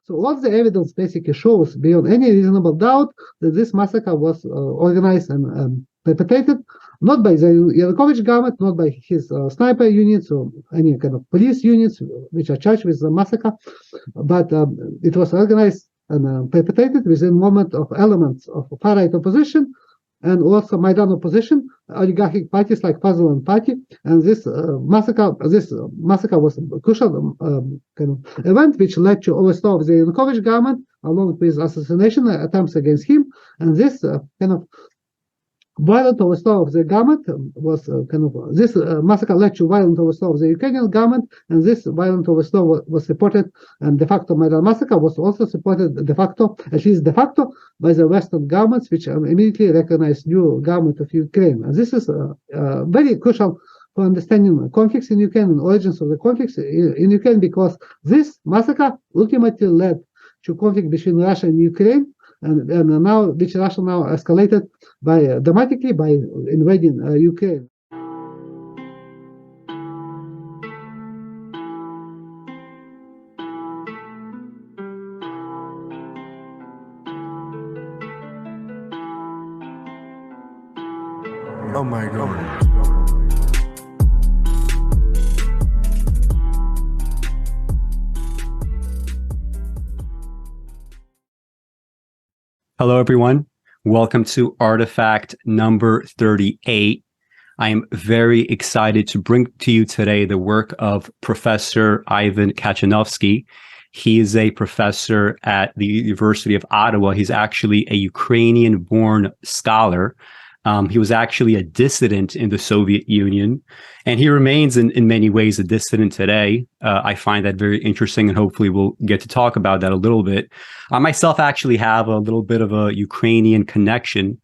So all the evidence basically shows beyond any reasonable doubt that this massacre was organized and perpetrated not by the Yanukovych government, not by his sniper units or any kind of police units which are charged with the massacre, but it was organized and perpetrated within a moment of elements of far-right opposition and also Maidan opposition, oligarchic parties like Puzzle Party, and this massacre was a crucial kind of event which led to overthrow of the Yanukovych government, along with assassination attempts against him, and this kind of violent overthrow of the government was this massacre led to violent overthrow of the Ukrainian government, and this violent overthrow was supported, and de facto Maidan massacre was also supported de facto, at least de facto, by the Western governments, which immediately recognized new government of Ukraine. And this is very crucial for understanding conflicts in Ukraine and origins of the conflicts in Ukraine, because this massacre ultimately led to conflict between Russia and Ukraine, and now which Russia now escalated by dramatically by invading Ukraine. Oh my God. Hello, everyone. Welcome to ArtiFact number 38. I am very excited to bring to you today the work of Professor Ivan Katchanovski. He is a professor at the University of Ottawa. He's actually a Ukrainian-born scholar. He was actually a dissident in the Soviet Union, and he remains in many ways a dissident today. I find that very interesting, and hopefully we'll get to talk about that a little bit. I myself actually have a little bit of a Ukrainian connection.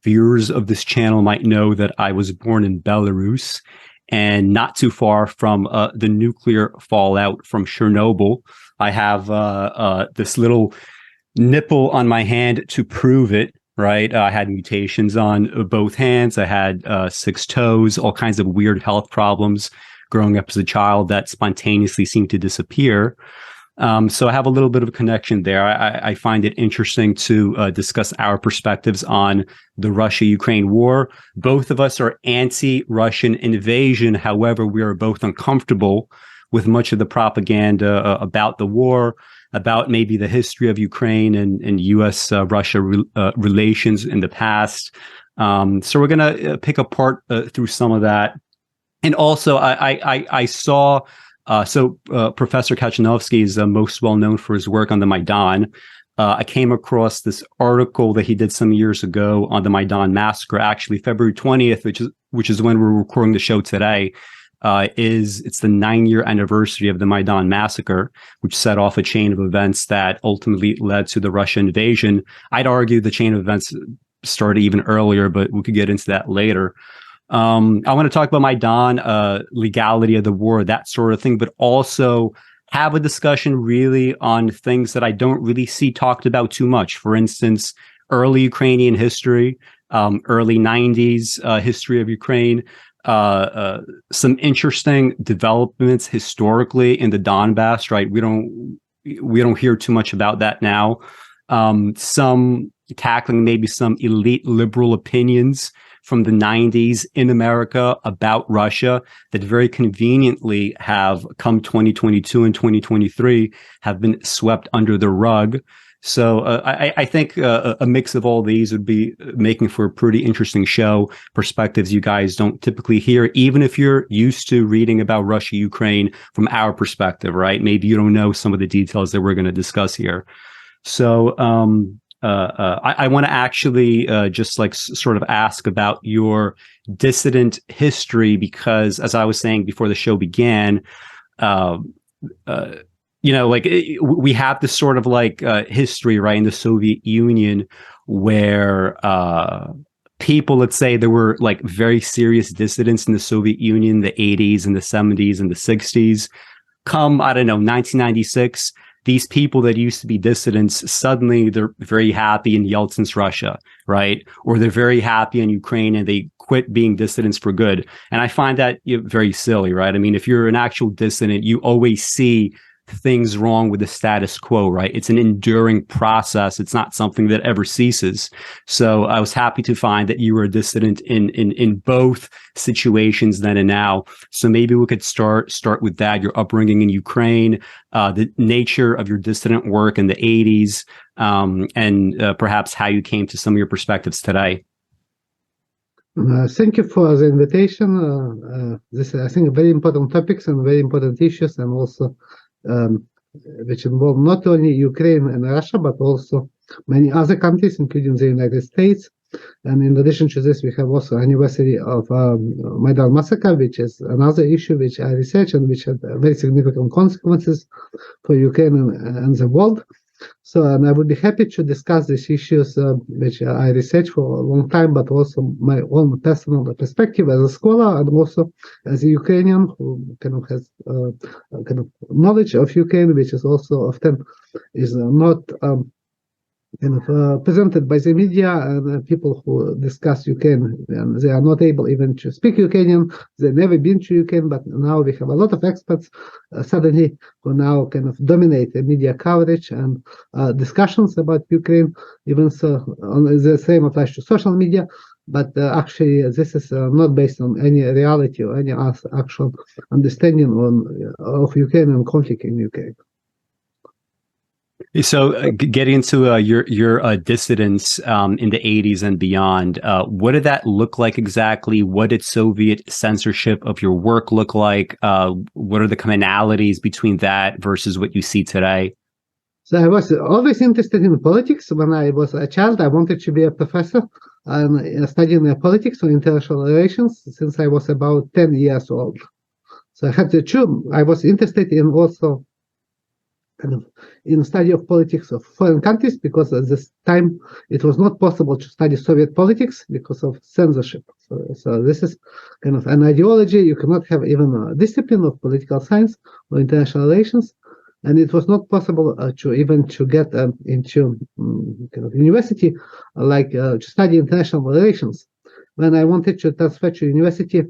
Viewers of this channel might know that I was born in Belarus, and not too far from the nuclear fallout from Chernobyl. I have this little nipple on my hand to prove it. Right. I had mutations on both hands. I had 6 toes, all kinds of weird health problems growing up as a child that spontaneously seemed to disappear. So I have a little bit of a connection there. I find it interesting to discuss our perspectives on the Russia-Ukraine war. Both of us are anti-Russian invasion. However, we are both uncomfortable with much of the propaganda about the war, about maybe the history of Ukraine and U.S.-Russia relations in the past. So we're going to pick apart through some of that. And also, I saw, Professor Katchanovski is most well known for his work on the Maidan. I came across this article that he did some years ago on the Maidan Massacre, actually February 20th, which is when we're recording the show today. It's the 9-year anniversary of the Maidan Massacre, which set off a chain of events that ultimately led to the Russian invasion. I'd argue the chain of events started even earlier, but we could get into that later. I want to talk about Maidan, legality of the war, that sort of thing, but also have a discussion really on things that I don't really see talked about too much. For instance, early Ukrainian history, early 90s history of Ukraine, some interesting developments historically in the Donbass, right? We don't hear too much about that now. Some tackling maybe some elite liberal opinions from the 90s in America about Russia that very conveniently have come 2022 and 2023 have been swept under the rug. So I think a mix of all these would be making for a pretty interesting show, perspectives you guys don't typically hear, even if you're used to reading about Russia, Ukraine from our perspective, right? Maybe you don't know some of the details that we're going to discuss here. So I want to actually just like sort of ask about your dissident history, because as I was saying before the show began, we have this sort of like history, right, in the Soviet Union where people, let's say there were like very serious dissidents in the Soviet Union, the 80s and the 70s and the 60s. Come, I don't know, 1996, these people that used to be dissidents, suddenly they're very happy in Yeltsin's Russia, right? Or they're very happy in Ukraine and they quit being dissidents for good. And I find that very silly, right? I mean, if you're an actual dissident, you always see things wrong with the status quo, right? It's an enduring process. It's not something that ever ceases. So I was happy to find that you were a dissident in both situations then and now. So maybe we could start with that, your upbringing in Ukraine, the nature of your dissident work in the 80s, and perhaps how you came to some of your perspectives today. Thank you for the invitation. This is, I think, very important topics and very important issues, and also which involve not only Ukraine and Russia, but also many other countries, including the United States. And in addition to this, we have also anniversary of Maidan Massacre, which is another issue which I research and which had very significant consequences for Ukraine and the world. So, and I would be happy to discuss these issues, which I researched for a long time, but also my own personal perspective as a scholar and also as a Ukrainian who kind of has kind of knowledge of Ukraine, which is also often is not presented by the media, and people who discuss Ukraine, and they are not able even to speak Ukrainian. They've never been to Ukraine, but now we have a lot of experts suddenly who now kind of dominate the media coverage and discussions about Ukraine. Even so, the same applies to social media. But actually, this is not based on any reality or any actual understanding of Ukrainian conflict in Ukraine. So getting into your dissidence in the 80s and beyond, what did that look like exactly? What did Soviet censorship of your work look like? What are the commonalities between that versus what you see today? So I was always interested in politics. When I was a child, I wanted to be a professor and studying politics or international relations since I was about 10 years old. So I had to choose. I was interested in also kind of in study of politics of foreign countries, because at this time it was not possible to study Soviet politics because of censorship. So this is kind of an ideology. You cannot have even a discipline of political science or international relations, and it was not possible to get into kind of university, like to study international relations. When I wanted to transfer to university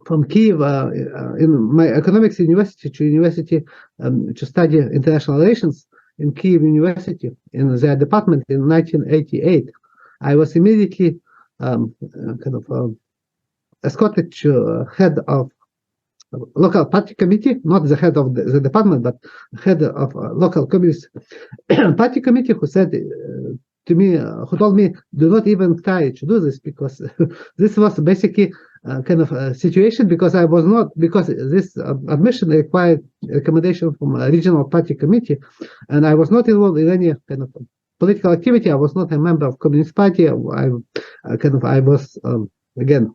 from Kiev in my economics university to study international relations in Kiev University in their department in 1988, I was immediately escorted to head of local party committee, not the head of the department, but head of local communist party committee, who said to me, who told me, do not even try to do this, because this was basically kind of a situation, because this admission required recommendation from a regional party committee, and I was not involved in any kind of political activity. I was not a member of Communist Party. I was again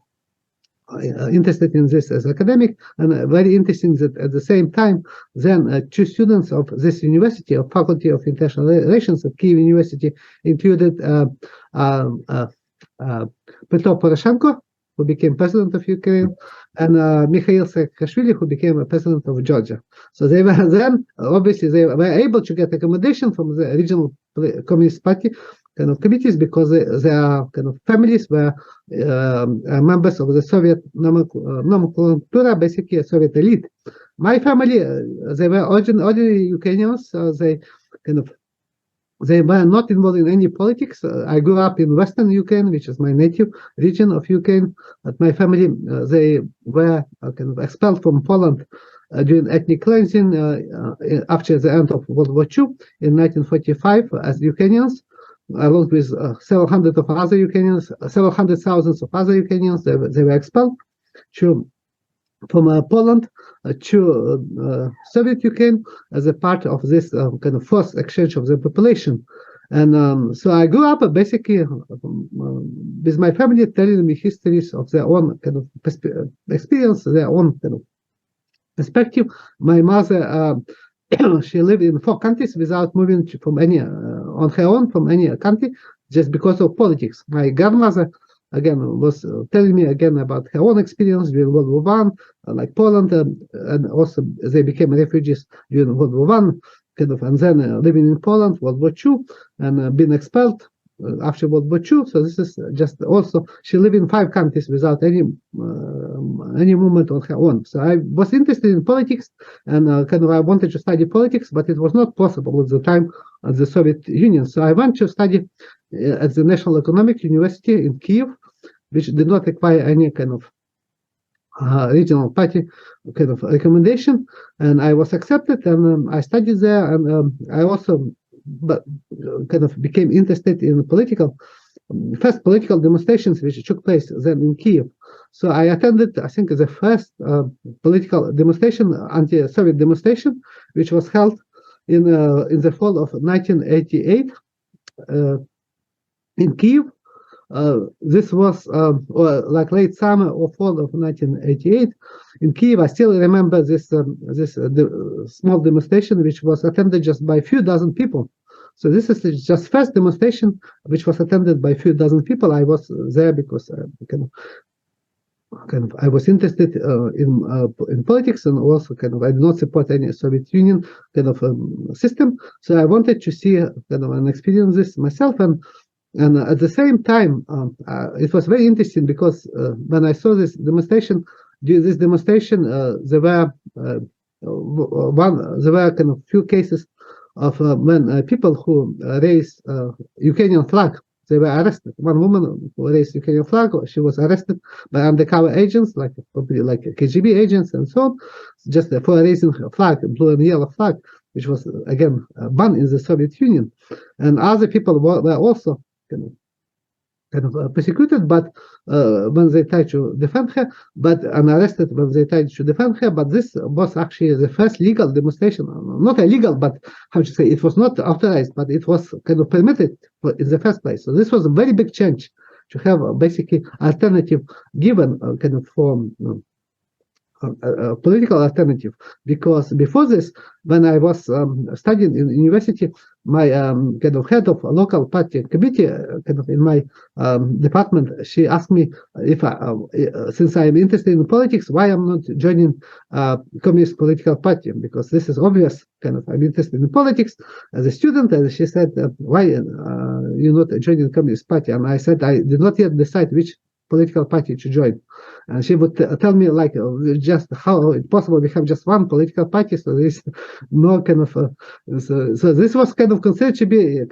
interested in this as academic, and very interesting that at the same time, then two students of this university, of Faculty of International Relations at Kiev University, included Petro Poroshenko, who became president of Ukraine, and Mikhail Saakashvili, who became a president of Georgia. So they were then, obviously, they were able to get accommodation from the regional Communist Party kind of committees, because their kind of families were members of the Soviet nomenclature, basically a Soviet elite. My family, they were ordinary Ukrainians. They were not involved in any politics. I grew up in Western Ukraine, which is my native region of Ukraine. But my family, they were kind of expelled from Poland during ethnic cleansing after the end of World War II in 1945 as Ukrainians, along with several hundred thousands of other Ukrainians. They were expelled from Poland to Soviet Ukraine as a part of this kind of forced exchange of the population. And so I grew up basically with my family telling me histories of their own kind of experience, their own kind of perspective. My mother, she lived in 4 countries without moving from any on her own from any country, just because of politics. My grandmother, again, was telling me again about her own experience during World War I, like Poland, and also they became refugees during World War I, kind of, and then living in Poland, World War II, and being expelled after World War II. So this is just also, she lived in 5 countries without any movement on her own. So I was interested in politics, and I wanted to study politics, but it was not possible at the time of the Soviet Union. So I went to study at the National Economic University in Kiev, which did not require any kind of regional party kind of recommendation, and I was accepted, and I studied there, and I also kind of became interested in first political demonstrations which took place then in Kiev. So I attended, I think, the first political demonstration, anti-Soviet demonstration, which was held in the fall of 1988 in Kiev. This was like late summer or fall of 1988 in Kiev. I still remember this small demonstration, which was attended just by a few dozen people. So this is just first demonstration which was attended by a few dozen people. I was there because I was interested in politics, and also I did not support any Soviet Union system. So I wanted to see and experience this myself, and at the same time, it was very interesting because when I saw this demonstration, there were few cases of when people who raised Ukrainian flag, they were arrested. One woman who raised Ukrainian flag, she was arrested by undercover agents, like KGB agents and so on, just for raising a flag, blue and yellow flag, which was again banned in the Soviet Union. And other people were also persecuted, but when they tried to defend her, and arrested when they tried to defend her. But this was actually the first legal demonstration, not illegal, but how to say, it was not authorized, but it was permitted in the first place. So this was a very big change to have basically alternative given for a political alternative, because before this, when I was studying in university, my head of a local party committee in my department, she asked me if since I am interested in politics, why I'm not joining communist political party, because this is obvious. I'm interested in politics as a student, and she said, why you're not joining communist party? And I said I did not yet decide which political party to join, and she would tell me just how it's possible we have just one political party, so there is no so this was considered to be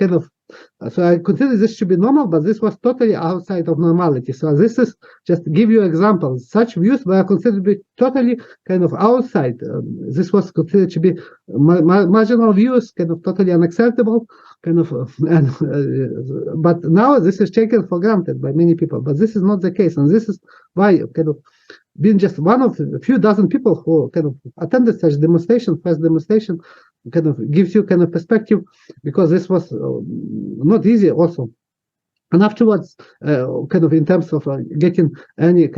so I consider this to be normal, but this was totally outside of normality. So this is just to give you examples. Such views were considered to be totally outside. This was considered to be marginal views, totally unacceptable, but now this is taken for granted by many people. But this is not the case, and this is why being just one of a few dozen people who attended such demonstration, first demonstration, gives you perspective, because this was not easy also. And afterwards, in terms of getting any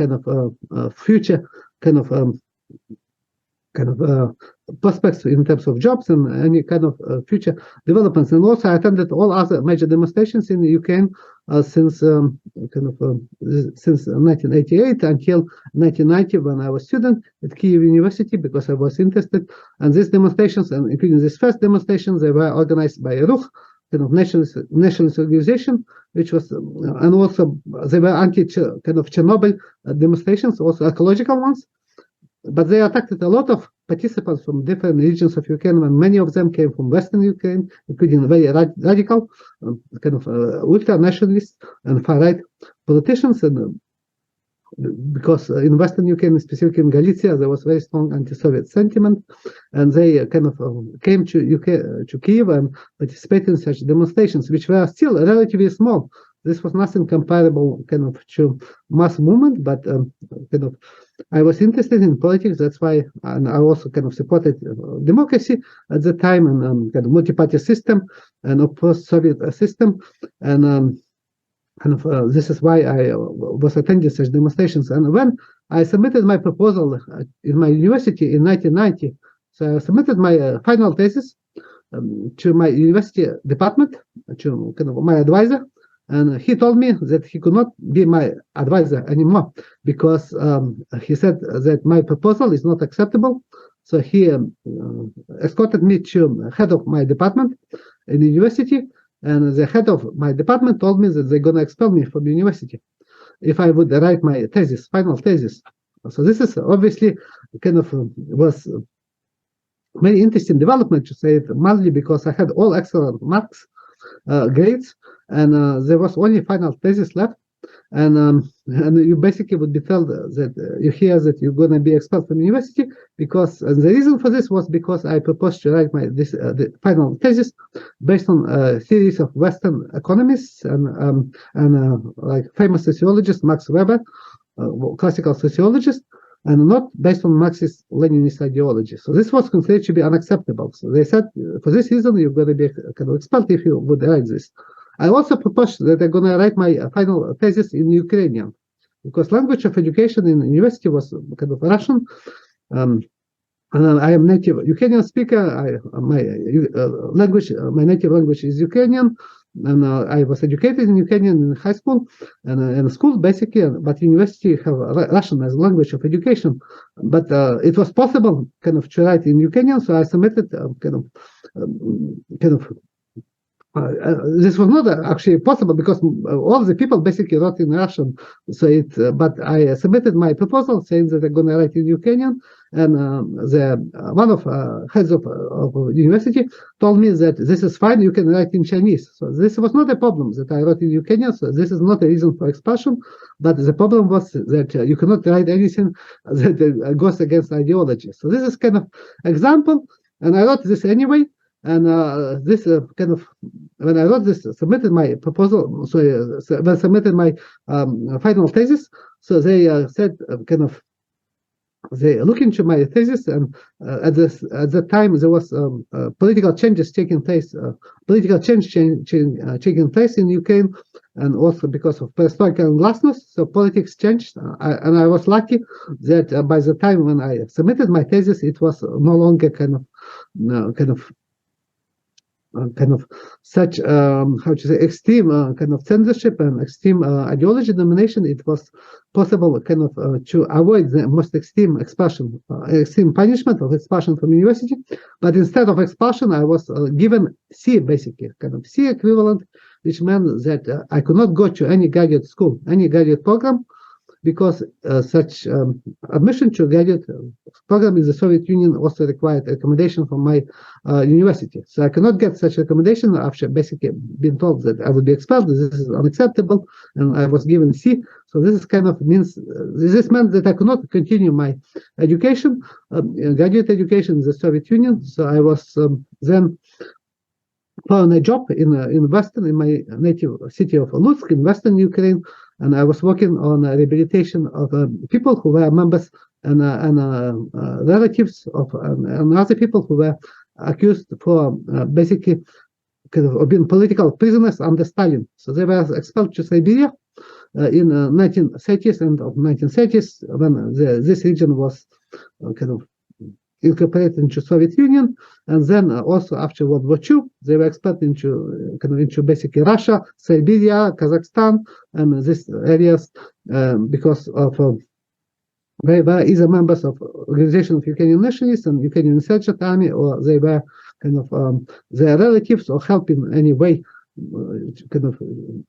future prospects in terms of jobs and any future developments. And also I attended all other major demonstrations in Ukraine since 1988 until 1990, when I was a student at Kyiv University, because I was interested. And these demonstrations, and including these first demonstrations, they were organized by Ruch, nationalist organization, which was, and also they were Chernobyl demonstrations, also ecological ones. But they attracted a lot of participants from different regions of Ukraine, and many of them came from Western Ukraine, including very radical, ultra-nationalists and far-right politicians. And because in Western Ukraine, specifically in Galicia, there was very strong anti-Soviet sentiment, and they came to Kyiv and participated in such demonstrations, which were still relatively small. This was nothing comparable to mass movement, but I was interested in politics. That's why, and I also supported democracy at the time, and multi-party system and a post-Soviet system, and this is why I was attending such demonstrations. And when I submitted my proposal in my university in 1990, so I submitted my final thesis to my university department, to my advisor. And he told me that he could not be my advisor anymore, because he said that my proposal is not acceptable. So he escorted me to head of my department in the university, and the head of my department told me that they're going to expel me from university if I would write my thesis, final thesis. So this is obviously kind of was very interesting development, to say it mildly, because I had all excellent marks, grades, and there was only final thesis left. And you basically would be told that you hear that you're going to be expelled from university, because the reason for this was because I proposed to write the final thesis based on theories of Western economists and like famous sociologist Max Weber, classical sociologist, and not based on Marxist-Leninist ideology. So this was considered to be unacceptable. So they said, for this reason, you're going to be kind of expelled if you would write this. I also proposed that I'm going to write my final thesis in Ukrainian, because language of education in university was kind of Russian. And I am native Ukrainian speaker. My native language is Ukrainian, and I was educated in Ukrainian in high school and in school basically, but university have Russian as language of education. But it was possible kind of to write in Ukrainian, so I submitted this was not actually possible because all the people basically wrote in Russian. So but I submitted my proposal saying that I'm going to write in Ukrainian, and one of heads of university told me that this is fine, you can write in Chinese. So this was not a problem that I wrote in Ukrainian. So this is not a reason for expulsion, but the problem was that you cannot write anything that goes against ideology. So this is kind of example, and I wrote this anyway. And this kind of, when I wrote this, submitted my proposal, when I submitted my final thesis, so they said kind of, they look into my thesis, and at the time there was political changes taking place, taking place in Ukraine, and also because of perestroika and glasnost, so politics changed. And I was lucky that by the time when I submitted my thesis, it was no longer kind of such how to say extreme kind of censorship and extreme ideology domination. It was possible kind of to avoid the most extreme expulsion, extreme punishment of expulsion from university. But instead of expulsion, I was given C, basically kind of C equivalent, which meant that I could not go to any graduate school, any graduate program, because such admission to graduate program in the Soviet Union also required accommodation from my university. So I cannot get such accommodation after basically being told that I would be expelled. This is unacceptable, and I was given C. So this is kind of means, this meant that I could not continue my education, graduate education in the Soviet Union. So I was then found a job in my native city of Lutsk in Western Ukraine, and I was working on rehabilitation of people who were members and relatives of and other people who were accused for basically kind of being political prisoners under Stalin. So they were expelled to Siberia in 1930s and of 1930s, when this region was kind of incorporated into Soviet Union, and then also after World War II, they were expelled into basically Russia, Siberia, Kazakhstan, and these areas because of they were either members of Organization of Ukrainian Nationalists and Ukrainian Insurgent Army, or they were kind of their relatives or help in any way, kind of,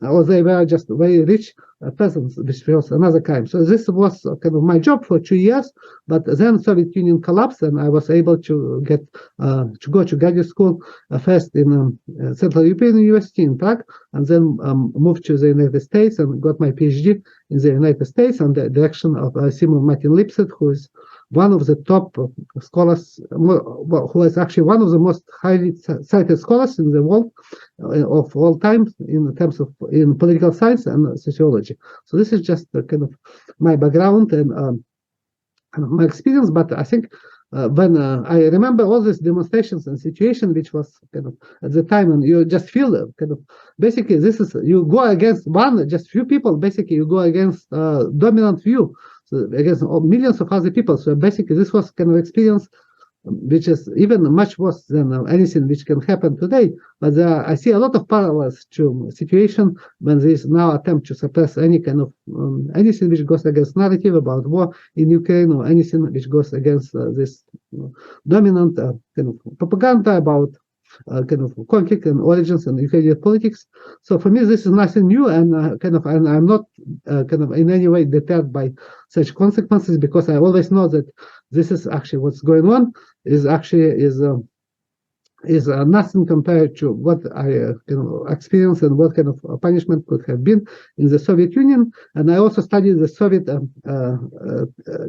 or they were just very rich peasants, which was another crime. So this was kind of my job for 2 years, but then Soviet Union collapsed, and I was able to get to go to graduate school first in Central European University in Prague, and then moved to the United States and got my PhD in the United States under the direction of Simon Martin Lipset, who is one of the top scholars, who is actually one of the most highly cited scholars in the world of all time in terms of in political science and sociology. So this is just kind of my background and my experience. But I think when I remember all these demonstrations and situation, which was kind of at the time, and you just feel kind of basically this is, you go against just few people, basically you go against dominant view, so against millions of other people. So basically this was kind of experience which is even much worse than anything which can happen today. But I see a lot of parallels to situation when there is now attempt to suppress any kind of anything which goes against narrative about war in Ukraine, or anything which goes against this dominant kind of propaganda about kind of conflict and origins and Ukrainian politics. So for me, this is nothing new, and and I'm not kind of in any way deterred by such consequences, because I always know that this is actually what's going on is nothing compared to what I experienced and what kind of punishment could have been in the Soviet Union. And I also studied the Soviet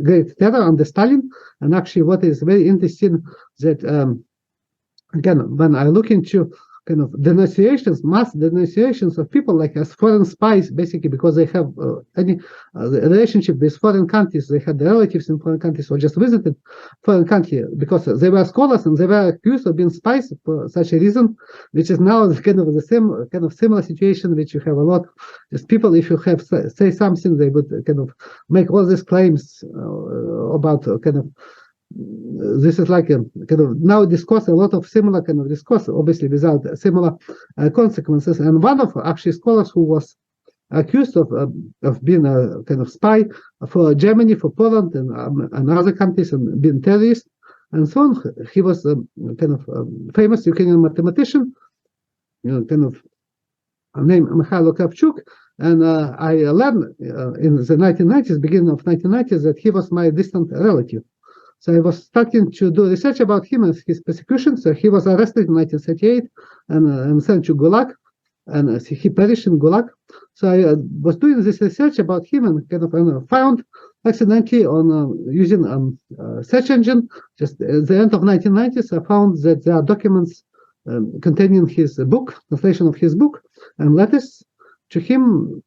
Great Terror under Stalin. And actually, what is very interesting that again, when I look into kind of denunciations, mass denunciations of people like as foreign spies, basically because they have any relationship with foreign countries, they had relatives in foreign countries or just visited foreign country because they were scholars and they were accused of being spies for such a reason, which is now kind of the same kind of similar situation, which you have a lot. Just people, if you have say something, they would kind of make all these claims about kind of. This is like a kind of now discourse, a lot of similar kind of discourse, obviously without similar consequences. And one of actually scholars who was accused of being a kind of spy for Germany, for Poland, and other countries, and being terrorist, and so on. He was kind of famous Ukrainian mathematician, kind of named Mikhailo Kravchuk. And I learned in the 1990s, beginning of 1990s, that he was my distant relative. So I was starting to do research about him and his persecution. So he was arrested in 1938 and sent to Gulag, and he perished in Gulag. So I was doing this research about him and kind of found accidentally on using search engine, just at the end of 1990s, I found that there are documents containing his book, translation of his book, and letters to him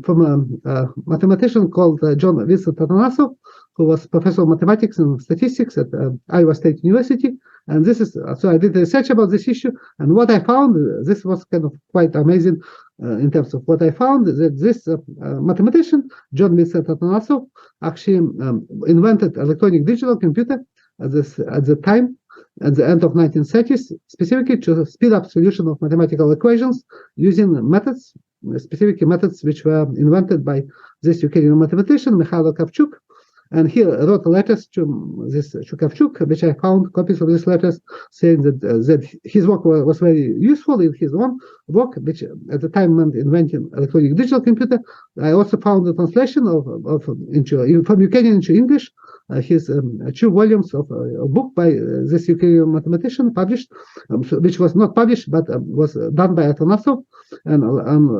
from a mathematician called John Vincent Atanasov, who was professor of mathematics and statistics at Iowa State University. And this is, so I did research about this issue. And what I found, this was kind of quite amazing in terms of what I found, that this mathematician, John Vincent Atanasov, actually invented electronic digital computer at the time, at the end of 1930s, specifically to speed up solution of mathematical equations using methods, specific methods which were invented by this Ukrainian mathematician, Mikhailo Kravchuk. And he wrote letters to this Kravchuk, which I found copies of these letters, saying that his work was very useful in his own work, which at the time meant inventing electronic digital computer. I also found the translation from Ukrainian into English, his 2 volumes of a book by this Ukrainian mathematician published, which was not published but was done by Atanasov, and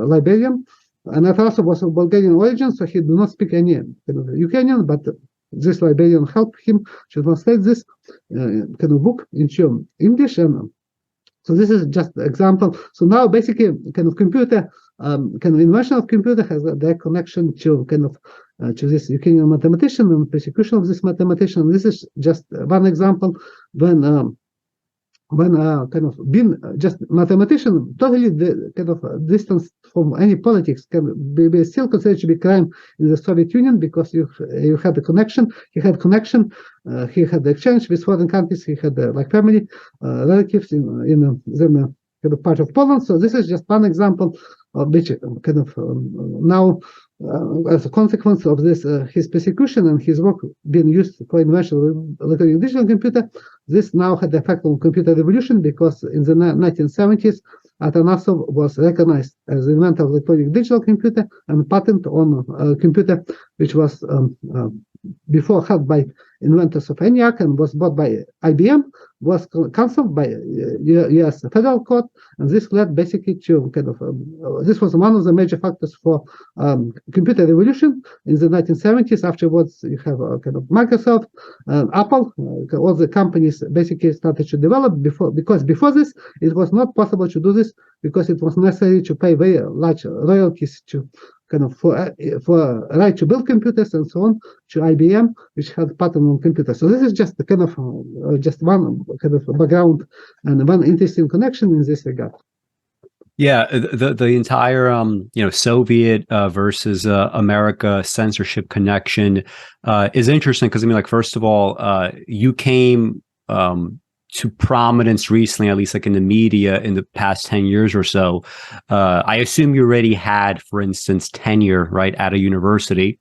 Liberian. And Atanasov was of Bulgarian origin, so he did not speak any kind of Ukrainian, but this Liberian helped him to translate this kind of book into English. And so this is just an example. So now basically kind of computer, kind of invention of computer has a direct connection to kind of to this Ukrainian mathematician and persecution of this mathematician. This is just one example when kind of being just mathematician, totally kind of distance from any politics, can be still considered to be crime in the Soviet Union, because you had a connection, he had connection, he had the exchange with foreign countries, he had like family, relatives in the kind of part of Poland. So this is just one example of which kind of now as a consequence of this his persecution and his work being used for invention of electronic digital computer, this now had the effect on computer revolution, because in the 1970s Atanasov was recognized as the inventor of electronic digital computer, and patent on a computer which was before held by inventors of ENIAC and was bought by IBM, was cancelled by U.S. federal court, and this led basically to kind of this was one of the major factors for computer revolution in the 1970s. Afterwards, you have kind of Microsoft, Apple, all the companies basically started to develop because before this it was not possible to do this, because it was necessary to pay very large royalties to kind of for right to build computers and so on to IBM, which had patent on computers. So this is just kind of just one kind of background and one interesting connection in this regard. Yeah, the entire Soviet versus America censorship connection is interesting, because I mean, like, first of all, you came to prominence recently, at least like in the media in the past 10 years or so. I assume you already had, for instance, tenure, right, at a university.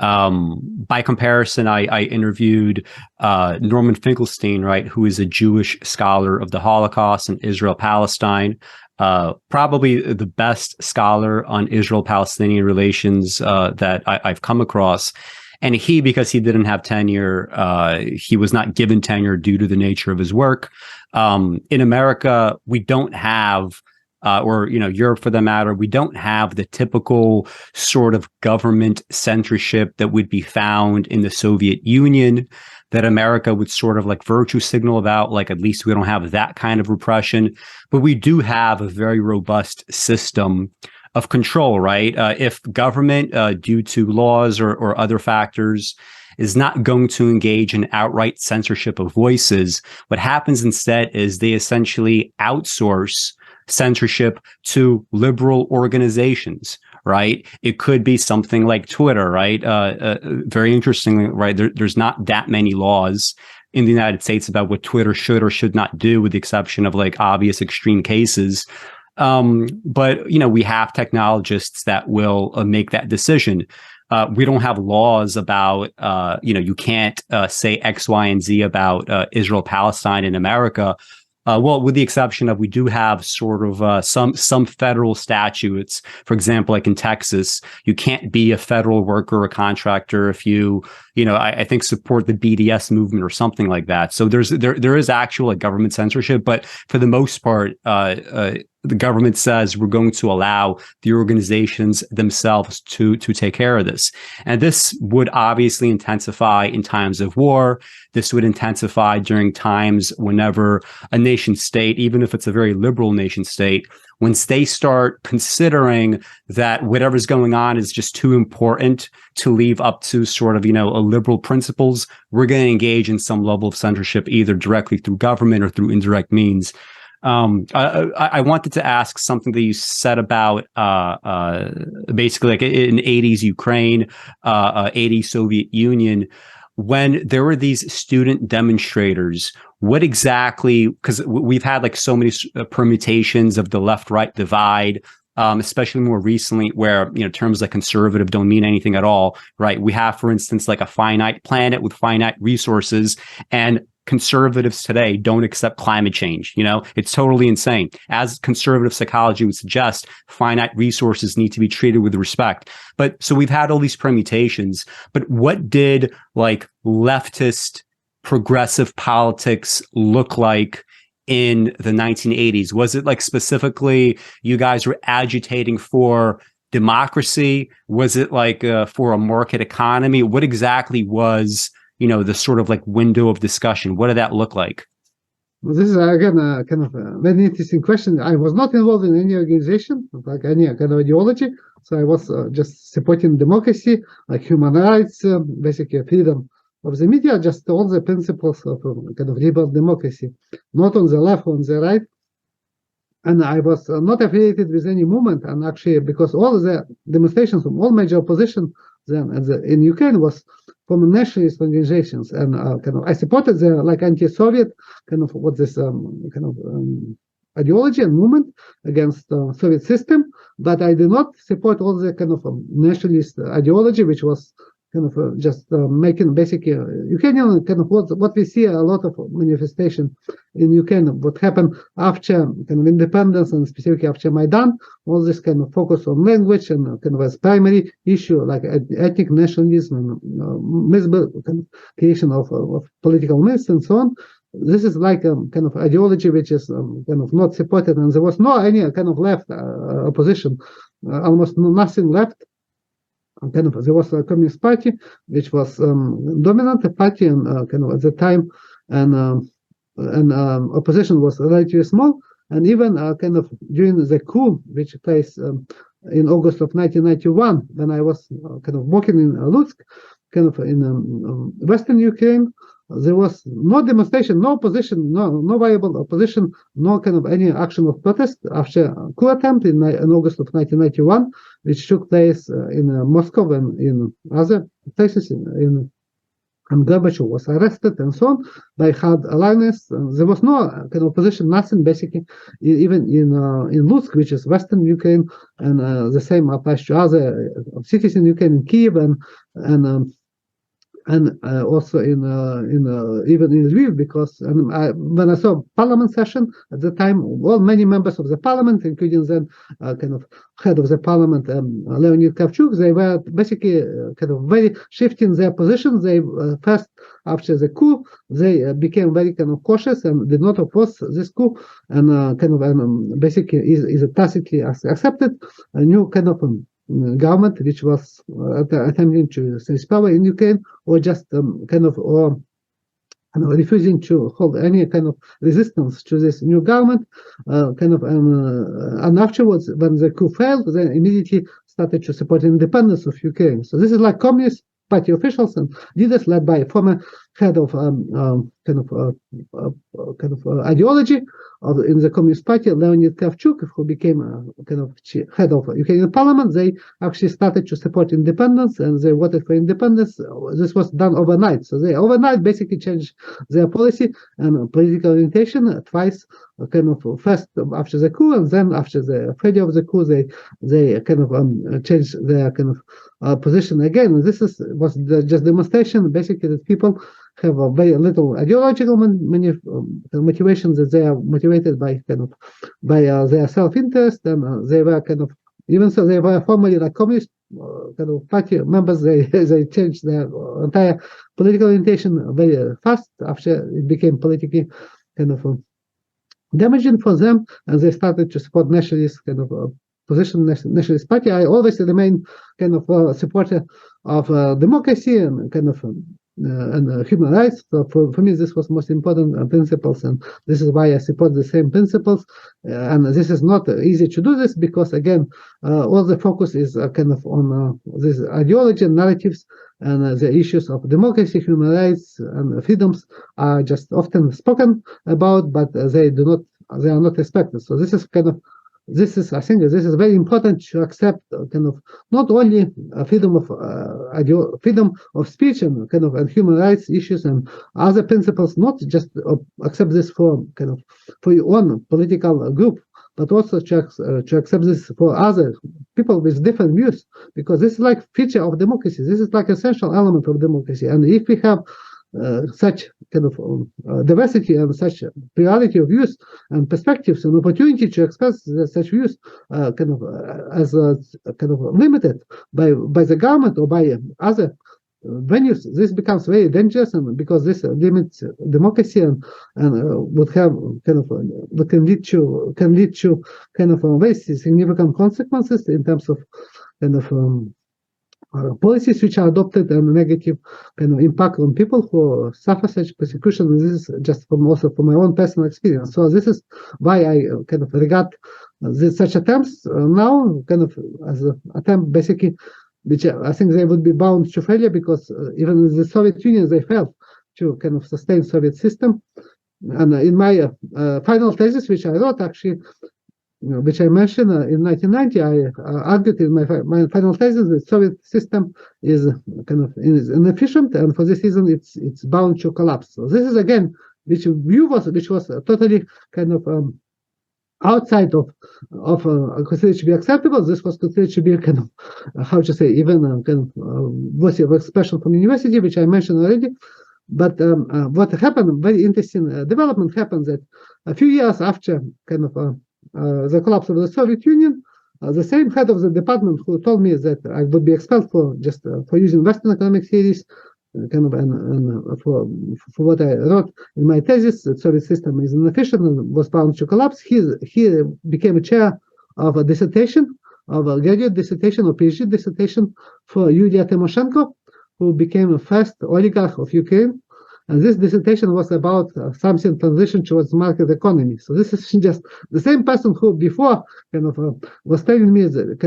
By comparison, I interviewed Norman Finkelstein, right, who is a Jewish scholar of the Holocaust and Israel-Palestine, probably the best scholar on Israel-Palestinian relations that I've come across. And he, because he didn't have tenure, he was not given tenure due to the nature of his work. In America, we don't have, or Europe for that matter, we don't have the typical sort of government censorship that would be found in the Soviet Union, that America would sort of like virtue signal about, like at least we don't have that kind of repression. But we do have a very robust system of control, right? If government, due to laws or other factors, is not going to engage in outright censorship of voices, what happens instead is they essentially outsource censorship to liberal organizations, right? It could be something like Twitter, right? Very interestingly, right? There's not that many laws in the United States about what Twitter should or should not do, with the exception of like obvious extreme cases. But we have technologists that will make that decision. We don't have laws about, you can't say X, Y, and Z about Israel, Palestine in America. Well, with the exception of, we do have sort of some federal statutes. For example, like in Texas, you can't be a federal worker or a contractor if you, I think support the BDS movement or something like that. So there is actual like government censorship, but for the most part, the government says we're going to allow the organizations themselves to take care of this. And this would obviously intensify in times of war. This would intensify during times whenever a nation state, even if it's a very liberal nation state, once they start considering that whatever's going on is just too important to leave up to sort of, a liberal principles, we're going to engage in some level of censorship, either directly through government or through indirect means. I wanted to ask something that you said about basically like in 80s Ukraine, 80s Soviet Union, when there were these student demonstrators. What exactly, because we've had like so many permutations of the left-right divide, especially more recently, where terms like conservative don't mean anything at all, right? We have, for instance, like a finite planet with finite resources, and conservatives today don't accept climate change. It's totally insane. As conservative psychology would suggest, finite resources need to be treated with respect. But so we've had all these permutations, but what did like leftist progressive politics look like in the 1980s? Was it like specifically you guys were agitating for democracy? Was it like for a market economy? What exactly was the sort of like window of discussion? What did that look like? Well, this is again a kind of a very interesting question. I was not involved in any organization, like any kind of ideology. So I was just supporting democracy, like human rights, basically freedom of the media, just all the principles of kind of liberal democracy, not on the left, on the right. And I was not affiliated with any movement. And actually, because all the demonstrations from all major opposition then in Ukraine was from nationalist organizations, and kind of I supported the like anti-Soviet kind of what this ideology and movement against Soviet system, but I did not support all the kind of nationalist ideology, which was kind of just making basically Ukrainian kind of what we see a lot of manifestation in Ukraine. What happened after kind of independence and specifically after Maidan, all this kind of focus on language and kind of as primary issue like ethnic nationalism and kind of creation of political myths and so on. This is like a kind of ideology which is kind of not supported, and there was no any kind of left opposition, almost nothing left. Kind of there was a Communist Party which was dominant party and kind of at the time, and opposition was relatively small, and even kind of during the coup which took place in August of 1991, when I was kind of working in Lutsk, kind of in Western Ukraine, there was no demonstration, no opposition, no viable opposition, no kind of any action of protest after a coup attempt in August of 1991, which took place in Moscow and in other places in and Gorbachev was arrested and so on by hard alliance. There was no kind of opposition, nothing basically, even in Lutsk, which is Western Ukraine, and the same applies to other cities in Ukraine, in Kiev and also in even in Lviv, because when I saw parliament session at the time, many members of the parliament, including then kind of head of the parliament, Leonid Kravchuk, they were basically kind of very shifting their positions. They first, after the coup, they became very kind of cautious and did not oppose this coup, and basically is tacitly accepted a new kind of government which was attempting to seize power in Ukraine, or just refusing to hold any kind of resistance to this new government, and afterwards, when the coup failed, they immediately started to support independence of Ukraine. So this is like Communist Party officials and leaders led by former head of ideology in the Communist Party, Leonid Kravchuk, who became head of Ukrainian parliament. They actually started to support independence, and they voted for independence. This was done overnight. So they overnight basically changed their policy and political orientation twice, first after the coup, and then after the failure of the coup, they changed their position again. And this was just demonstration, basically, that people have a very little ideological motivation, that they are motivated by their self-interest, and they were even so they were formerly like communist party members. They changed their entire political orientation very fast after it became politically damaging for them, and they started to support nationalist position, nationalist party. I always remain supporter of democracy and human rights. So for me, this was most important principles, and this is why I support the same principles. And this is not easy to do this, because again, all the focus is on this ideology and narratives, and the issues of democracy, human rights, and freedoms are just often spoken about, but they are not respected. So this is I think this is very important to accept not only freedom of speech and human rights issues and other principles, not just accept this for your own political group, but also to accept this for other people with different views, because this is like feature of democracy. This is like essential element of democracy, and if we have such diversity and such plurality of views and perspectives and opportunity to express such views as limited by the government or by other venues, this becomes very dangerous, and because this limits democracy and would have can lead to very significant consequences in terms of policies which are adopted and negative impact on people who suffer such persecution. This is just from my own personal experience. So this is why I regard such attempts now as an attempt, basically, which I think they would be bound to failure, because even in the Soviet Union they failed to sustain Soviet system. And in my final thesis, which I wrote actually, which I mentioned in 1990, I argued in my final thesis that the Soviet system is is inefficient, and for this reason it's bound to collapse. So this is again which was totally outside of considered to be acceptable. This was considered to be how to say, even worthy of expression from university, which I mentioned already. But what happened, very interesting development happened, that a few years after the collapse of the Soviet Union, the same head of the department who told me that I would be expelled for using Western economic theories, and for what I wrote in my thesis, that Soviet system is inefficient and was bound to collapse. He became a chair of a dissertation, of a graduate dissertation or PhD dissertation for Yulia Tymoshenko, who became the first oligarch of Ukraine. And this dissertation was about something transition towards market economy. So this is just the same person who before was telling me that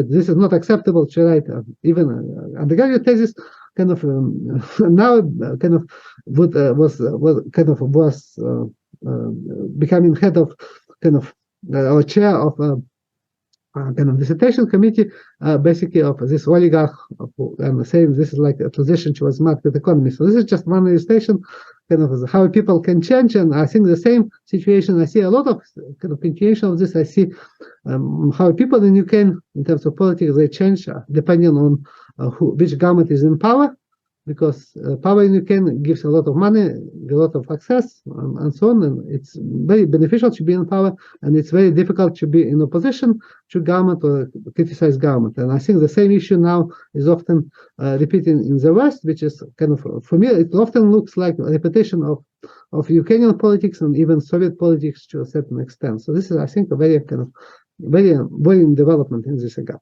this is not acceptable to write even undergraduate thesis. Now was becoming head of or chair of kind of dissertation committee, basically of this oligarch, and saying this is like a transition towards market economy. So this is just one illustration, kind of how people can change. And I think the same situation, I see a lot of kind of continuation of this. I see how people in Ukraine, in terms of politics, they change depending on which government is in power. Because power in Ukraine gives a lot of money, a lot of access, and so on. And it's very beneficial to be in power, and it's very difficult to be in opposition to government or criticize government. And I think the same issue now is often repeated in the West, which is kind of, for me, it often looks like a repetition of Ukrainian politics and even Soviet politics to a certain extent. So this is, I think, a very kind of very worrying development in this regard.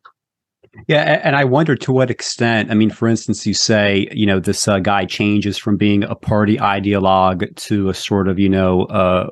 Yeah, and I wonder to what extent, I mean, for instance, you say, this guy changes from being a party ideologue to a sort of,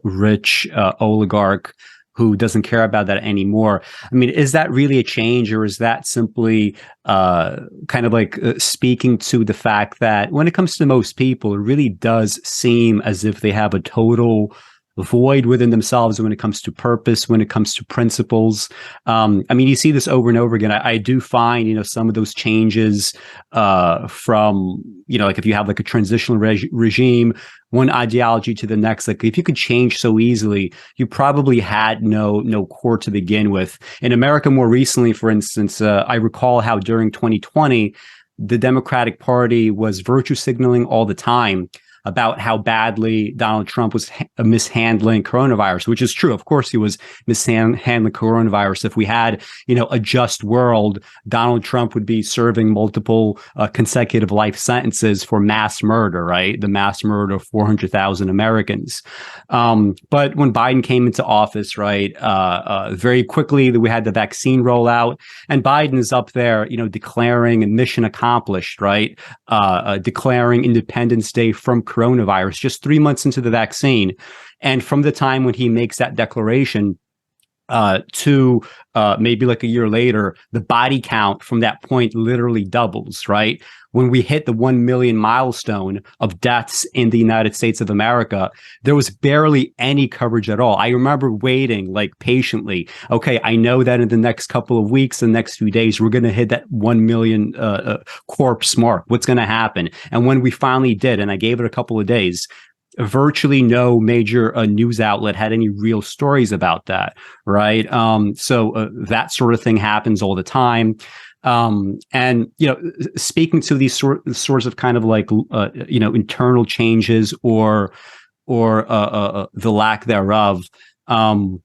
rich oligarch who doesn't care about that anymore. I mean, is that really a change, or is that simply kind of like speaking to the fact that when it comes to most people, it really does seem as if they have a total void within themselves when it comes to purpose, when it comes to principles. I mean, you see this over and over again. I do find, some of those changes from, like if you have like a transitional regime, one ideology to the next, like if you could change so easily, you probably had no core to begin with. In America, more recently, for instance, I recall how during 2020, the Democratic Party was virtue signaling all the time about how badly Donald Trump was mishandling coronavirus, which is true. Of course, he was mishandling coronavirus. If we had, a just world, Donald Trump would be serving multiple consecutive life sentences for mass murder, right? The mass murder of 400,000 Americans. But when Biden came into office, right, very quickly we had the vaccine rollout, and Biden is up there, declaring mission accomplished, right? Declaring Independence Day from coronavirus just 3 months into the vaccine. And from the time when he makes that declaration to maybe like a year later, the body count from that point literally doubles, right? When we hit the 1 million milestone of deaths in the United States of America, there was barely any coverage at all. I remember waiting like patiently. Okay, I know that in the next couple of weeks, the next few days, we're going to hit that 1 million corpse mark. What's going to happen? And when we finally did, and I gave it a couple of days, virtually no major news outlet had any real stories about that, right? So that sort of thing happens all the time. And, speaking to these sorts of kind of like, internal changes or the lack thereof, I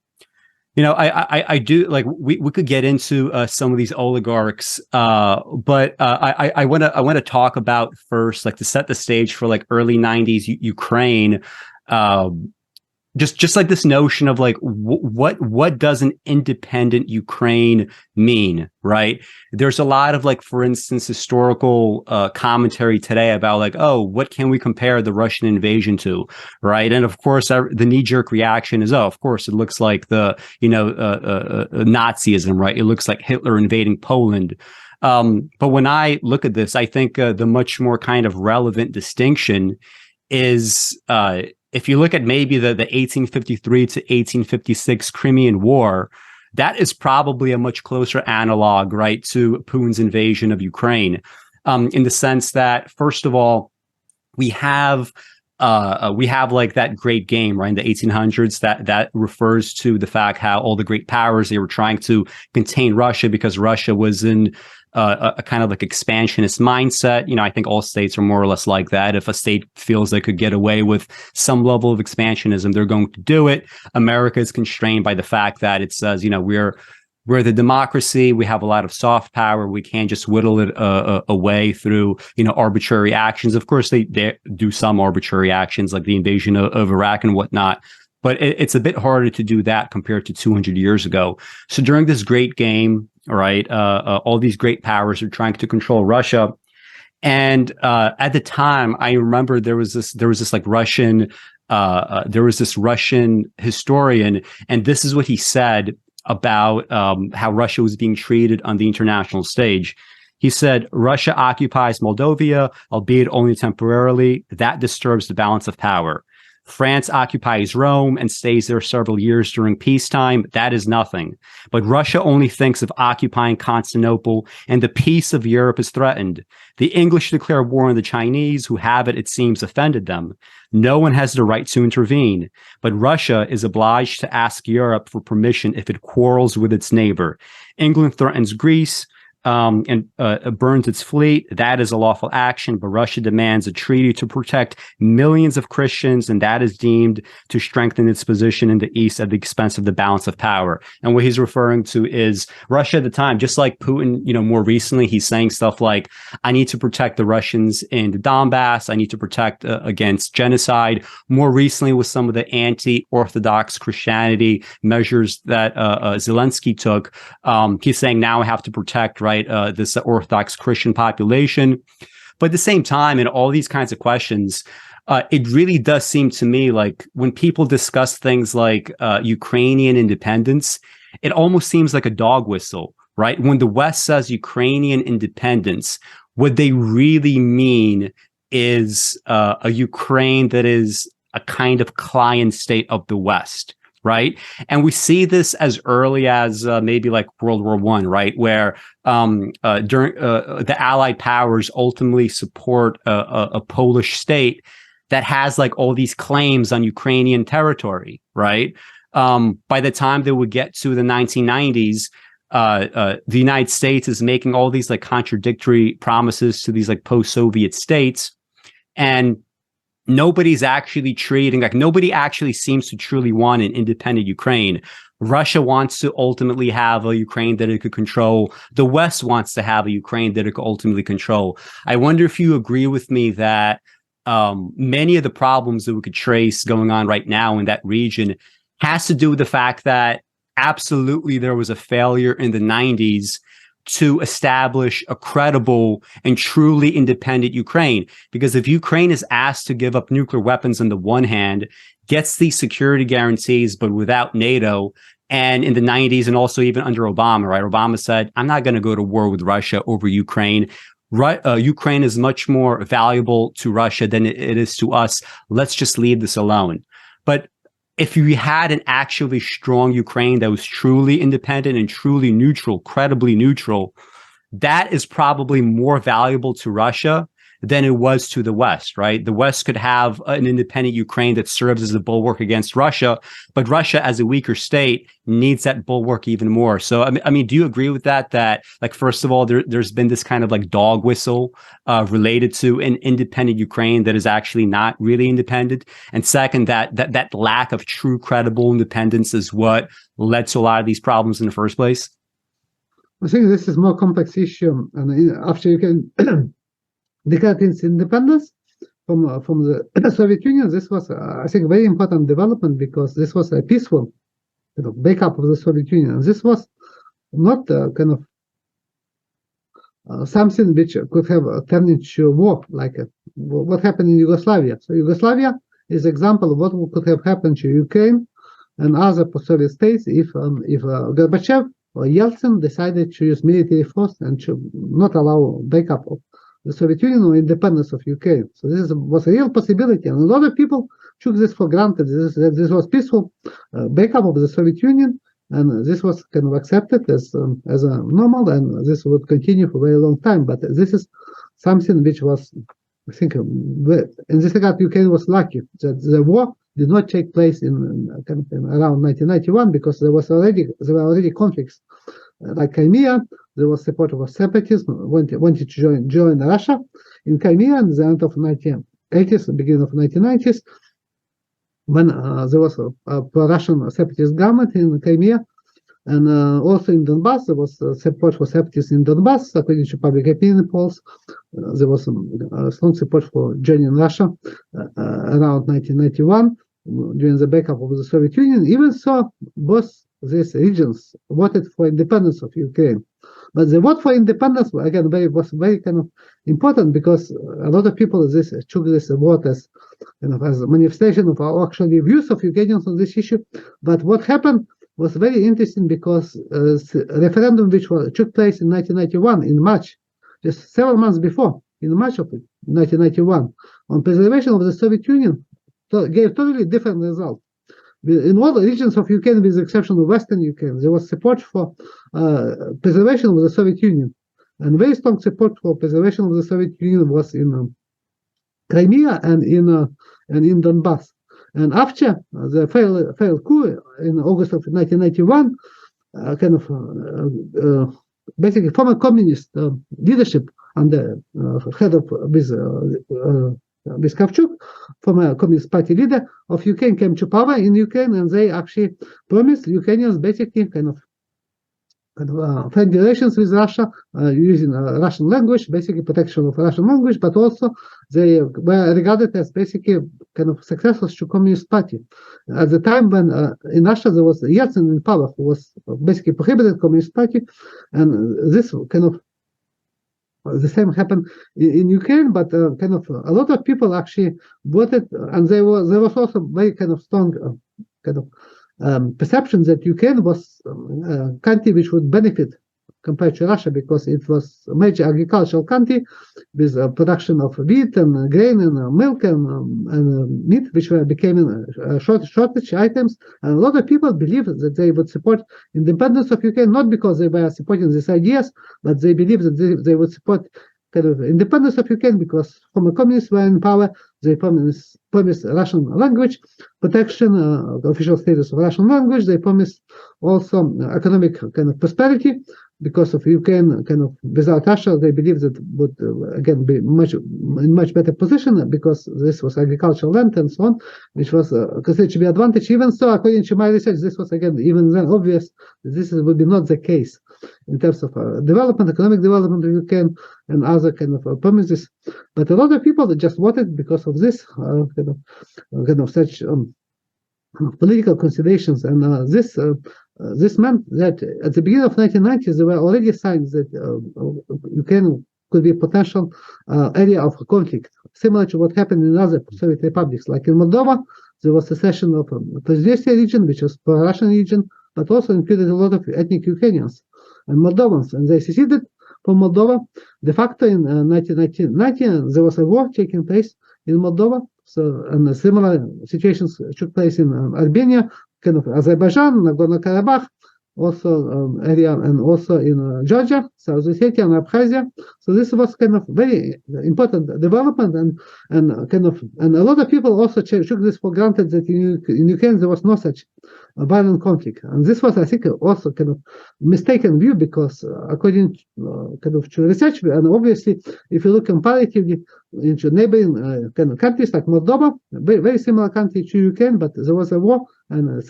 do like we could get into some of these oligarchs, but I want to talk about first, like to set the stage for like early 90s Ukraine. Just like this notion of like what does an independent Ukraine mean, right? There's a lot of like, for instance, historical commentary today about like, oh, what can we compare the Russian invasion to, right? And of course, the knee-jerk reaction is, oh, of course, it looks like the Nazism, right? It looks like Hitler invading Poland. But when I look at this, I think the much more kind of relevant distinction is if you look at maybe the 1853 to 1856 Crimean War, that is probably a much closer analog, right, to Putin's invasion of Ukraine, in the sense that, first of all, we have like that great game, right, in the 1800s that refers to the fact how all the great powers, they were trying to contain Russia because Russia was in a kind of like expansionist mindset. I think all states are more or less like that. If a state feels they could get away with some level of expansionism, they're going to do it. America is constrained by the fact that it says, we're the democracy. We have a lot of soft power. We can't just whittle it away through, arbitrary actions. Of course, they do some arbitrary actions like the invasion of Iraq and whatnot. But it's a bit harder to do that compared to 200 years ago. So during this great game, right, all these great powers are trying to control Russia. And at the time, I remember there was this like Russian, there was this Russian historian, and this is what he said about how Russia was being treated on the international stage. He said, Russia occupies Moldova, albeit only temporarily. That disturbs the balance of power. France occupies Rome and stays there several years during peacetime. That is nothing. But Russia only thinks of occupying Constantinople, and the peace of Europe is threatened. The English declare war on the Chinese, who have it seems, offended them. No one has the right to intervene, but Russia is obliged to ask Europe for permission if it quarrels with its neighbor. England threatens Greece, and burns its fleet. That is a lawful action, but Russia demands a treaty to protect millions of Christians, and that is deemed to strengthen its position in the East at the expense of the balance of power. And what he's referring to is Russia at the time, just like Putin, more recently, he's saying stuff like, I need to protect the Russians in the Donbass. I need to protect against genocide. More recently, with some of the anti-Orthodox Christianity measures that Zelensky took, he's saying now I have to protect, right, this Orthodox Christian population. But at the same time, in all these kinds of questions, it really does seem to me like when people discuss things like Ukrainian independence, it almost seems like a dog whistle, right? When the West says Ukrainian independence, what they really mean is a Ukraine that is a kind of client state of the West. Right. And we see this as early as maybe like World War I, right, where during the Allied powers ultimately support a Polish state that has like all these claims on Ukrainian territory. Right. By the time they would get to the 1990s, the United States is making all these like contradictory promises to these like post-Soviet states. And nobody's actually treating, like nobody actually seems to truly want an independent Ukraine. Russia wants to ultimately have a Ukraine that it could control. The West wants to have a Ukraine that it could ultimately control. I wonder if you agree with me that many of the problems that we could trace going on right now in that region has to do with the fact that absolutely there was a failure in the 90s to establish a credible and truly independent Ukraine. Because if Ukraine is asked to give up nuclear weapons on the one hand, gets these security guarantees, but without NATO, and in the 90s and also even under Obama, right? Obama said, I'm not going to go to war with Russia over Ukraine. Ukraine is much more valuable to Russia than it is to us. Let's just leave this alone. But if you had an actually strong Ukraine that was truly independent and truly neutral, credibly neutral, that is probably more valuable to Russia than it was to the West, right? The West could have an independent Ukraine that serves as a bulwark against Russia, but Russia as a weaker state needs that bulwark even more. So, I mean, do you agree with that? That, like, first of all, there's been this kind of like dog whistle related to an independent Ukraine that is actually not really independent. And second, that lack of true credible independence is what led to a lot of these problems in the first place. I think this is a more complex issue. And after you can declared its independence from the Soviet Union, this was, I think, a very important development because this was a peaceful breakup of the Soviet Union. This was not kind of something which could have turned into war, like what happened in Yugoslavia. So Yugoslavia is an example of what could have happened to Ukraine and other post-Soviet states if Gorbachev or Yeltsin decided to use military force and to not allow breakup of the Soviet Union or independence of Ukraine. So this was a real possibility, and a lot of people took this for granted. This was peaceful breakup of the Soviet Union, and this was kind of accepted as a normal, and this would continue for a very long time. But this is something which was, I think, in this regard, Ukraine was lucky that the war did not take place in around 1991 because there were already conflicts. Like Crimea, there was support of separatism, wanted to join Russia in Crimea in the end of 1980s, beginning of 1990s, when there was a pro-Russian separatist government in Crimea, and also in Donbass, there was support for separatists in Donbass, according to public opinion polls. There was strong support for joining Russia around 1991 during the breakup of the Soviet Union. Even so, both these regions voted for independence of Ukraine. But the vote for independence, again, was very kind of important because a lot of people took this vote as as a manifestation of our actually views of Ukrainians on this issue. But what happened was very interesting because the referendum which took place in 1991 in March, just several months before, in March of 1991, on preservation of the Soviet Union, gave totally different result. In all the regions of Ukraine, with the exception of Western Ukraine, there was support for preservation of the Soviet Union. And very strong support for preservation of the Soviet Union was in Crimea and in Donbass. And after the failed coup in August of 1991, basically former communist leadership under head of Kravchuk, former Communist Party leader of Ukraine, came to power in Ukraine, and they actually promised Ukrainians basically friendly relations with Russia, using Russian language, basically protection of Russian language, but also they were regarded as basically successors to Communist Party. At the time when in Russia there was Yeltsin in power, who was basically prohibited Communist Party, and this the same happened in Ukraine, but a lot of people actually voted, and there was also very strong perception that Ukraine was a country which would benefit compared to Russia, because it was a major agricultural country with production of wheat and grain and milk and meat, which became shortage items. And a lot of people believed that they would support independence of Ukraine, not because they were supporting these ideas, but they believed that they would support independence of Ukraine because former communists were in power. They promised Russian language protection, official status of Russian language. They promised also economic prosperity, because of Ukraine without Russia, they believe that would again be in much better position, because this was agricultural land and so on, which was considered to be advantage. Even so, according to my research, this was again even then obvious that this would be not the case in terms of development, economic development of Ukraine and other promises. But a lot of people just voted because of this such political considerations, and this meant that at the beginning of 1990s there were already signs that Ukraine could be a potential area of conflict, similar to what happened in other Soviet republics. Like in Moldova, there was secession of Transnistria region, which was pro-Russian region, but also included a lot of ethnic Ukrainians and Moldovans, and they seceded from Moldova. De facto in 1990, there was a war taking place in Moldova. So, and similar situations took place in Albania, Azerbaijan, Nagorno-Karabakh, also area, and also in Georgia, South Ossetia, and Abkhazia. So this was very important development, and a lot of people also took this for granted, that in Ukraine there was no such violent conflict. And this was, I think, also mistaken view, because according to research, and obviously if you look comparatively into neighboring countries like Moldova, very similar country to Ukraine, but there was a war and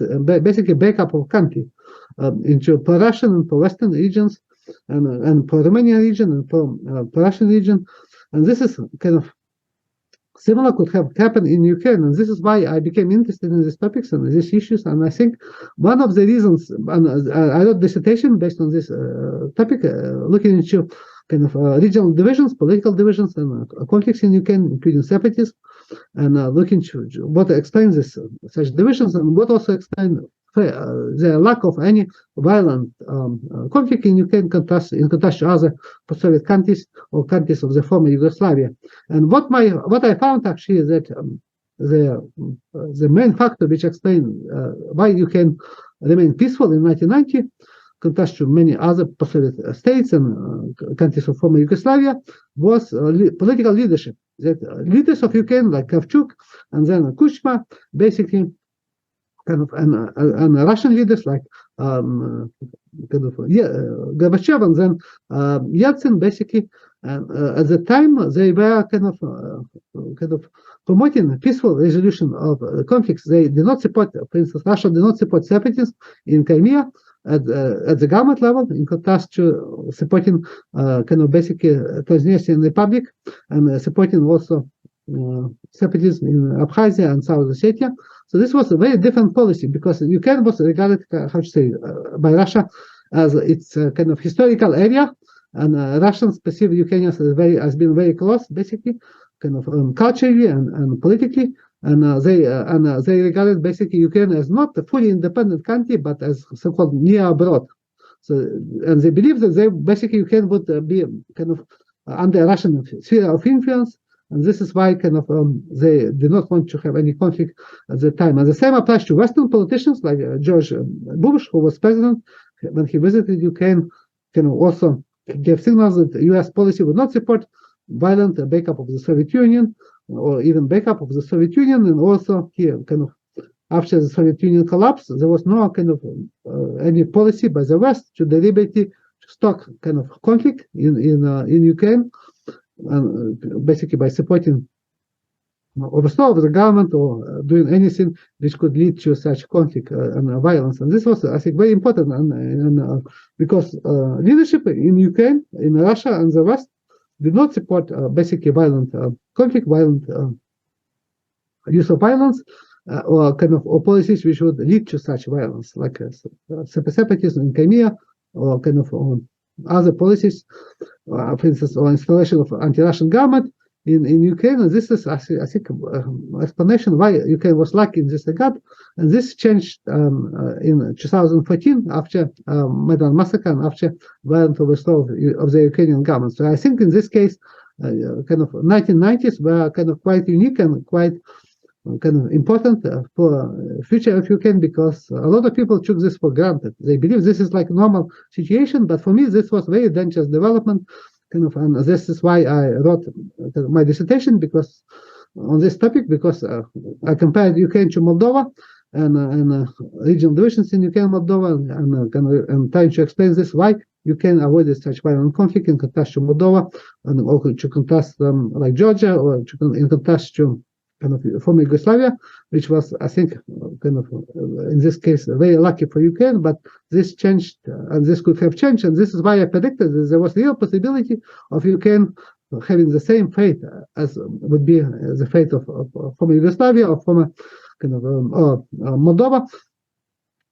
basically breakup of country into pro-Russian and pro-Western regions, and pro-Romanian region and pro-Russian region. And this is similar could have happened in Ukraine, and this is why I became interested in these topics and these issues. And I think one of the reasons, and I wrote dissertation based on this topic, looking into regional divisions, political divisions, and conflicts in Ukraine, including separatism, and looking to what explains this such divisions, and what also explains the lack of any violent conflict in Ukraine in contrast to other post-Soviet countries or countries of the former Yugoslavia. And what I found actually is that the main factor which explains why Ukraine remained peaceful in 1990, contrast to many other post-Soviet states and countries of former Yugoslavia, was political leadership. That leaders of Ukraine like Kravchuk and then Kuchma, basically and Russian leaders like Gorbachev and then Yeltsin, basically, at the time they were promoting peaceful resolution of conflicts. They did not support, for instance, Russia did not support separatism in Crimea at the government level, in contrast to supporting basically Transnistrian Republic and supporting also separatism in Abkhazia and South Ossetia. So this was a very different policy, because Ukraine was regarded, by Russia as its historical area, and Russians perceive Ukrainians as being very close, basically, culturally and politically, and they regarded basically Ukraine as not a fully independent country, but as so-called near abroad. So, and they believe that Ukraine would be under Russian sphere of influence, And this is why kind of they did not want to have any conflict at the time. And the same applies to Western politicians like George Bush, who was president when he visited Ukraine, kind of also gave signals that the U.S. policy would not support violent breakup of the Soviet Union or even breakup of the Soviet Union. And also here, kind of after the Soviet Union collapsed, there was no kind of any policy by the West to deliberately stop kind of conflict in Ukraine, basically by supporting overthrow of the government or doing anything which could lead to such conflict and violence. And this was, I think, very important, and because leadership in Ukraine, in Russia, and the West did not support basically violent conflict, violent use of violence, or kind of policies which would lead to such violence, like separatism in Crimea, or kind of other policies, for instance, or installation of anti-Russian government in Ukraine. And this is, I think, explanation why Ukraine was lucky in this regard. And this changed in 2014 after Maidan Massacre and after violent overthrow of the Ukrainian government. So I think in this case, kind of 1990s were kind of quite unique and quite kind of important for future of Ukraine, because a lot of people took this for granted. They believe this is like normal situation, but for me this was very dangerous development, kind of, and this is why I wrote my dissertation because on this topic, because I compared Ukraine to Moldova and regional divisions in Ukraine and Moldova, and trying to explain this why Ukraine avoided such violent conflict in contrast to Moldova, and also to contrast like Georgia, or in contrast to kind of former Yugoslavia, which was, I think, kind of in this case very lucky for Ukraine, but this changed, and this could have changed, and this is why I predicted that there was real possibility of Ukraine having the same fate as would be the fate of former Yugoslavia or former kind of Moldova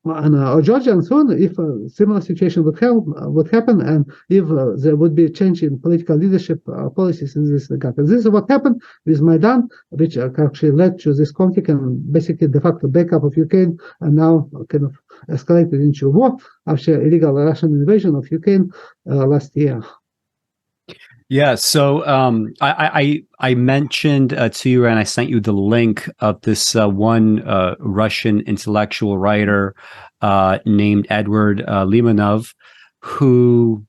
and or Georgia and so on, if a similar situation would happen, and if there would be a change in political leadership policies in this regard. And this is what happened with Maidan, which actually led to this conflict and basically de facto breakup of Ukraine, and now kind of escalated into war after illegal Russian invasion of Ukraine last year. Yeah, so I mentioned to you, and I sent you the link of this one Russian intellectual writer named Eduard Limonov, who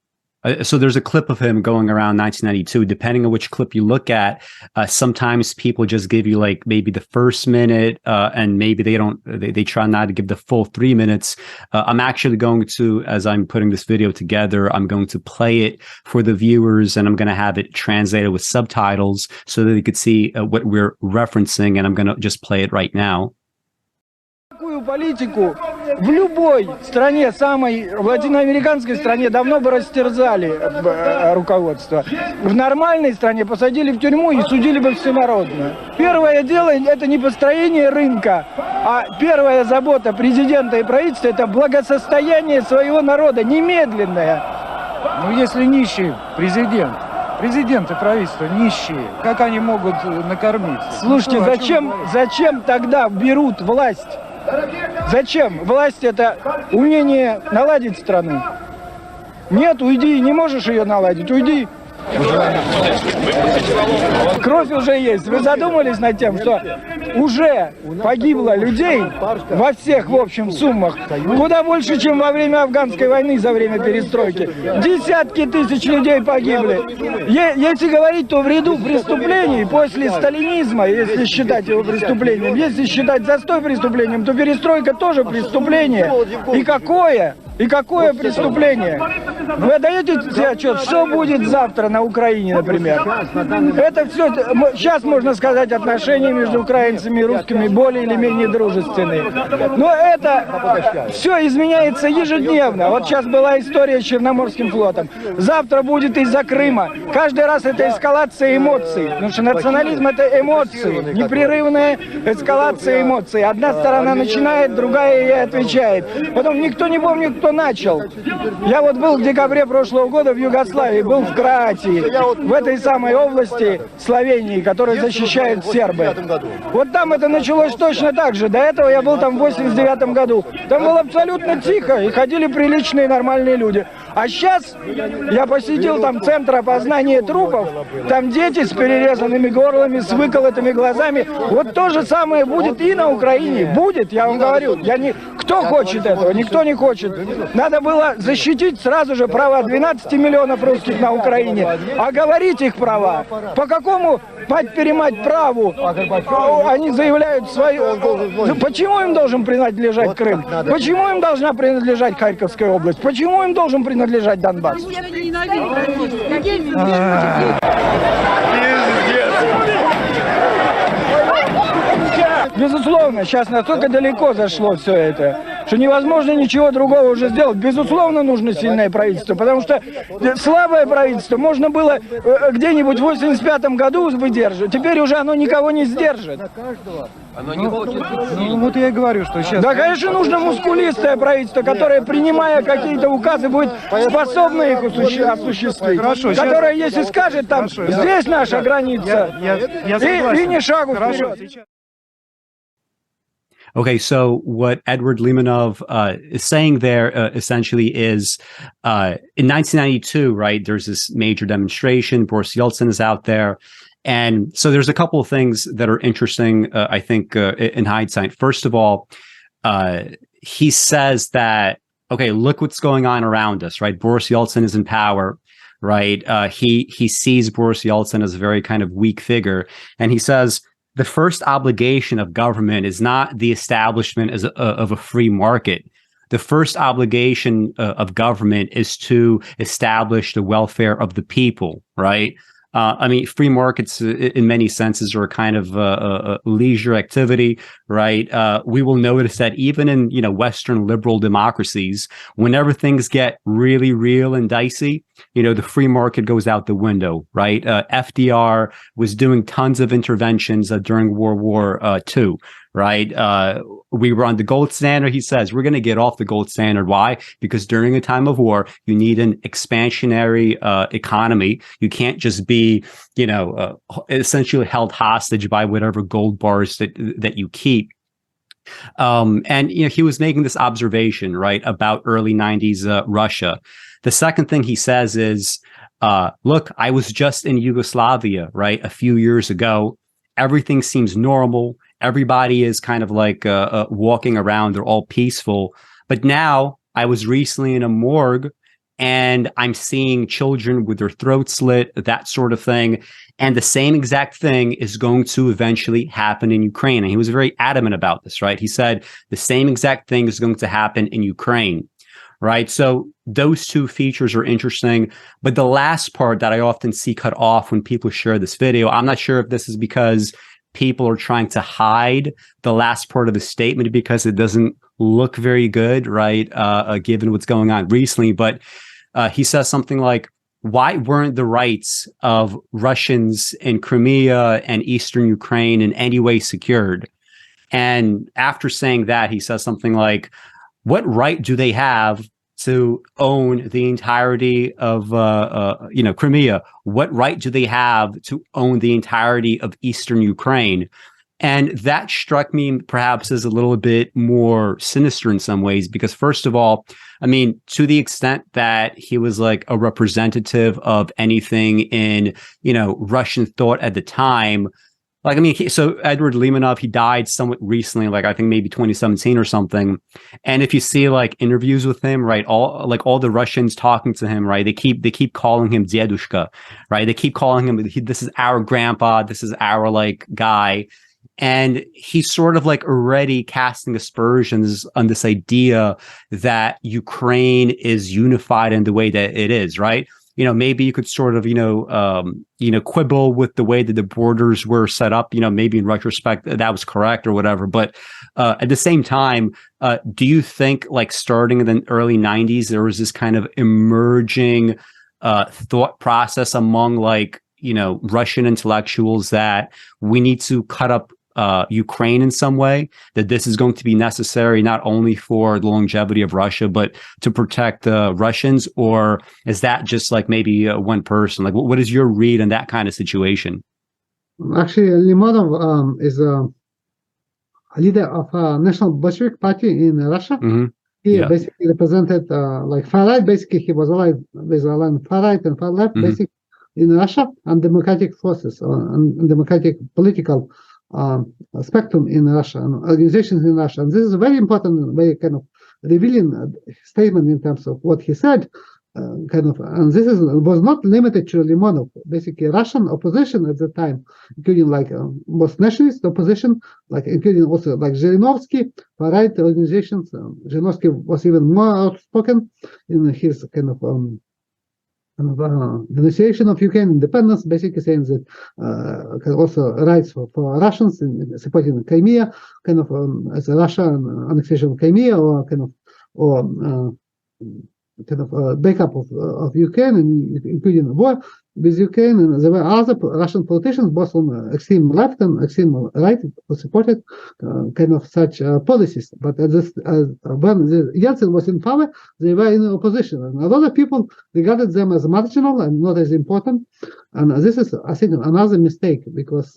so there's a clip of him going around 1992. Depending on which clip you look at, sometimes people just give you like maybe the first minute, and maybe they try not to give the full 3 minutes. I'm actually going to, as I'm putting this video together, I'm going to play it for the viewers, and I'm going to have it translated with subtitles so that they could see what we're referencing, and I'm going to just play it right now. Политику в любой стране, самой латиноамериканской стране, давно бы растерзали руководство. В нормальной стране посадили в тюрьму и судили бы всенародно. Первое дело – это не построение рынка, а первая забота президента и правительства – это благосостояние своего народа, немедленное. Ну, если нищий президент и правительство нищие, как они могут накормиться? Слушайте, зачем тогда берут власть? Зачем? Власть – это умение наладить страну. Нет, уйди, не можешь ее наладить, уйди. Кровь уже есть. Вы задумались над тем, что уже погибло людей во всех, в общем, суммах куда больше, чем во время афганской войны, за время перестройки. Десятки тысяч людей погибли. Если говорить, то в ряду преступлений после сталинизма, если считать его преступлением, если считать застой преступлением, то перестройка тоже преступление. И какое? И какое преступление? Вы отдаете себе отчет, что будет завтра на Украине, например? Это все, сейчас можно сказать, отношения между украинцами и русскими более или менее дружественные. Но это все изменяется ежедневно. Вот сейчас была история с Черноморским флотом. Завтра будет из-за Крыма. Каждый раз это эскалация эмоций. Потому что национализм – это эмоции. Непрерывная эскалация эмоций. Одна сторона начинает, другая ей отвечает. Потом никто не помнит, кто кто начал. Я вот был в декабре прошлого года в Югославии, был в Кроатии, в этой самой области Словении, которая защищает сербы. Вот там это началось точно так же. До этого я был там в 89 году. Там было абсолютно тихо, и ходили приличные нормальные люди. А сейчас я посетил там центр опознания трупов, там дети с перерезанными горлами, с выколотыми глазами. Вот то же самое будет и на Украине. Будет, я вам говорю. Кто хочет этого? Никто не хочет. Надо было защитить сразу же права 12 миллионов русских на Украине, оговорить их права. По какому мать-перемать праву они заявляют свое? Почему им должен принадлежать Крым? Почему им должна принадлежать Харьковская область? Почему им должен принадлежать Донбасс? Безусловно, сейчас настолько далеко зашло все это, что невозможно ничего другого уже сделать. Безусловно, нужно сильное правительство, потому что слабое правительство можно было где-нибудь в 85 году выдержать. Теперь уже оно никого не сдержит. Вот я и говорю, что сейчас... Да, конечно, нужно мускулистое правительство, которое, принимая какие-то указы, будет способно их осуществить. Хорошо, которое, если скажет, там, здесь наша граница, и ни шагу вперед. Okay, so what Eduard Limonov is saying there essentially is in 1992, right, there's this major demonstration. Boris Yeltsin is out there. And so there's a couple of things that are interesting, I think, in hindsight. First of all, he says that, okay, look what's going on around us, right? Boris Yeltsin is in power, right? He sees Boris Yeltsin as a very kind of weak figure. And he says, the first obligation of government is not the establishment of a free market. The first obligation of government is to establish the welfare of the people, right? I mean, free markets in many senses are a kind of a leisure activity, right? We will notice that even in, Western liberal democracies, whenever things get really real and dicey, the free market goes out the window, right? FDR was doing tons of interventions during World War II, right? We were on the gold standard. He says, we're going to get off the gold standard. Why? Because during a time of war, you need an expansionary economy. You can't just be, essentially held hostage by whatever gold bars that you keep. And, he was making this observation, right, about early 90s Russia. The second thing he says is, look, I was just in Yugoslavia, right, a few years ago. Everything seems normal. Everybody is kind of like walking around. They're all peaceful. But now I was recently in a morgue and I'm seeing children with their throats slit, that sort of thing. And the same exact thing is going to eventually happen in Ukraine. And he was very adamant about this, right? He said the same exact thing is going to happen in Ukraine, right? So those two features are interesting. But the last part that I often see cut off when people share this video, I'm not sure if this is because people are trying to hide the last part of the statement because it doesn't look very good, right? Given what's going on recently. But he says something like, why weren't the rights of Russians in Crimea and Eastern Ukraine in any way secured? And after saying that, he says something like, what right do they have to own the entirety of, Crimea? What right do they have to own the entirety of Eastern Ukraine? And that struck me perhaps as a little bit more sinister in some ways, because first of all, I mean, to the extent that he was like a representative of anything in, Russian thought at the time, like, I mean, so Eduard Limonov, he died somewhat recently, like I think maybe 2017 or something. And if you see like interviews with him, right, all the Russians talking to him, right, they keep calling him Dedushka, right? They keep calling him, this is our grandpa, this is our like guy. And he's sort of like already casting aspersions on this idea that Ukraine is unified in the way that it is, right? Maybe you could sort of, quibble with the way that the borders were set up, maybe in retrospect that was correct or whatever. But at the same time, do you think like starting in the early 90s, there was this kind of emerging thought process among like, Russian intellectuals that we need to cut up Ukraine in some way, that this is going to be necessary not only for the longevity of Russia, but to protect the Russians? Or is that just like maybe one person? Like, what is your read on that kind of situation? Actually, Limonov is a leader of a National Bolshevik Party in Russia. He basically represented like far right. Basically, he was allied with far right and far left, basically in Russia, and democratic forces and democratic political spectrum in Russia and organizations in Russia. And this is a very important, very kind of revealing statement in terms of what he said. And this was not limited to Limonov. Basically, Russian opposition at the time, including like most nationalist opposition, like including also like Zhirinovsky, far-right organizations. Zhirinovsky was even more outspoken in his denunciation of Ukraine independence, basically saying that also rights for Russians in supporting Crimea, as a Russian annexation of Crimea, or backup of Ukraine, including war with Ukraine. And there were other Russian politicians, both on extreme left and extreme right, who supported such policies. But when Yeltsin was in power, they were in opposition. And a lot of people regarded them as marginal and not as important. And this is, I think, another mistake, because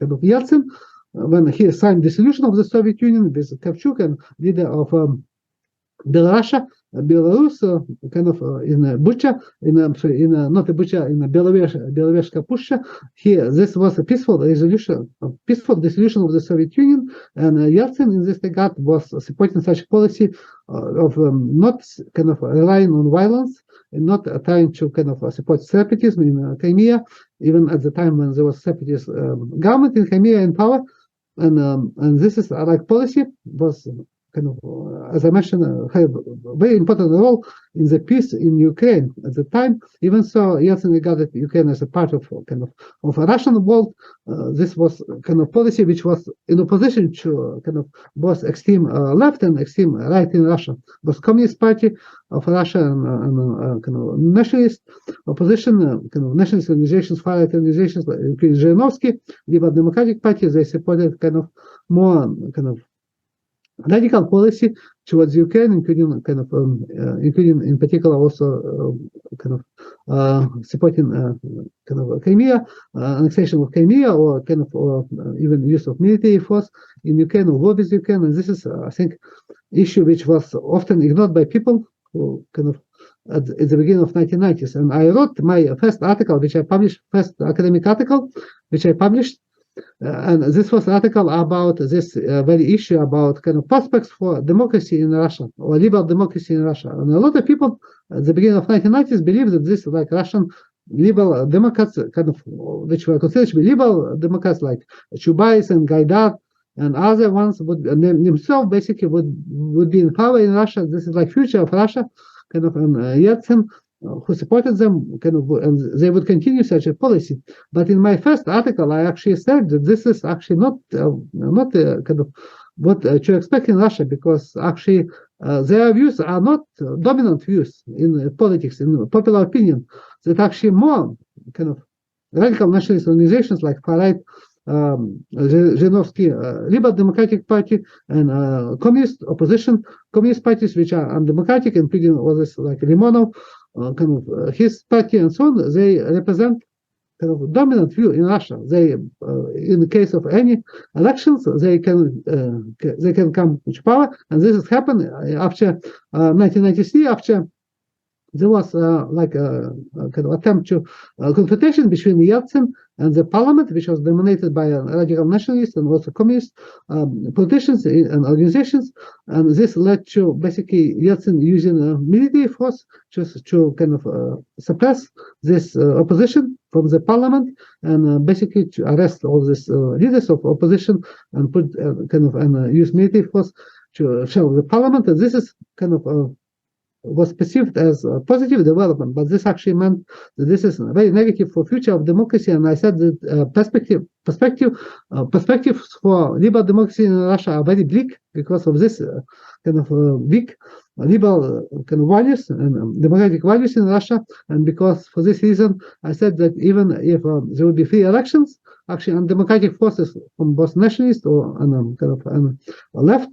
Yeltsin, when he signed dissolution of the Soviet Union with Kravchuk and leader of Belarus, in Bucha, not a Bucha, in Belovezhska Pushcha. Here, this was a peaceful resolution, a peaceful dissolution of the Soviet Union, and Yeltsin, in this regard, was supporting such policy of not relying on violence and not trying to support separatism in Crimea, even at the time when there was separatist government in Crimea in power, and this is like policy was. As I mentioned, had a very important role in the peace in Ukraine at the time. Even so, Yeltsin regarded Ukraine as a part of a Russian world. This was policy which was in opposition to both extreme left and extreme right in Russia. Both Communist Party of Russia and nationalist opposition, nationalist organizations, far right organizations, including Zhirinovsky, Liberal Democratic Party. They supported more radical policy towards Ukraine, including including in particular also supporting Crimea, annexation of Crimea, or even use of military force in Ukraine or war with Ukraine. And this is, I think, issue which was often ignored by people who at the beginning of 1990s. And I wrote my first article, which I published, first academic article, which I published. And this was an article about this very issue about prospects for democracy in Russia, or liberal democracy in Russia. And a lot of people at the beginning of 1990s believed that this, like Russian liberal Democrats, which were considered to be liberal Democrats, like Chubais and Gaidar and other ones, would themselves basically would be in power in Russia. This is like future of Russia, and Yeltsin, who supported them, and they would continue such a policy. But in my first article, I actually said that this is actually not what to expect in Russia, because actually their views are not dominant views in politics, in popular opinion. That actually more radical nationalist organizations like far-right, Zhirinovsky, Liberal Democratic Party, and communist opposition, communist parties which are undemocratic, including all this like Limonov, his party and so on, they represent dominant view in Russia. They, in the case of any elections, they can come to power, and this has happened after 1993, after there was attempt to confrontation between Yeltsin and the parliament, which was dominated by radical nationalists and also communist politicians and organizations, and this led to basically Yeltsin using military force just to suppress this opposition from the parliament, and basically to arrest all these leaders of opposition and put and use military force to show the parliament. And this is was perceived as a positive development, but this actually meant that this is very negative for future of democracy. And I said that perspectives for liberal democracy in Russia are very bleak because of this weak liberal values and democratic values in Russia. And because for this reason, I said that even if there will be free elections, actually undemocratic forces from both nationalist or left,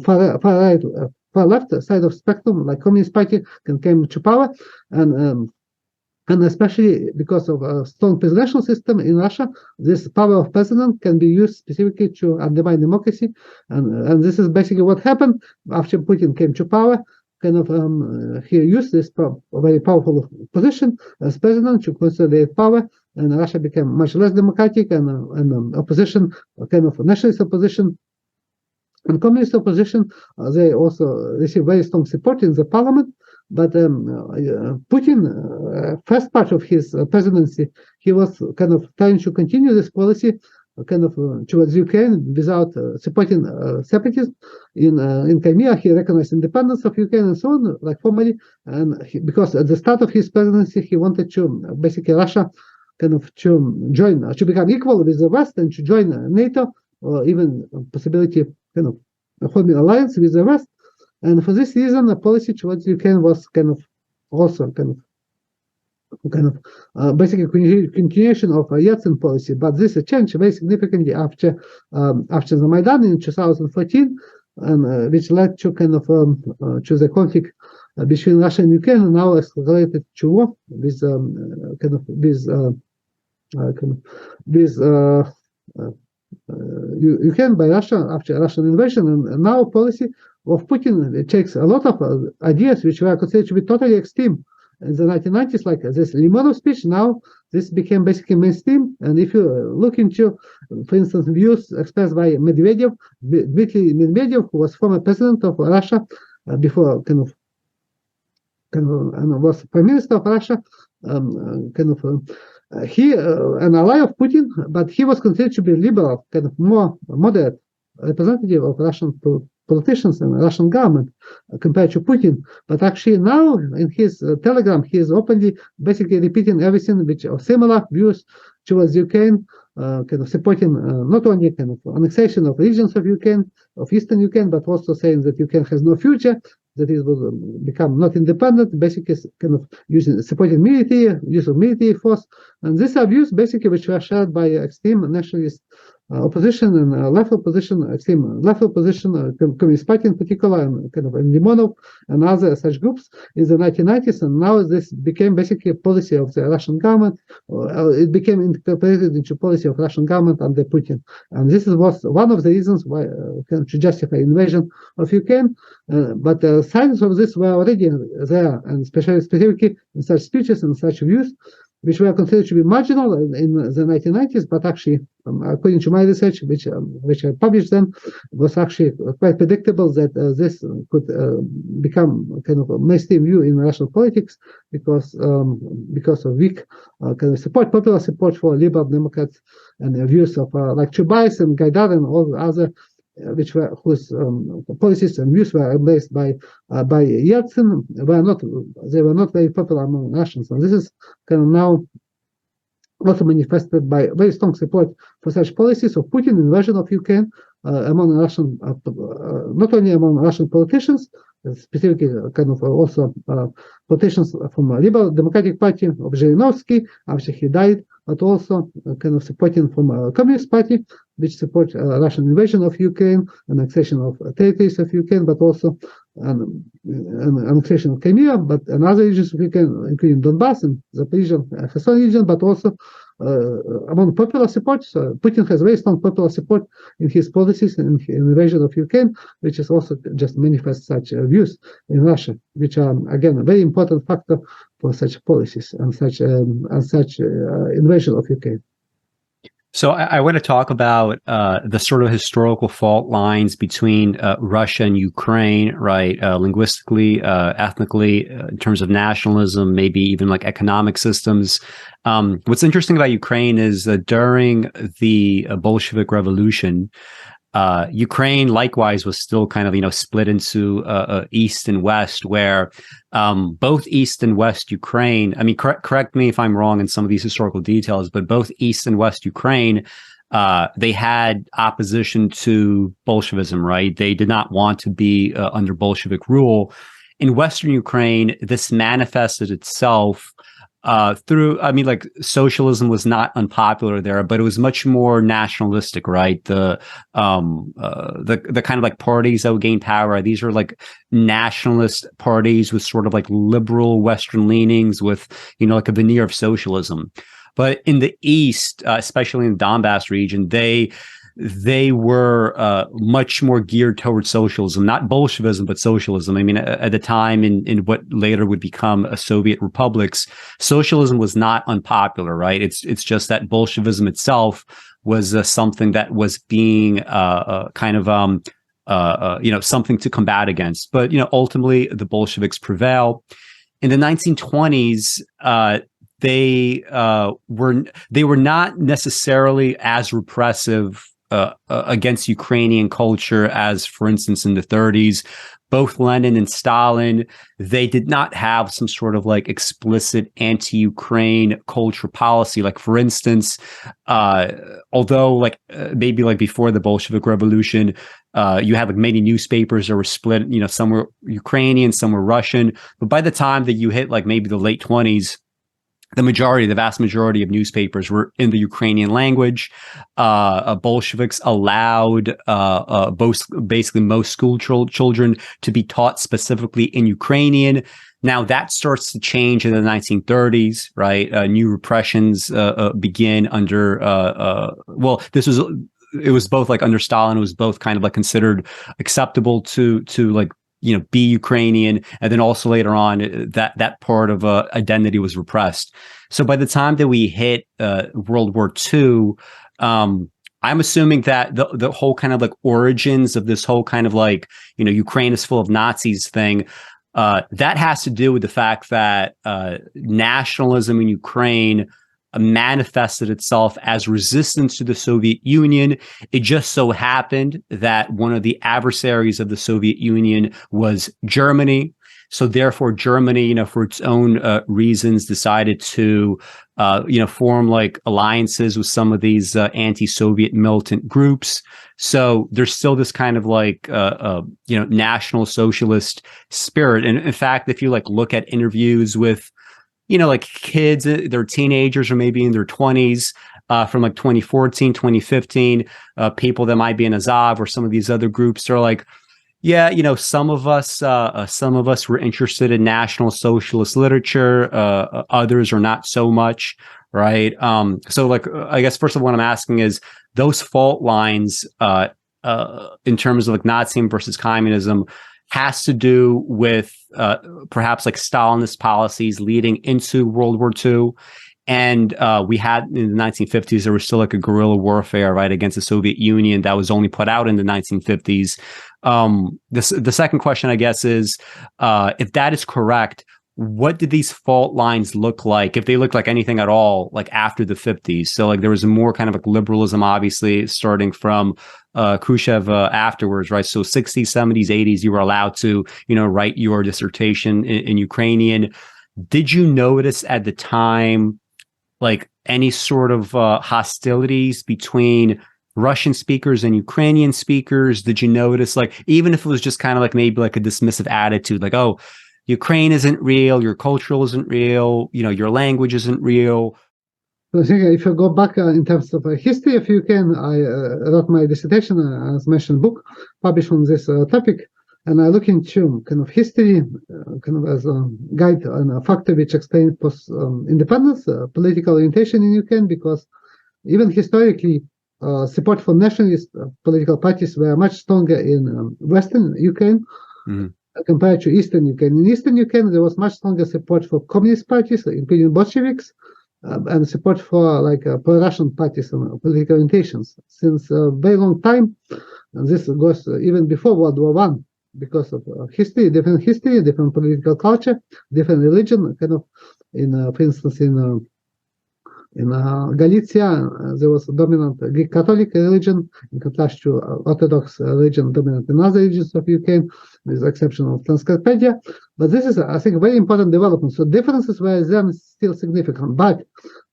far left side of spectrum, like Communist Party, came to power, and especially because of a strong presidential system in Russia, this power of president can be used specifically to undermine democracy, and this is basically what happened after Putin came to power. He used this very powerful position as president to consolidate power, and Russia became much less democratic, and opposition, nationalist opposition and communist opposition, they also received very strong support in the parliament. But Putin, first part of his presidency, he was trying to continue this policy towards Ukraine without supporting separatism. In Crimea, he recognized independence of Ukraine and so on, like formally. And because at the start of his presidency, he wanted to basically Russia to join, to become equal with the West and to join NATO, or even possibility forming alliance with the West. And for this reason, the policy towards Ukraine was also basically continuation of Yeltsin policy. But this changed very significantly after the Maidan in 2014, and which led to to the conflict between Russia and Ukraine, and now escalated to war with Ukraine by Russia after Russian invasion. And now policy of Putin takes a lot of ideas which were considered to be totally extreme in the 1990s, like this Limonov speech. Now this became basically mainstream. And if you look into, for instance, views expressed by Medvedev, Dmitry Medvedev, who was former president of Russia before and was prime minister of Russia, he an ally of Putin, but he was considered to be liberal, more moderate representative of Russian politicians and Russian government compared to Putin. But actually now in his telegram, he is openly basically repeating everything which are similar views towards Ukraine, supporting not only annexation of regions of Ukraine, of eastern Ukraine, but also saying that Ukraine has no future, that it will become not independent, basically supporting use of military force. And these are views basically which were shared by extreme nationalist opposition and left opposition, extreme left opposition, Communist Party in particular, and Limonov and other such groups in the 1990s. And now this became basically a policy of the Russian government. It became incorporated into policy of Russian government under Putin. And this was one of the reasons why to justify invasion of Ukraine. But signs of this were already there, and specifically in such speeches and such views, which were considered to be marginal in the 1990s, but actually, according to my research, which I published then, was actually quite predictable that this could become a mainstream view in Russian politics because of weak popular support for liberal Democrats, and views of like Chubais and Gaidar and all other whose policies and views were embraced by Yeltsin, they were not very popular among Russians. And this is now also manifested by very strong support for such policies of Putin invasion of Ukraine among Russian, not only among Russian politicians, specifically also politicians from Liberal Democratic Party of Zhirinovsky after he died, but also supporting from Communist Party, which support Russian invasion of Ukraine, annexation of territories of Ukraine, but also annexation of Crimea, but and other regions of Ukraine, including Donbass and Zaporizhzhia and Kherson region, but also among popular support. So Putin has very strong popular support in his policies in invasion of Ukraine, which is also just manifest such views in Russia, which are again a very important factor for such policies and such invasion of Ukraine. So I want to talk about the sort of historical fault lines between Russia and Ukraine, right? Linguistically, ethnically, in terms of nationalism, maybe even like economic systems. What's interesting about Ukraine is that during the Bolshevik Revolution, Ukraine likewise was still split into East and West, where both East and West Ukraine, I mean, correct me if I'm wrong in some of these historical details, but both East and West Ukraine, they had opposition to Bolshevism, right? They did not want to be under Bolshevik rule. In Western Ukraine, this manifested itself I mean, like socialism was not unpopular there, but it was much more nationalistic, right? The kind of like parties that would gain power, these are like nationalist parties with sort of like liberal Western leanings with, like a veneer of socialism. But in the East, especially in the Donbass region, they were much more geared towards socialism, not Bolshevism, but socialism. I mean, at the time in what later would become a Soviet republics, socialism was not unpopular, right? It's just that Bolshevism itself was something that was being something to combat against. But, ultimately the Bolsheviks prevail. In the 1920s, they were not necessarily as repressive against Ukrainian culture as, for instance, in the 30s. Both Lenin and Stalin, they did not have some sort of like explicit anti-Ukraine culture policy. Like, for instance, although like maybe like before the Bolshevik Revolution, you had like many newspapers that were split, some were Ukrainian, some were Russian. But by the time that you hit like maybe the late 20s, the vast majority of newspapers were in the Ukrainian language. Bolsheviks allowed basically most school children to be taught specifically in Ukrainian. Now that starts to change in the 1930s, right? New repressions begin under, it was both like under Stalin, it was both kind of like considered acceptable to like, be Ukrainian. And then also later on, that part of identity was repressed. So by the time that we hit World War II, I'm assuming that the whole kind of like origins of this whole kind of like, Ukraine is full of Nazis thing, that has to do with the fact that nationalism in Ukraine manifested itself as resistance to the Soviet Union. It just so happened that one of the adversaries of the Soviet Union was Germany. So therefore, Germany, for its own reasons, decided to, form like alliances with some of these anti-Soviet militant groups. So there's still this kind of like, National Socialist spirit. And in fact, if you like look at interviews with like kids, they're teenagers or maybe in their 20s, from like 2014, 2015, people that might be in Azov or some of these other groups are like, yeah, some of us were interested in National Socialist literature, others are not so much, right? So like, I guess first of all, what I'm asking is those fault lines in terms of like Nazism versus communism has to do with perhaps like Stalinist policies leading into World War II. And we had in the 1950s, there was still like a guerrilla warfare, right, against the Soviet Union that was only put out in the 1950s. The second question, I guess, is if that is correct, what did these fault lines look like, if they looked like anything at all, like after the 50s? So like there was a more kind of like liberalism, obviously, starting from Khrushchev afterwards, right? So 60s, 70s, 80s, you were allowed to, write your dissertation in Ukrainian. Did you notice at the time, like any sort of hostilities between Russian speakers and Ukrainian speakers? Did you notice, like, even if it was just kind of like maybe like a dismissive attitude, like, oh, Ukraine isn't real, your cultural isn't real, your language isn't real? So I think if you go back in terms of history of Ukraine, I wrote my dissertation, as mentioned, book published on this topic, and I look into kind of history, kind of as a guide and a factor which explains post-independence political orientation in Ukraine, because even historically, support for nationalist political parties were much stronger in Western Ukraine compared to Eastern Ukraine. In Eastern Ukraine, there was much stronger support for communist parties, including Bolsheviks, and support for like pro-Russian parties and political orientations since a very long time. And this goes even before World War I, because of history, different political culture, different religion. Kind of for instance, in Galicia, there was a dominant Greek Catholic religion in contrast to Orthodox religion dominant in other regions of Ukraine, with the exception of Transcarpathia. But this is, I think, a very important development. So differences were then still significant, but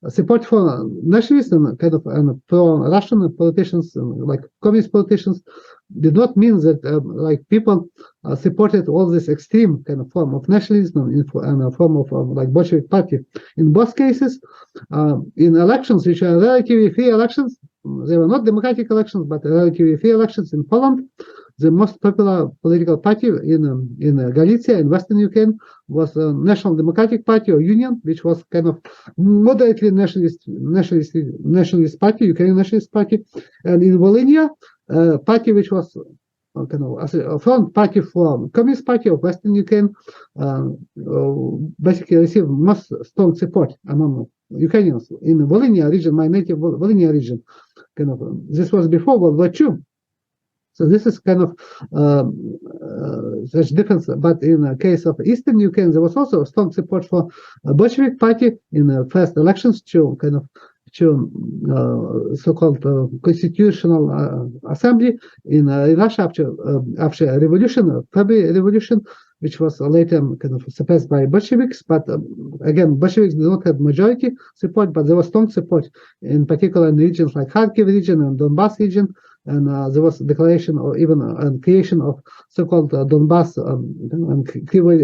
support for nationalists and kind of pro-Russian politicians, like communist politicians, did not mean that like people supported all this extreme kind of form of nationalism and a form of like Bolshevik party. In both cases, in elections which are relatively free elections, they were not democratic elections, but relatively free elections in Poland. The most popular political party in Galicia, in Western Ukraine, was a National Democratic Party or Union, which was kind of moderately nationalist party, Ukrainian nationalist party, and in Volhynia, a party which was kind of a front party for Communist Party of Western Ukraine, basically received most strong support among Ukrainians in the Volhynia region, my native Volhynia region. Kind of this was before World War II. So this is kind of such difference. But in the case of Eastern Ukraine, there was also strong support for a Bolshevik party in the first elections to kind of so-called constitutional assembly in Russia after a revolution, February Revolution, which was later kind of suppressed by Bolsheviks. But again, Bolsheviks did not have majority support, but there was strong support, in particular in regions like Kharkiv region and Donbass region. And there was a declaration or even a creation of so-called Donbass and Krivoy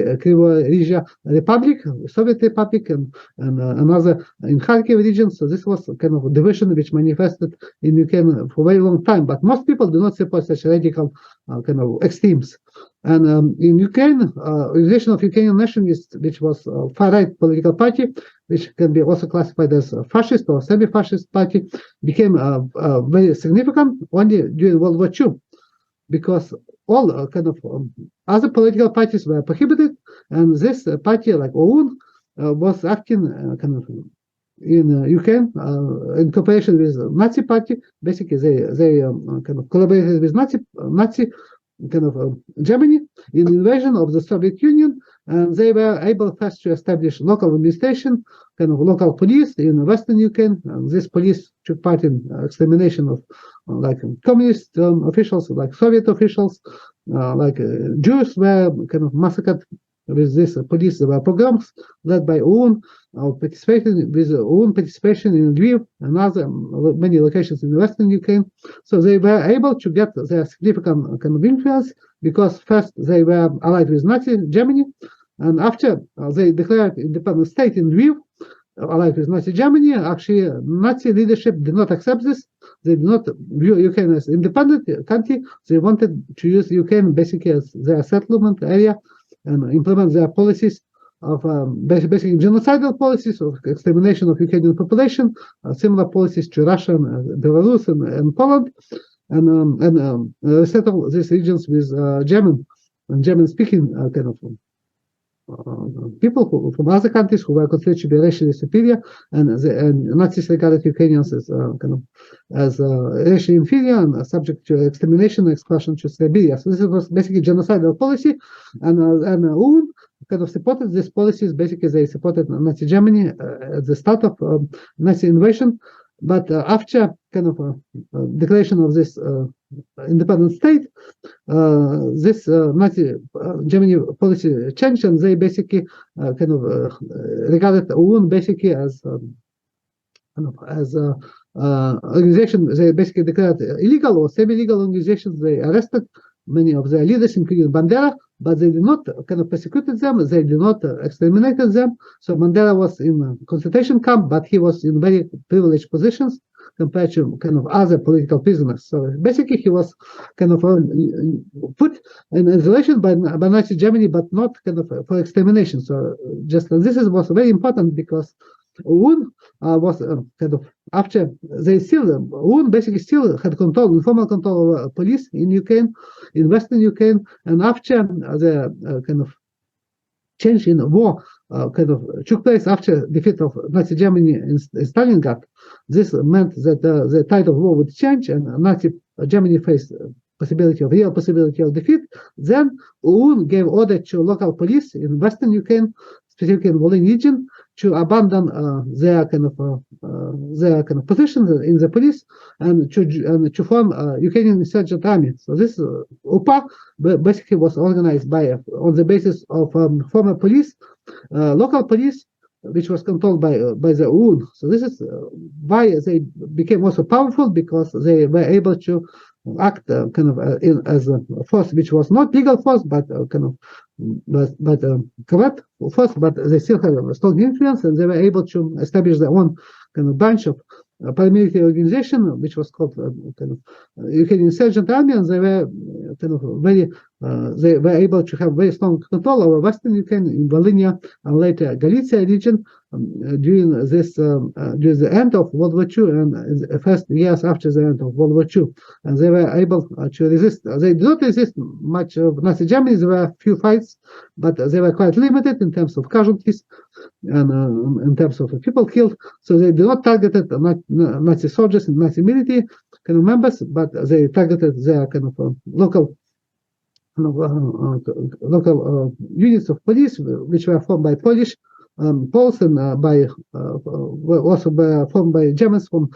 Republic, Soviet Republic, and another in Kharkiv region. So this was kind of a division which manifested in Ukraine for a very long time. But most people do not support such radical kind of extremes. And in Ukraine, Organization of Ukrainian Nationalists, which was a far-right political party, which can be also classified as a fascist or semi-fascist party, became very significant only during World War II, because all kind of other political parties were prohibited, and this party, like OUN, was acting kind of in Ukraine in cooperation with the Nazi party. Basically, they kind of collaborated with Nazi kind of Germany in invasion of the Soviet Union, and they were able first to establish local administration, kind of local police in Western Ukraine. And this police took part in extermination of like communist officials, like Soviet officials, like Jews were kind of massacred with this police. There were pogroms led by OUN, participation in Lviv and other many locations in Western Ukraine. So they were able to get their significant kind of influence, because first they were allied with Nazi Germany, and after they declared independent state in Lviv, allied with Nazi Germany, actually Nazi leadership did not accept this. They did not view Ukraine as independent country. They wanted to use Ukraine basically as their settlement area and implement their policies of basically genocidal policies of extermination of Ukrainian population, similar policies to Russia and Belarus and Poland, and settle these regions with German-speaking kind of people from other countries who were considered to be racially superior, and Nazis regarded Ukrainians as racially inferior and subject to extermination and expulsion to Siberia. So this was basically genocidal policy, and OUN kind of supported these policies. Basically, they supported Nazi Germany at the start of Nazi invasion. But after kind of declaration of this independent state, this Nazi Germany policy changed, and they basically kind of regarded OUN basically as organization. They basically declared illegal or semi-legal organizations. They arrested many of their leaders, including Bandera, but they did not kind of persecuted them. They did not exterminated them. So Bandera was in a concentration camp, but he was in very privileged positions compared to kind of other political prisoners. So basically, he was kind of put in isolation by Nazi Germany, but not kind of for extermination. So just this was very important, because OUN was kind of after they still OUN basically still had control, informal control over police in Ukraine, in Western Ukraine, and after the kind of change in war kind of took place after defeat of Nazi Germany in Stalingrad. This meant that the tide of war would change, and Nazi Germany faced real possibility of defeat. Then OUN gave order to local police in Western Ukraine, specifically in Volhynia region, to abandon their kind of positions in the police and to form a Ukrainian insurgent army. So this UPA basically was organized on the basis of former police, local police, which was controlled by the UN. So this is why they became also powerful, because they were able to act as a force which was not legal force, but corrupt force, but they still have a strong influence, and they were able to establish their own branch of paramilitary organization, which was called Ukrainian Insurgent Army, and they were they were able to have very strong control over Western Ukraine, in Volhynia and later Galicia region during the end of World War II and the first years after the end of World War II, and they were able to resist. They did not resist much of Nazi Germany. There were a few fights, but they were quite limited in terms of casualties and in terms of people killed. So they did not target Nazi soldiers and Nazi military members, but they targeted their local units of police, which were formed by Poles and also formed by Germans from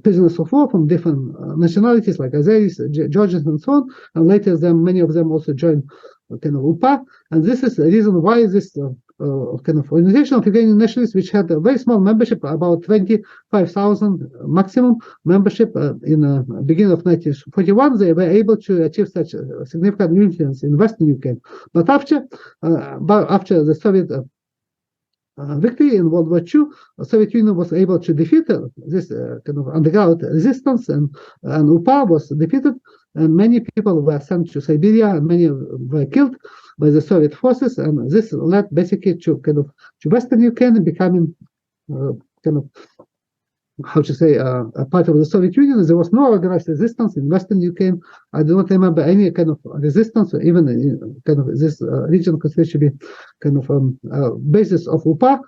prisoners of war from different nationalities like Azeris, Georgians, and so on. And later, many of them also joined UPA. And this is the reason why this organization of Ukrainian nationalists, which had a very small membership, about 25,000 maximum membership in the beginning of 1941, they were able to achieve such a significant influence in Western Ukraine. But after the Soviet victory in World War II, the Soviet Union was able to defeat this underground resistance, and UPA was defeated, and many people were sent to Siberia, and many were killed by the Soviet forces, and this led basically to Western Ukraine becoming a part of the Soviet Union. There was no organized resistance in Western Ukraine. I do not remember any resistance, even in this region considered to be basis of UPA.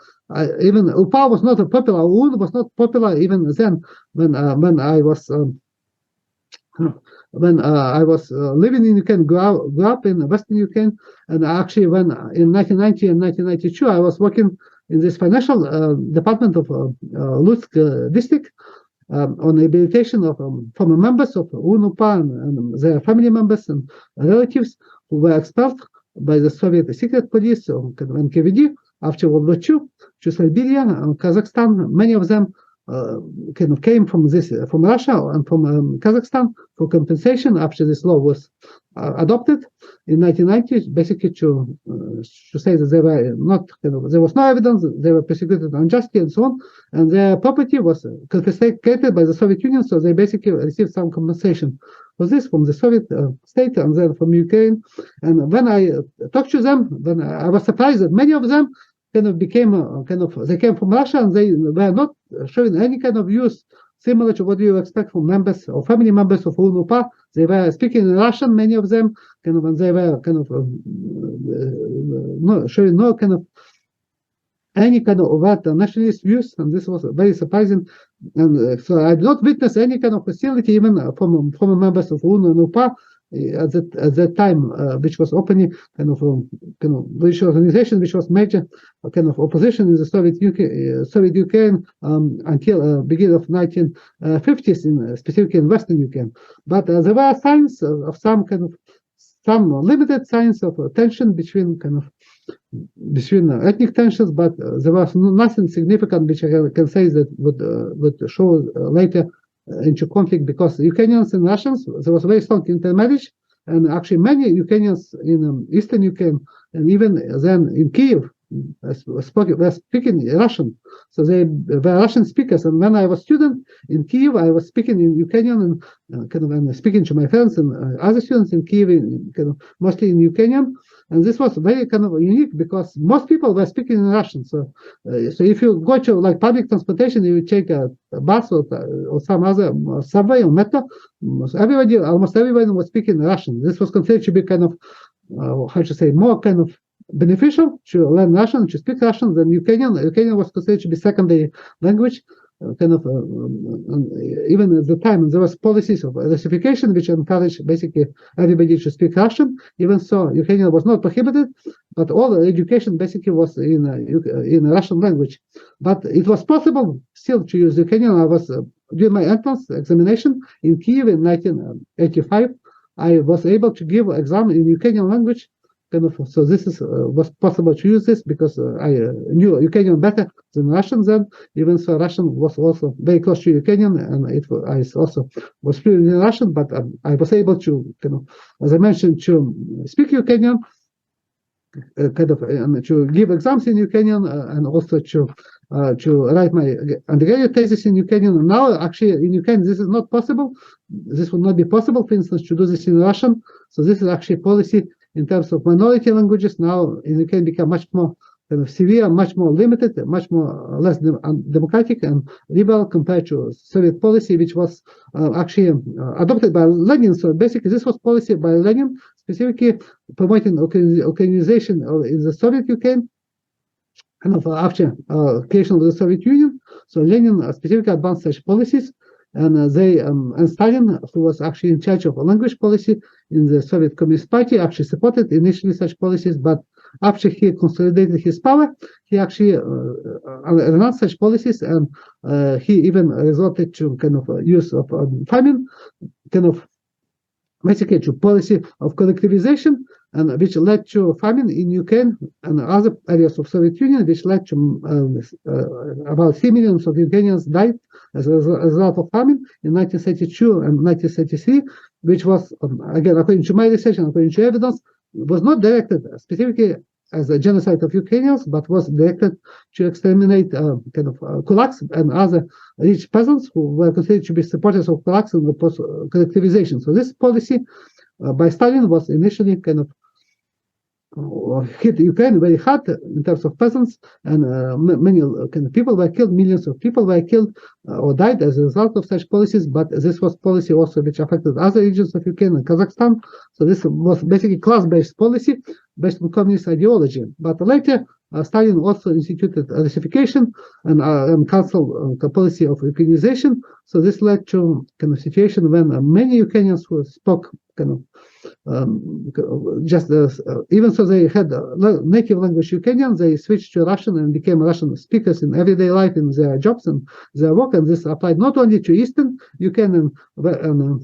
Even UPA was not a popular. UN was not popular even then when I was. When I was living in Ukraine, grew up in Western Ukraine, and actually when in 1990 and 1992, I was working in this financial department of Lutsk district on rehabilitation of former members of UNUPA and their family members and relatives who were expelled by the Soviet secret police and NKVD after World War II to Siberia and Kazakhstan. Many of them came from Russia and from Kazakhstan for compensation after this law was adopted in 1990, basically to say that they were not, there was no evidence, they were persecuted unjustly and so on, and their property was confiscated by the Soviet Union, so they basically received some compensation for this from the Soviet state and then from Ukraine. And when I talked to them, then I was surprised that many of them became they came from Russia, and they were not showing any views similar to what you expect from members or family members of UNUPA. They were speaking in Russian, many of them, and they were no, showing no any overt nationalist views, and this was very surprising. And so I did not witness any hostility even from former members of UNUPA at that time, which was openly which organization which was major opposition in the Soviet Ukraine until beginning of 1950s, specifically in Western Ukraine. But there were signs of some limited signs of tension between ethnic tensions, but there was nothing significant which I can say that would show later into conflict, because Ukrainians and Russians, there was very strong intermarriage, and actually many Ukrainians in eastern Ukraine and even then in Kiev were speaking Russian, so they were Russian speakers. And when I was a student in Kiev, I was speaking in Ukrainian and speaking to my friends and other students in Kiev, mostly in Ukrainian. And this was very unique because most people were speaking in Russian. So if you go to public transportation, you take a bus or some other subway or metro, almost everyone was speaking Russian. This was considered to be more beneficial to learn Russian, to speak Russian than Ukrainian. Ukrainian was considered to be secondary language. Even at the time, there was policies of Russification which encouraged basically everybody to speak Russian. Even so, Ukrainian was not prohibited, but all education basically was in Russian language. But it was possible still to use Ukrainian. I was during my entrance examination in Kiev in 1985. I was able to give exam in Ukrainian language So this is was possible to use this because I knew Ukrainian better than Russian then. Even so, Russian was also very close to Ukrainian, and I also was fluent in Russian. But I was able to, as I mentioned, to speak Ukrainian, to give exams in Ukrainian, and also to write my undergraduate thesis in Ukrainian. And now, actually, in Ukraine, this is not possible. This would not be possible, for instance, to do this in Russian. So this is actually policy in terms of minority languages. Now in Ukraine become much more severe, much more limited, much more less democratic and liberal compared to Soviet policy, which was actually adopted by Lenin. So basically, this was policy by Lenin, specifically promoting Ukrainization in the Soviet Ukraine, after creation of the Soviet Union. So Lenin specifically advanced such policies. And and Stalin, who was actually in charge of language policy in the Soviet Communist Party, actually supported initially such policies. But after he consolidated his power, he actually renounced such policies, and he even resorted to use of famine, basically to policy of collectivization, and which led to famine in Ukraine and other areas of Soviet Union, which led to about 3 million of Ukrainians died as a result of famine in 1932 and 1933, which was, again, according to my research and according to evidence, was not directed specifically as a genocide of Ukrainians, but was directed to exterminate kulaks and other rich peasants who were considered to be supporters of kulaks and the post-collectivization. So this policy by Stalin was initially hit Ukraine very hard in terms of peasants, and many people were killed, millions of people were killed or died as a result of such policies. But this was policy also which affected other regions of Ukraine and Kazakhstan. So this was basically class-based policy based on communist ideology. But later, Stalin also instituted Russification and canceled the policy of Ukrainization. So this led to a situation when many Ukrainians who spoke even so they had native language Ukrainian, they switched to Russian and became Russian speakers in everyday life in their jobs and their work. And this applied not only to Eastern Ukraine and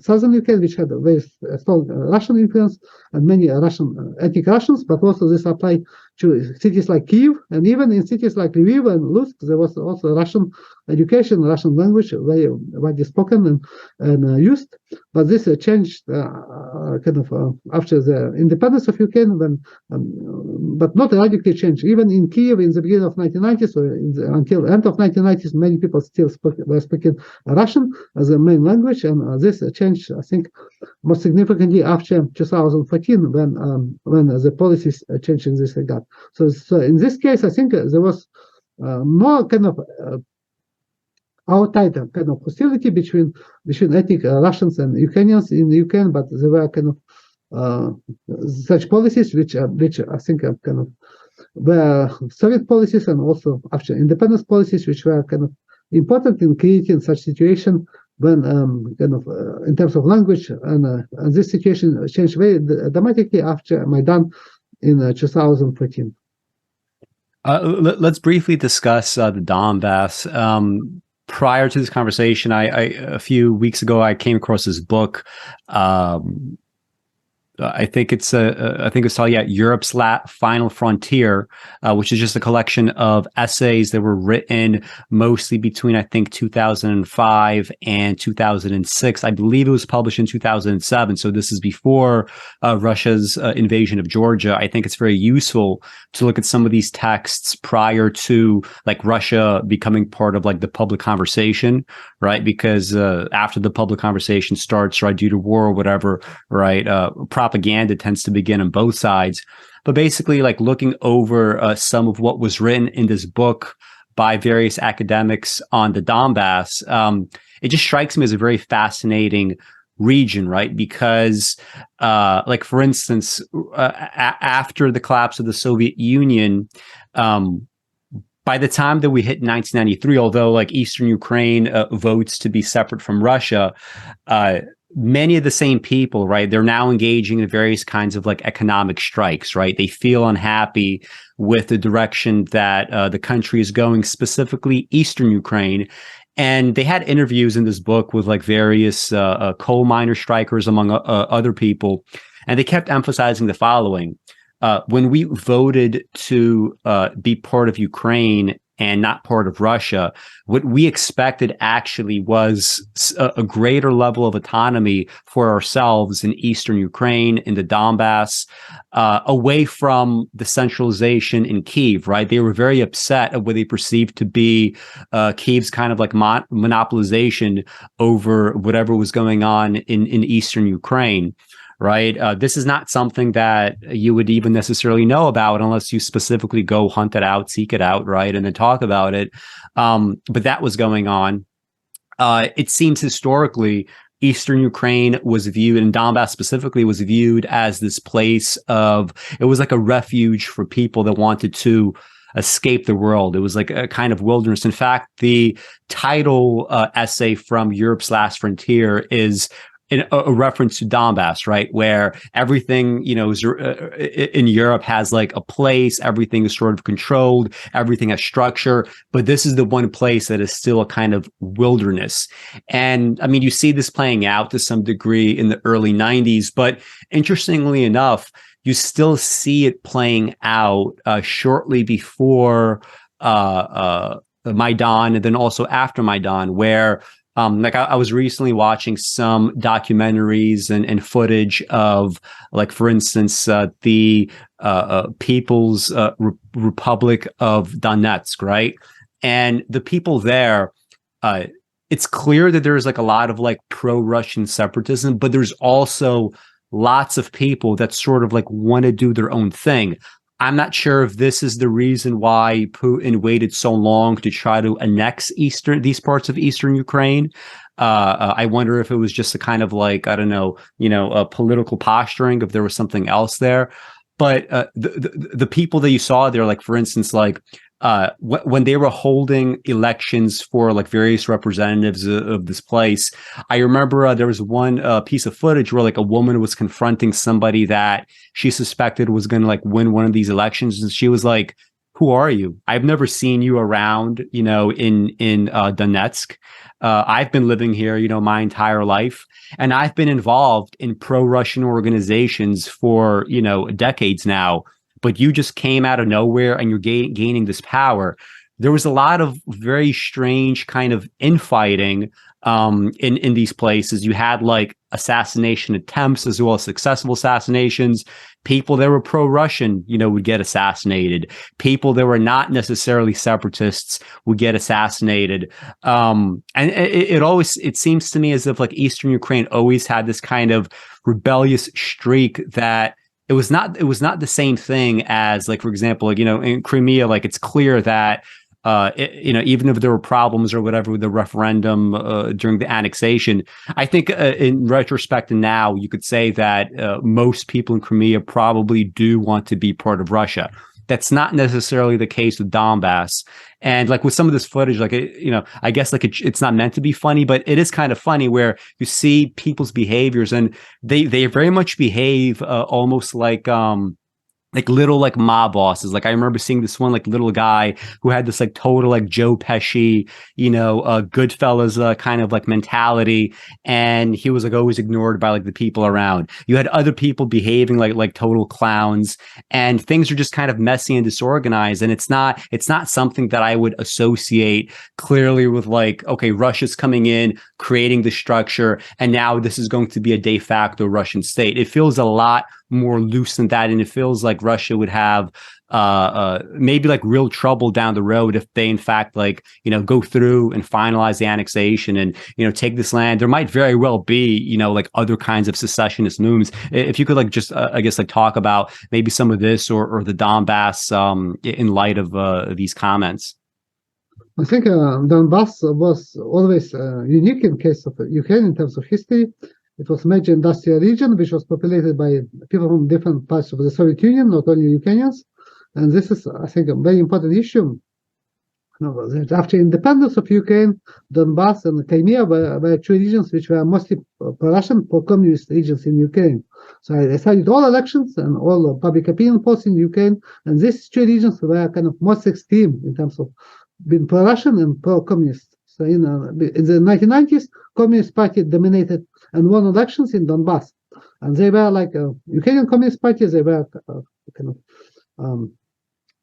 Southern Ukraine, which had a very strong Russian influence and many Russian ethnic Russians, but also this applied to cities like Kyiv, and even in cities like Lviv and Lutsk, there was also Russian education, Russian language very widely spoken and used. But this changed after the independence of Ukraine, but not radically changed. Even in Kyiv in the beginning of 1990s, or until the end of 1990s, many people still were speaking Russian as a main language, and this changed, I think, more significantly after 2014 when the policies changed in this regard. So in this case, I think there was more outright hostility between ethnic Russians and Ukrainians in Ukraine, but there were such policies which I think were Soviet policies, and also after independence policies, which were important in creating such situation when in terms of language, and this situation changed very dramatically after Maidan in 2014. Let's briefly discuss the Donbass. Prior to this conversation, a few weeks ago, I came across this book. I think it's called Europe's Final Frontier, which is just a collection of essays that were written mostly between, I think, 2005 and 2006. I believe it was published in 2007. So this is before Russia's invasion of Georgia. I think it's very useful to look at some of these texts prior to Russia becoming part of the public conversation, right? Because after the public conversation starts, right, due to war or whatever, right, propaganda tends to begin on both sides. But basically, looking over some of what was written in this book by various academics on the Donbass, it just strikes me as a very fascinating region, right? Because, for instance, after the collapse of the Soviet Union, by the time that we hit 1993, although Eastern Ukraine votes to be separate from Russia, many of the same people, right, they're now engaging in various kinds of economic strikes, right? They feel unhappy with the direction that the country is going, specifically Eastern Ukraine. And they had interviews in this book with various coal miner strikers, among other people. And they kept emphasizing the following. when we voted to be part of Ukraine and not part of Russia, what we expected actually was a greater level of autonomy for ourselves in Eastern Ukraine, in the Donbass, away from the centralization in Kyiv, right? They were very upset at what they perceived to be Kyiv's kind of like monopolization over whatever was going on in Eastern Ukraine. Right. This is not something that you would even necessarily know about unless you specifically go hunt it out, seek it out, right, and then talk about it. But that was going on. It seems historically, Eastern Ukraine was viewed, and Donbass specifically was viewed as this place of, it was like a refuge for people that wanted to escape the world. It was like a kind of wilderness. In fact, the title essay from Europe's Last Frontier is a reference to Donbass, right? Where everything, is, in Europe has like a place, everything is sort of controlled, everything has structure, but this is the one place that is still a kind of wilderness. And I mean, you see this playing out to some degree in the early 90s, but interestingly enough, you still see it playing out shortly before Maidan and then also after Maidan, where I was recently watching some documentaries and footage of, like, for instance, the People's Republic of Donetsk, right? And the people there, it's clear that there's like a lot of like pro-Russian separatism, but there's also lots of people that sort of like want to do their own thing. I'm not sure if this is the reason why Putin waited so long to try to annex these parts of Eastern Ukraine. I wonder if it was just a kind of like, I don't know, a political posturing, if there was something else there. But the people that you saw there, like, for instance, like when they were holding elections for like various representatives of this place, I remember there was one piece of footage where like a woman was confronting somebody that she suspected was going to like win one of these elections, and she was like, "Who are you? I've never seen you around, in Donetsk. I've been living here, my entire life, and I've been involved in pro-Russian organizations for, decades now. But you just came out of nowhere and you're gaining this power." There was a lot of very strange kind of infighting in these places. You had like assassination attempts as well as successful assassinations. People that were pro-Russian, would get assassinated. People that were not necessarily separatists would get assassinated. And it seems to me as if like Eastern Ukraine always had this kind of rebellious streak that it was not the same thing as, like, for example, like, in Crimea, like, it's clear that even if there were problems or whatever with the referendum during the annexation, I think in retrospect and now you could say that most people in Crimea probably do want to be part of Russia. That's not necessarily the case with Donbass. And like with some of this footage, like, I guess like it's not meant to be funny, but it is kind of funny where you see people's behaviors and they very much behave almost like little like mob bosses. Like I remember seeing this one like little guy who had this like total like Joe Pesci, Goodfellas kind of like mentality, and he was like always ignored by like the people around. You had other people behaving like total clowns, and things are just kind of messy and disorganized. And it's not something that I would associate clearly with like, okay, Russia's coming in, creating the structure, and now this is going to be a de facto Russian state. It feels a lot more loose than that, and it feels like Russia would have maybe like real trouble down the road if they in fact like go through and finalize the annexation and take this land. There might very well be like other kinds of secessionist moves. If you could like just I guess like talk about maybe some of this or the Donbass in light of these comments. I think Donbass was always unique in case of Ukraine in terms of history. It was a major industrial region which was populated by people from different parts of the Soviet Union, not only Ukrainians. And this is, I think, a very important issue. After independence of Ukraine, Donbass and Crimea were two regions which were mostly pro-Russian, pro-communist regions in Ukraine. So I studied all elections and all public opinion polls in Ukraine, and these two regions were kind of most extreme in terms of being pro-Russian and pro-communist. So in the 1990s, Communist Party dominated and won elections in Donbass. and they were like Ukrainian Communist Party. They were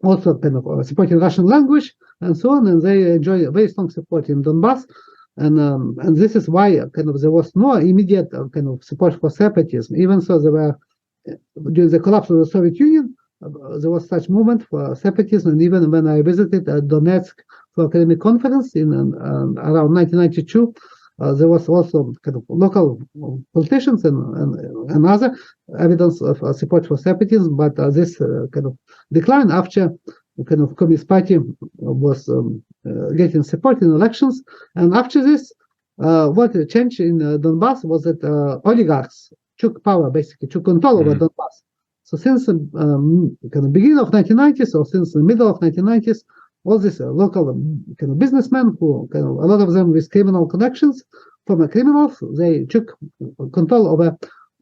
also supporting Russian language and so on, and they enjoy very strong support in Donbass. And this is why there was no immediate support for separatism, even so there were during the collapse of the Soviet Union there was such movement for separatism. And even when I visited Donetsk for academic conference in around 1992, there was also local politicians and other evidence of support for separatism, but this decline after Communist Party was getting support in elections. And after this, what changed in Donbass was that oligarchs took power, basically took control over Donbass. So since the beginning of 1990s, or since the middle of 1990s, all these local businessmen, who a lot of them with criminal connections, former criminals, they took control over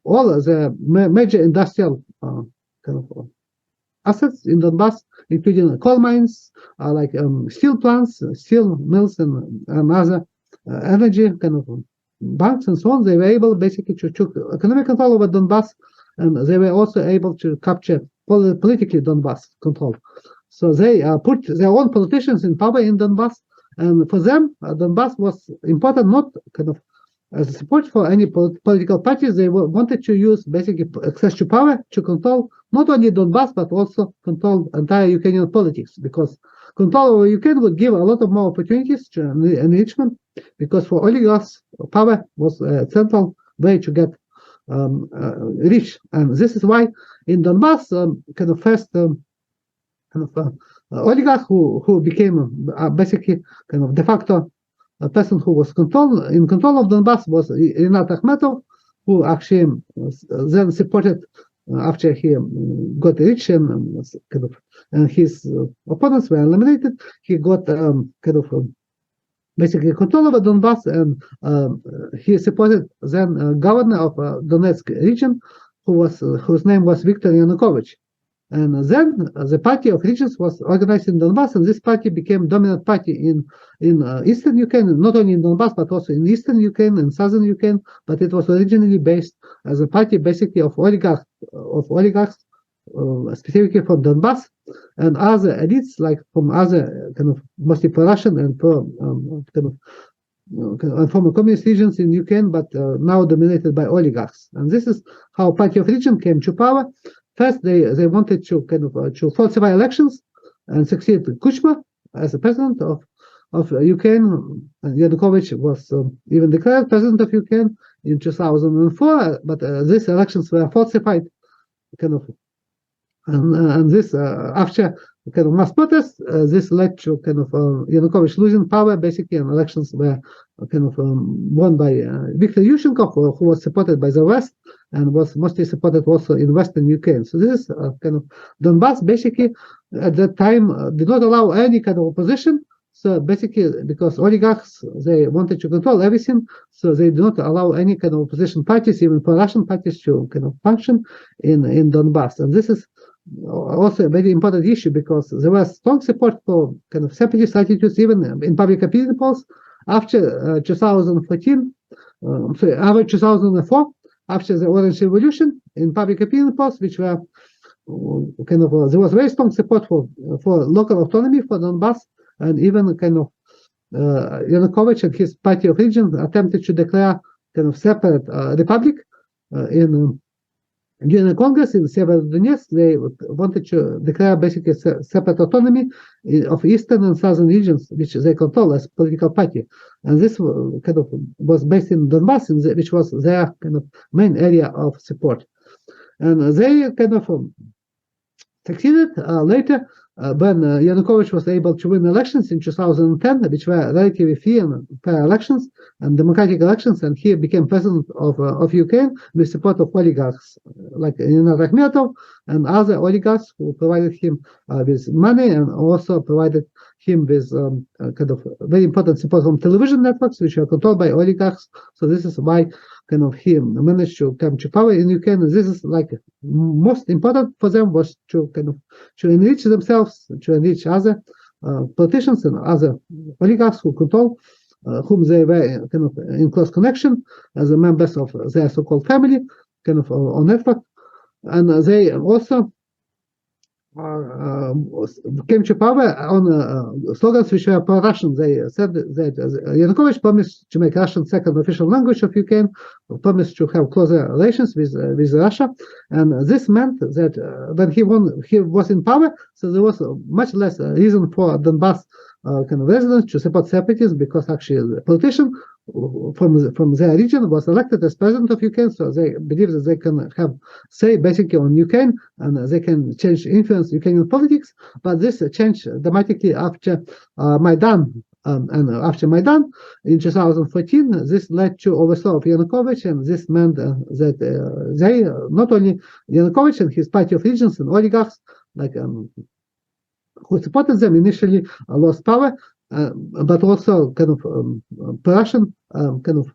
all the major industrial assets in Donbass, including coal mines, like steel plants, steel mills, and other energy banks and so on. They were able basically to take economic control over Donbass, and they were also able to capture politically Donbass control. So they put their own politicians in power in Donbass, and for them, Donbass was important not as a support for any political parties. They wanted to use basically access to power to control not only Donbass but also control entire Ukrainian politics, because control over Ukraine would give a lot of more opportunities to enrichment, because for oligarchs, power was a central way to get rich. And this is why in Donbass, first oligarch who became basically de facto a person who was in control of Donbass was Rinat Akhmetov, who actually then supported after he got rich and his opponents were eliminated. He got basically control over Donbass, and he supported then governor of Donetsk region, whose name was Viktor Yanukovych. And then the party of regions was organized in Donbass, and this party became dominant party in eastern Ukraine, not only in Donbass but also in eastern Ukraine and southern Ukraine. But it was originally based as a party basically of oligarchs, specifically from Donbass, and other elites like from other mostly pro-Russian and former communist regions in Ukraine, but now dominated by oligarchs. And this is how Party of Region came to power. First, they wanted to to falsify elections and succeed Kuchma as the president of Ukraine. And Yanukovych was even declared president of Ukraine in 2004, but these elections were falsified, and this after mass protests, this led to Yanukovych losing power basically, and elections were won by Viktor Yushchenko, who was supported by the West and was mostly supported also in Western Ukraine. So this is Donbass basically at that time did not allow any opposition. So basically, because oligarchs, they wanted to control everything, so they do not allow any opposition parties, even pro-Russian parties, to function in Donbass. And this is also a very important issue, because there was strong support for separatist attitudes even in public opinion polls after 2014, after 2004, after the Orange Revolution, in public opinion polls, which were there was very strong support for local autonomy for Donbass, and even Yanukovych and his party of region attempted to declare separate republic during the Congress in Severodonetsk. They wanted to declare basically separate autonomy of eastern and southern regions, which they control as political party. And this was based in Donbass, which was their main area of support. And they succeeded later when Yanukovych was able to win elections in 2010, which were relatively free and fair elections and democratic elections, and he became president of Ukraine with support of oligarchs like Rinat Akhmetov and other oligarchs who provided him with money, and also provided him with very important support from television networks, which were controlled by oligarchs. So this is why he managed to come to power in Ukraine. And this is most important for them was to enrich themselves, to enrich other politicians and other oligarchs who control, whom they were in close connection as members of their so-called family. kind of on network, and they also came to power on slogans which were pro-Russian. They said that Yanukovych promised to make Russian second official language of Ukraine, promised to have closer relations with Russia, and this meant that when he was in power, so there was much less reason for Donbass kind of residents to support separatism, because actually the politician from their region was elected as president of Ukraine, so they believe that they can have say basically on Ukraine, and they can influence Ukrainian politics. But this changed dramatically after Maidan, and after Maidan in 2014, this led to overthrow of Yanukovych, and this meant that they, not only Yanukovych and his party of regions and oligarchs, like who supported them initially, lost power, but also kind of Russian kind of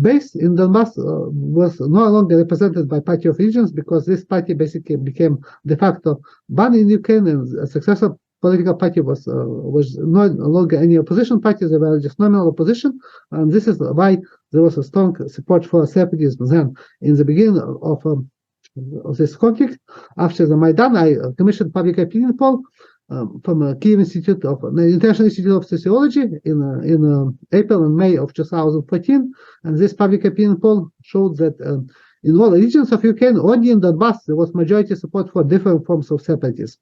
base in Donbass was no longer represented by Party of Regions, because this party basically became de facto banned in Ukraine, and a successor political party was no longer any opposition party. They were just nominal opposition, and this is why there was a strong support for separatism then in the beginning of this conflict. After the Maidan, I commissioned public opinion poll from Kiev Institute of the International Institute of Sociology in April and May of 2014, and this public opinion poll showed that in all regions of Ukraine, only in Donbass, there was majority support for different forms of separatism.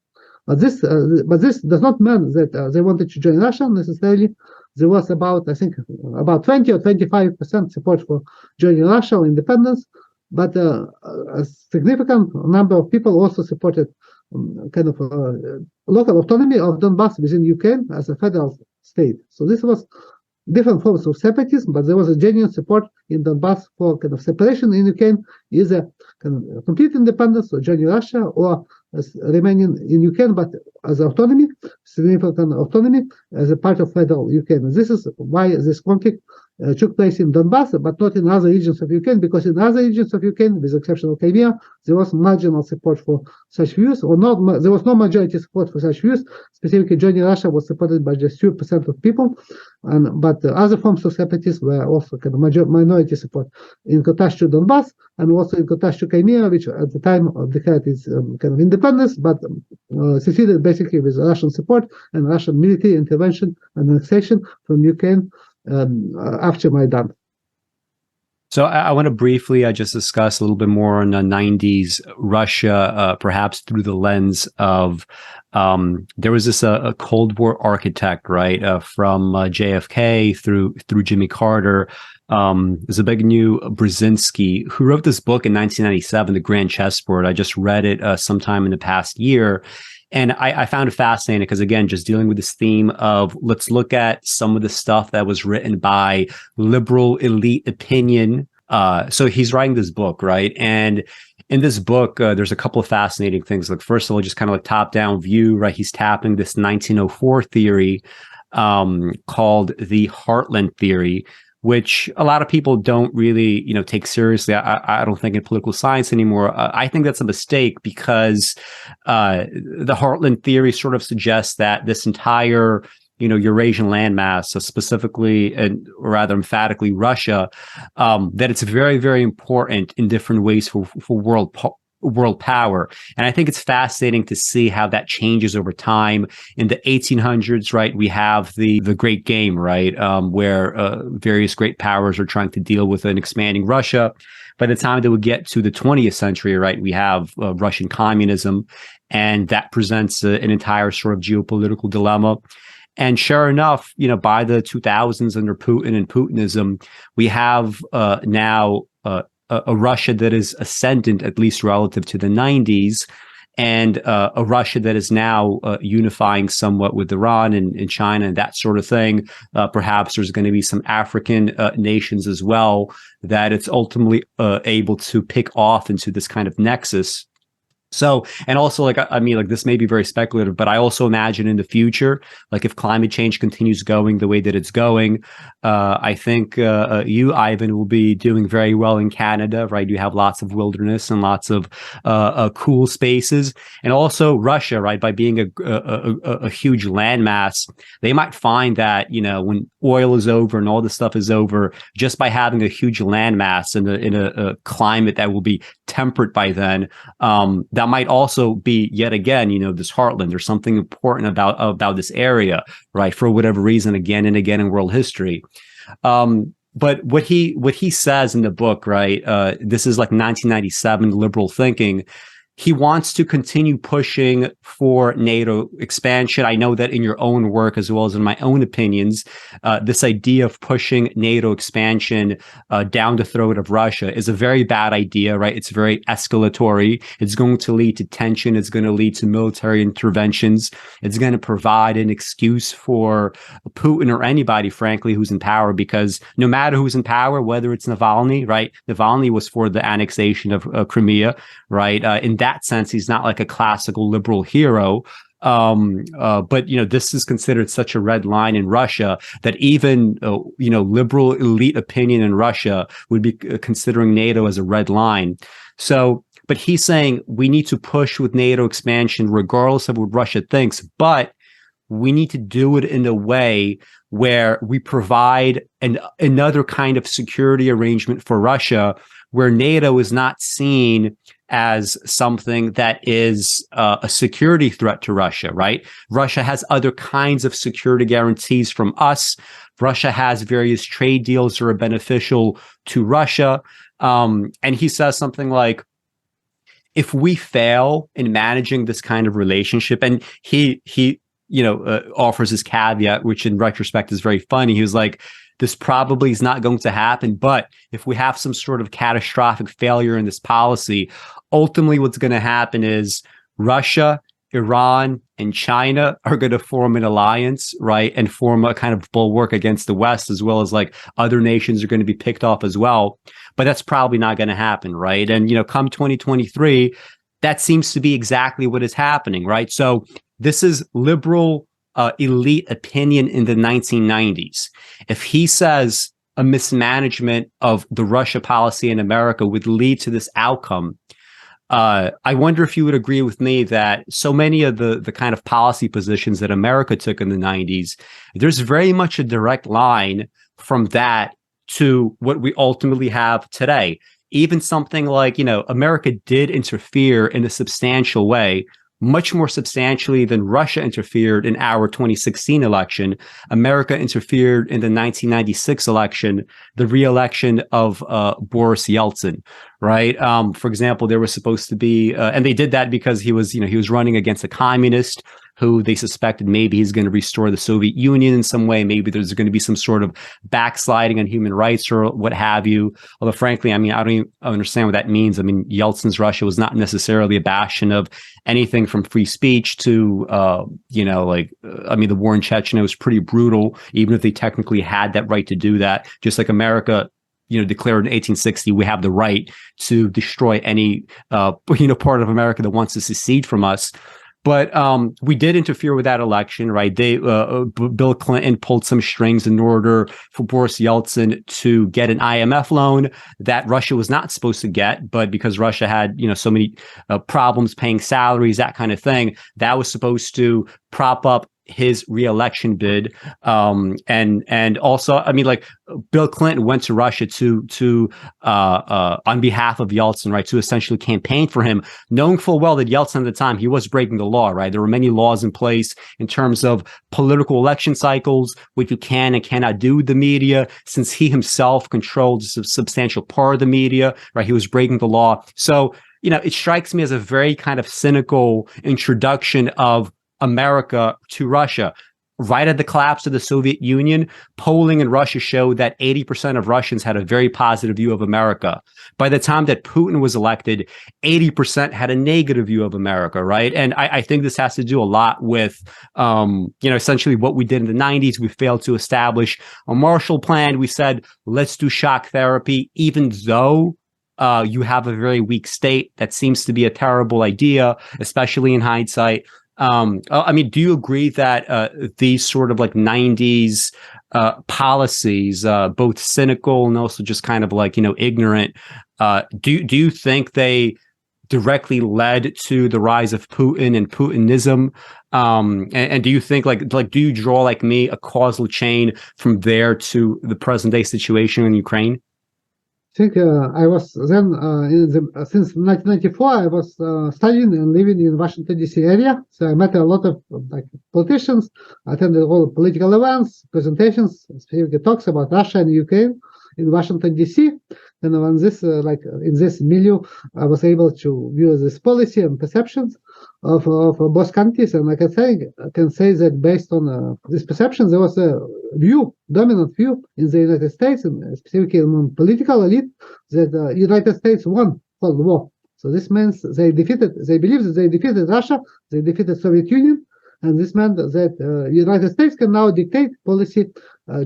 But this does not mean that they wanted to join Russia necessarily. There was about, I think, about 20 or 25% support for joining Russia or independence, but a significant number of people also supported kind of local autonomy of Donbass within Ukraine as a federal state. So this was different forms of separatism, but there was a genuine support in Donbass for kind of separation in Ukraine, either kind of complete independence or joining Russia, or remaining in Ukraine, but as autonomy, significant autonomy, as a part of federal Ukraine. And this is why this conflict took place in Donbass, but not in other regions of Ukraine, because in other regions of Ukraine, with the exception of Crimea, there was marginal support for such views, or not. There was no majority support for such views. Specifically, joining Russia was supported by just 2% of people, but other forms of separatism were also kind of minority support, in contrast to Donbass, and also in contrast to Crimea, which at the time declared its kind of independence, but succeeded basically with Russian support and Russian military intervention and annexation from Ukraine after Maidan. So I want to briefly just discuss a little bit more on the 90s Russia, perhaps through the lens of there was this a Cold War architect, right, from JFK through Jimmy Carter, Zbigniew Brzezinski, who wrote this book in 1997, The Grand Chessboard. I just read it sometime in the past year. And I found it fascinating because, again, just dealing with this theme of let's look at some of the stuff that was written by liberal elite opinion. So he's writing this book, right? And in this book, there's a couple of fascinating things. Like, first of all, just kind of like top-down view, right? He's tapping this 1904 theory called the Heartland Theory, which a lot of people don't really, take seriously. I don't think in political science anymore. I think that's a mistake because the Heartland Theory sort of suggests that this entire, Eurasian landmass, so specifically and rather emphatically Russia, that it's very, very important in different ways for world power. And I think it's fascinating to see how that changes over time. In the 1800s, right, we have the Great Game, right, where various great powers are trying to deal with an expanding Russia. By the time that we get to the 20th century, right, we have Russian communism, and that presents an entire sort of geopolitical dilemma. And sure enough, by the 2000s under Putin and Putinism, we have now a Russia that is ascendant, at least relative to the 90s, and a Russia that is now unifying somewhat with Iran and China and that sort of thing. Perhaps there's going to be some African nations as well that it's ultimately able to pick off into this kind of nexus. So, and also, like, I mean, like, this may be very speculative, but I also imagine in the future, like, if climate change continues going the way that it's going, I think you, Ivan, will be doing very well in Canada, right? You have lots of wilderness and lots of cool spaces. And also Russia, right? By being a huge landmass, they might find that, you know, when oil is over and all this stuff is over, just by having a huge landmass in a climate that will be temperate by then, that might also be, yet again, you know, this heartland. There's something important about this area, right? For whatever reason, again and again in world history. But what he says in the book, right? This is like 1997 liberal thinking. He wants to continue pushing for NATO expansion. I know that in your own work, as well as in my own opinions, this idea of pushing NATO expansion down the throat of Russia is a very bad idea, right? It's very escalatory. It's going to lead to tension. It's going to lead to military interventions. It's going to provide an excuse for Putin or anybody, frankly, who's in power, because no matter who's in power, whether it's Navalny, right? Navalny was for the annexation of Crimea, right? In that sense, he's not like a classical liberal hero. But, you know, this is considered such a red line in Russia that even, you know, liberal elite opinion in Russia would be considering NATO as a red line. So, but he's saying we need to push with NATO expansion regardless of what Russia thinks, but we need to do it in a way where we provide another kind of security arrangement for Russia, where NATO is not seen as something that is a security threat to Russia, right? Russia has other kinds of security guarantees from us. Russia has various trade deals that are beneficial to Russia. And he says something like, if we fail in managing this kind of relationship, and he you know, offers his caveat, which in retrospect is very funny. He was like, this probably is not going to happen, but if we have some sort of catastrophic failure in this policy, ultimately what's going to happen is Russia, Iran, and China are going to form an alliance, right? And form a kind of bulwark against the West, as well as like other nations are going to be picked off as well. But that's probably not going to happen, right? And, you know, come 2023, that seems to be exactly what is happening, right? So this is liberal elite opinion in the 1990s. If he says a mismanagement of the Russia policy in America would lead to this outcome, I wonder if you would agree with me that so many of the kind of policy positions that America took in the 90s, there's very much a direct line from that to what we ultimately have today. Even something like, you know, America did interfere in a substantial way, much more substantially than Russia interfered in our 2016 election. America interfered in the 1996 election, the re-election of Boris Yeltsin, right? For example, there was supposed to be, and they did that because he was running against a communist who they suspected maybe he's going to restore the Soviet Union in some way. Maybe there's going to be some sort of backsliding on human rights or what have you. Although, frankly, I mean, I don't even understand what that means. I mean, Yeltsin's Russia was not necessarily a bastion of anything from free speech to, you know, like, I mean, the war in Chechnya was pretty brutal, even if they technically had that right to do that. Just like America, you know, declared in 1860, we have the right to destroy any, you know, part of America that wants to secede from us. But we did interfere with that election, right? Bill Clinton pulled some strings in order for Boris Yeltsin to get an IMF loan that Russia was not supposed to get, but because Russia had, you know, so many problems paying salaries, that kind of thing, that was supposed to prop up his re-election bid. And also, I mean, like, Bill Clinton went to Russia to on behalf of Yeltsin, right, to essentially campaign for him, knowing full well that Yeltsin at the time, he was breaking the law, right? There were many laws in place in terms of political election cycles, what you can and cannot do with the media, since he himself controlled a substantial part of the media, right? He was breaking the law. So, you know, it strikes me as a very kind of cynical introduction of America to Russia. Right at the collapse of the Soviet Union, polling in Russia showed that 80% of Russians had a very positive view of America. By the time that Putin was elected, 80% had a negative view of America, right? And I think this has to do a lot with, you know, essentially what we did in the 90s. We failed to establish a Marshall Plan. We said, let's do shock therapy, even though you have a very weak state. That seems to be a terrible idea, especially in hindsight. I mean, do you agree that these sort of like 90s policies, both cynical and also just kind of like, ignorant, do you think they directly led to the rise of Putin and Putinism? And do you think like do you draw like me a causal chain from there to the present day situation in Ukraine? I think I was then since 1994 I was studying and living in Washington DC area, so I met a lot of like politicians, attended all political events, presentations, specific talks about Russia and Ukraine in Washington DC. And when this like in this milieu, I was able to view this policy and perceptions of both countries, and I can say that based on this perception, there was a dominant view in the United States, and specifically among political elite, that the United States won Cold War. So this means they believe that they defeated Russia, they defeated Soviet Union, and this meant that United States can now dictate policy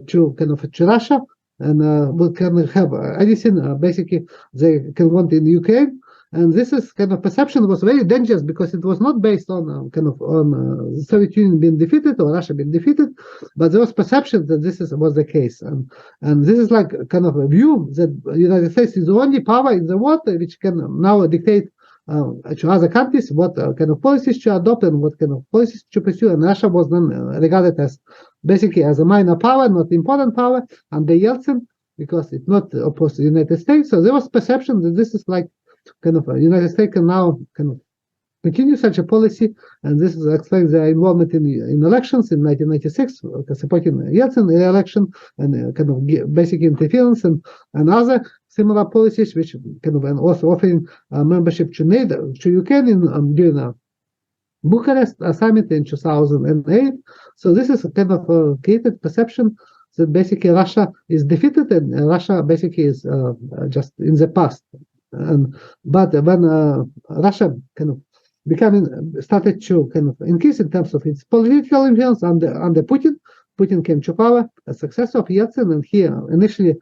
to Russia, and we can have anything basically they can want in Ukraine. And this is kind of perception was very dangerous because it was not based on the Soviet Union being defeated or Russia being defeated, but there was perception that this was the case, and this is like kind of a view that the United States is the only power in the world which can now dictate to other countries what kind of policies to adopt and what kind of policies to pursue. And Russia was then regarded as basically as a minor power, not important power under Yeltsin, because it's not opposed to the United States. So there was perception that this is like United States can now continue such a policy, and this explains their involvement in elections in 1996, supporting Yeltsin re-election, and basic interference and other similar policies, which and also offering membership to NATO, to Ukraine during a Bucharest summit in 2008. So this is a created perception that basically Russia is defeated and Russia basically is just in the past. But when Russia started to increase in terms of its political influence under Putin came to power, a successor of Yeltsin, and he initially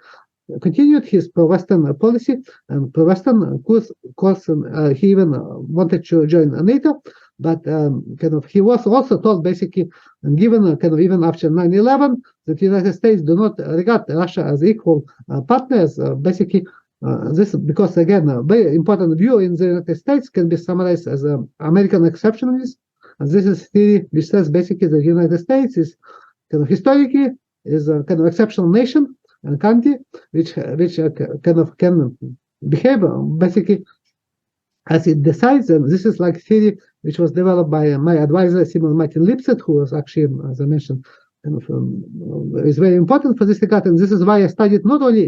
continued his pro-Western policy and pro-Western course, and he even wanted to join NATO. But he was also told basically, and given even after 9/11, that the United States do not regard Russia as equal partners, basically. This because again a very important view in the United States can be summarized as American exceptionalism, and this is theory which says basically the United States is historically is a exceptional nation and country which can behave basically as it decides. And this is like theory which was developed by my advisor Simon Martin Lipset, who was actually, as I mentioned, is very important for this regard, and this is why I studied not only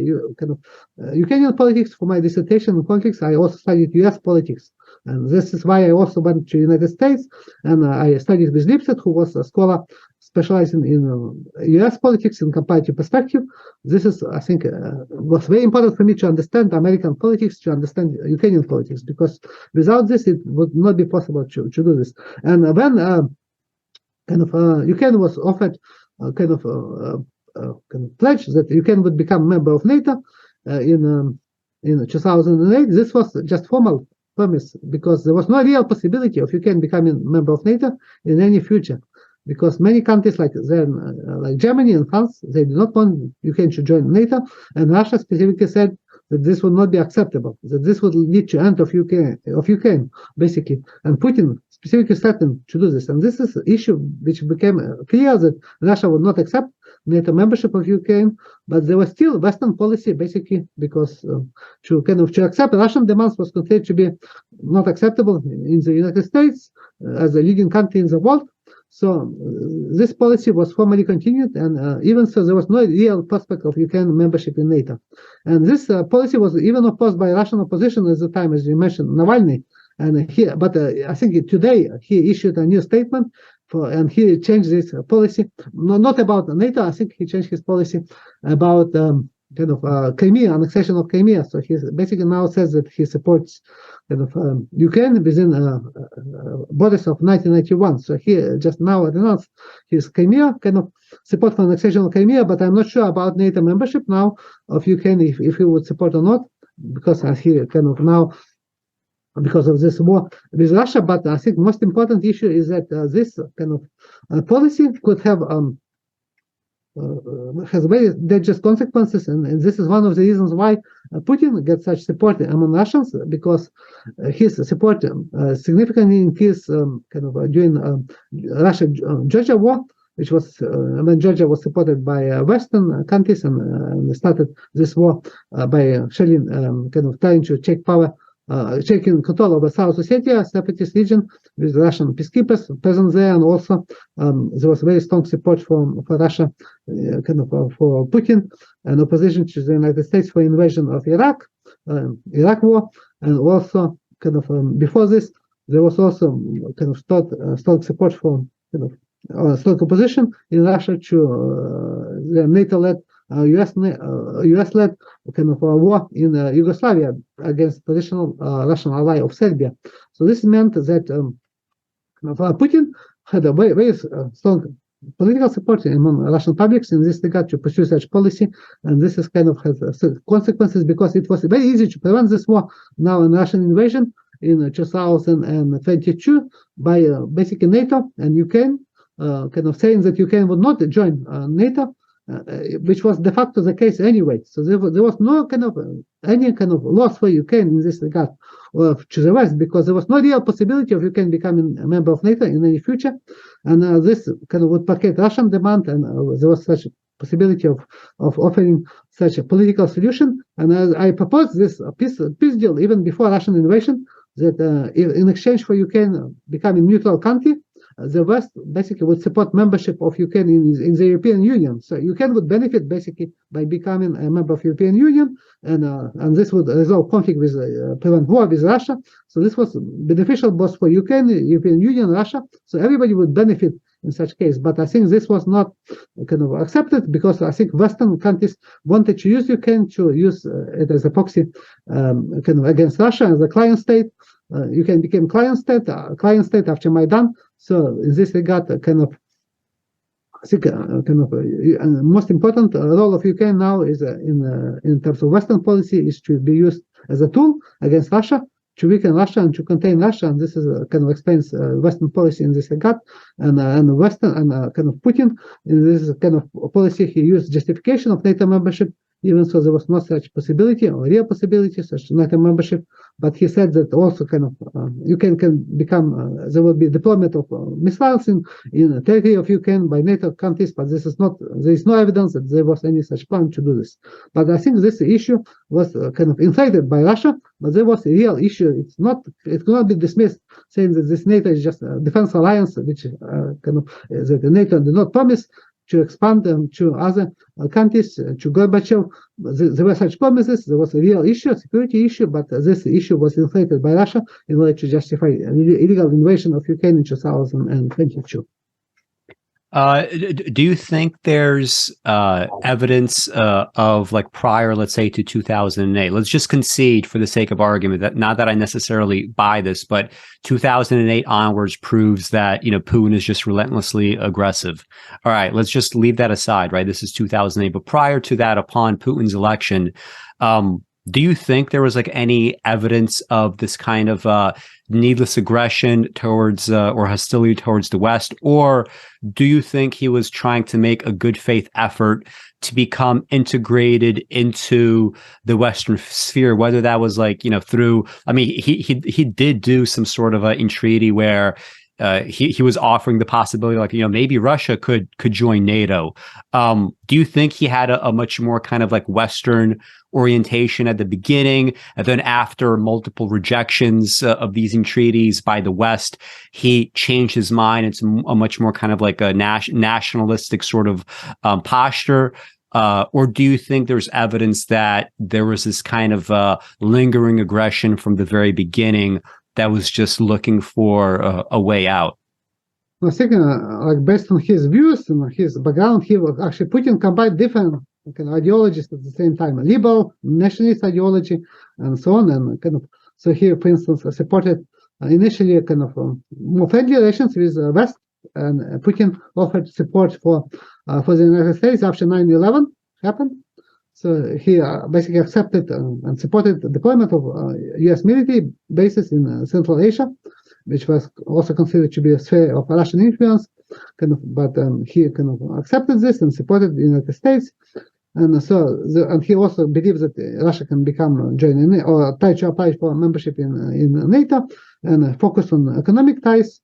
Ukrainian politics for my dissertation on conflicts. I also studied U.S. politics, and this is why I also went to the United States, and I studied with Lipset, who was a scholar specializing in U.S. politics in comparative perspective. This is, I think, was very important for me to understand American politics, to understand Ukrainian politics, because without this, it would not be possible to do this. And when Ukraine was offered pledge that Ukraine would become a member of NATO in 2008. This was just formal promise because there was no real possibility of Ukraine becoming a member of NATO in any future, because many countries like Germany and France, they did not want Ukraine to join NATO, and Russia specifically said that this would not be acceptable, that this would lead to end of Ukraine, basically. And Putin specifically threatened to do this. And this is an issue which became clear that Russia would not accept NATO membership of Ukraine, but there was still Western policy, basically, because to accept Russian demands was considered to be not acceptable in the United States as a leading country in the world. So this policy was formally continued, and even so, there was no real prospect of Ukraine membership in NATO. And this policy was even opposed by Russian opposition at the time, as you mentioned, Navalny. And I think today he issued a new statement and he changed this policy, not about NATO. I think he changed his policy about Crimea, annexation of Crimea. So he basically now says that he supports Ukraine within borders of 1991. So he just now announced his Crimea support for annexation of Crimea, but I'm not sure about NATO membership now of Ukraine if he would support or not. because he kind of now, because of this war with Russia. But I think most important issue is that this kind of policy could have has very dangerous consequences, and this is one of the reasons why Putin gets such support among Russians, because his support significantly increased during Russia-Georgia war, which was when Georgia was supported by Western countries, and started this war by Stalin trying to take power, taking control over South Ossetia, separatist region, with Russian peacekeepers present there, and also there was very strong support for Russia, for Putin, and opposition to the United States for invasion of Iraq war, and also before this there was also strong support for strong opposition in Russia to the NATO-led, US-led war in Yugoslavia against traditional Russian ally of Serbia. So this meant that Putin had a very strong political support among Russian publics in this regard to pursue such policy, and this is has consequences, because it was very easy to prevent this war now, in Russian invasion in 2022 by basically NATO and Ukraine, saying that Ukraine would not join NATO, which was de facto the case anyway. So there was no any loss for Ukraine in this regard, or to the West, because there was no real possibility of Ukraine becoming a member of NATO in any future, and this would placate Russian demand, and there was such possibility of offering such a political solution. And I proposed this peace deal even before Russian invasion, that in exchange for Ukraine becoming neutral country, the West basically would support membership of Ukraine in the European Union. So Ukraine would benefit basically by becoming a member of European Union, and this would resolve conflict with, prevent war with Russia. So this was beneficial both for Ukraine, European Union, Russia. So everybody would benefit in such case. But I think this was not accepted, because I think Western countries wanted to use Ukraine to use it as a proxy against Russia as a client state. Ukraine became client state after Maidan. So in this regard, I think most important role of Ukraine now is in terms of Western policy is to be used as a tool against Russia, to weaken Russia and to contain Russia, and this is explains Western policy in this regard. And Western and Putin in this policy, he used justification of NATO membership, even so there was no such possibility or real possibility such NATO membership. But he said that also Ukraine can become there will be deployment of missiles in the territory of Ukraine by NATO countries, but this is not, there is no evidence that there was any such plan to do this. But I think this issue was inflated by Russia, but there was a real issue. It cannot be dismissed, saying that this NATO is just a defense alliance, which that the NATO did not promise to expand to other countries, to Gorbachev. There were such promises. There was a real issue, a security issue, but this issue was inflated by Russia in order to justify illegal invasion of Ukraine in 2022. Do you think there's evidence of prior, let's say, to 2008? Let's just concede for the sake of argument that, not that I necessarily buy this, but 2008 onwards proves that, Putin is just relentlessly aggressive. All right, let's just leave that aside, right? This is 2008, but prior to that, upon Putin's election, do you think there was any evidence of this kind of needless aggression towards or hostility towards the West? Or do you think he was trying to make a good faith effort to become integrated into the Western sphere, whether that was through, he did do some sort of an entreaty where he was offering the possibility, maybe Russia could join NATO. Do you think he had a much more Western orientation at the beginning, and then after multiple rejections of these entreaties by the West, he changed his mind? It's a much more a nationalistic sort of posture? Or do you think there's evidence that there was this lingering aggression from the very beginning that was just looking for a way out? I think, based on his views and his background, he was actually Putin combined different ideologies at the same time, a liberal, nationalist ideology, and so on. And so he, for instance, supported initially more friendly relations with West, and Putin offered support for the United States after 9/11 happened. So he basically accepted and supported the deployment of U.S. military bases in Central Asia, which was also considered to be a sphere of Russian influence. But he accepted this and supported the United States. And and he also believes that Russia can join in, or try to apply for membership in NATO, and focus on economic ties,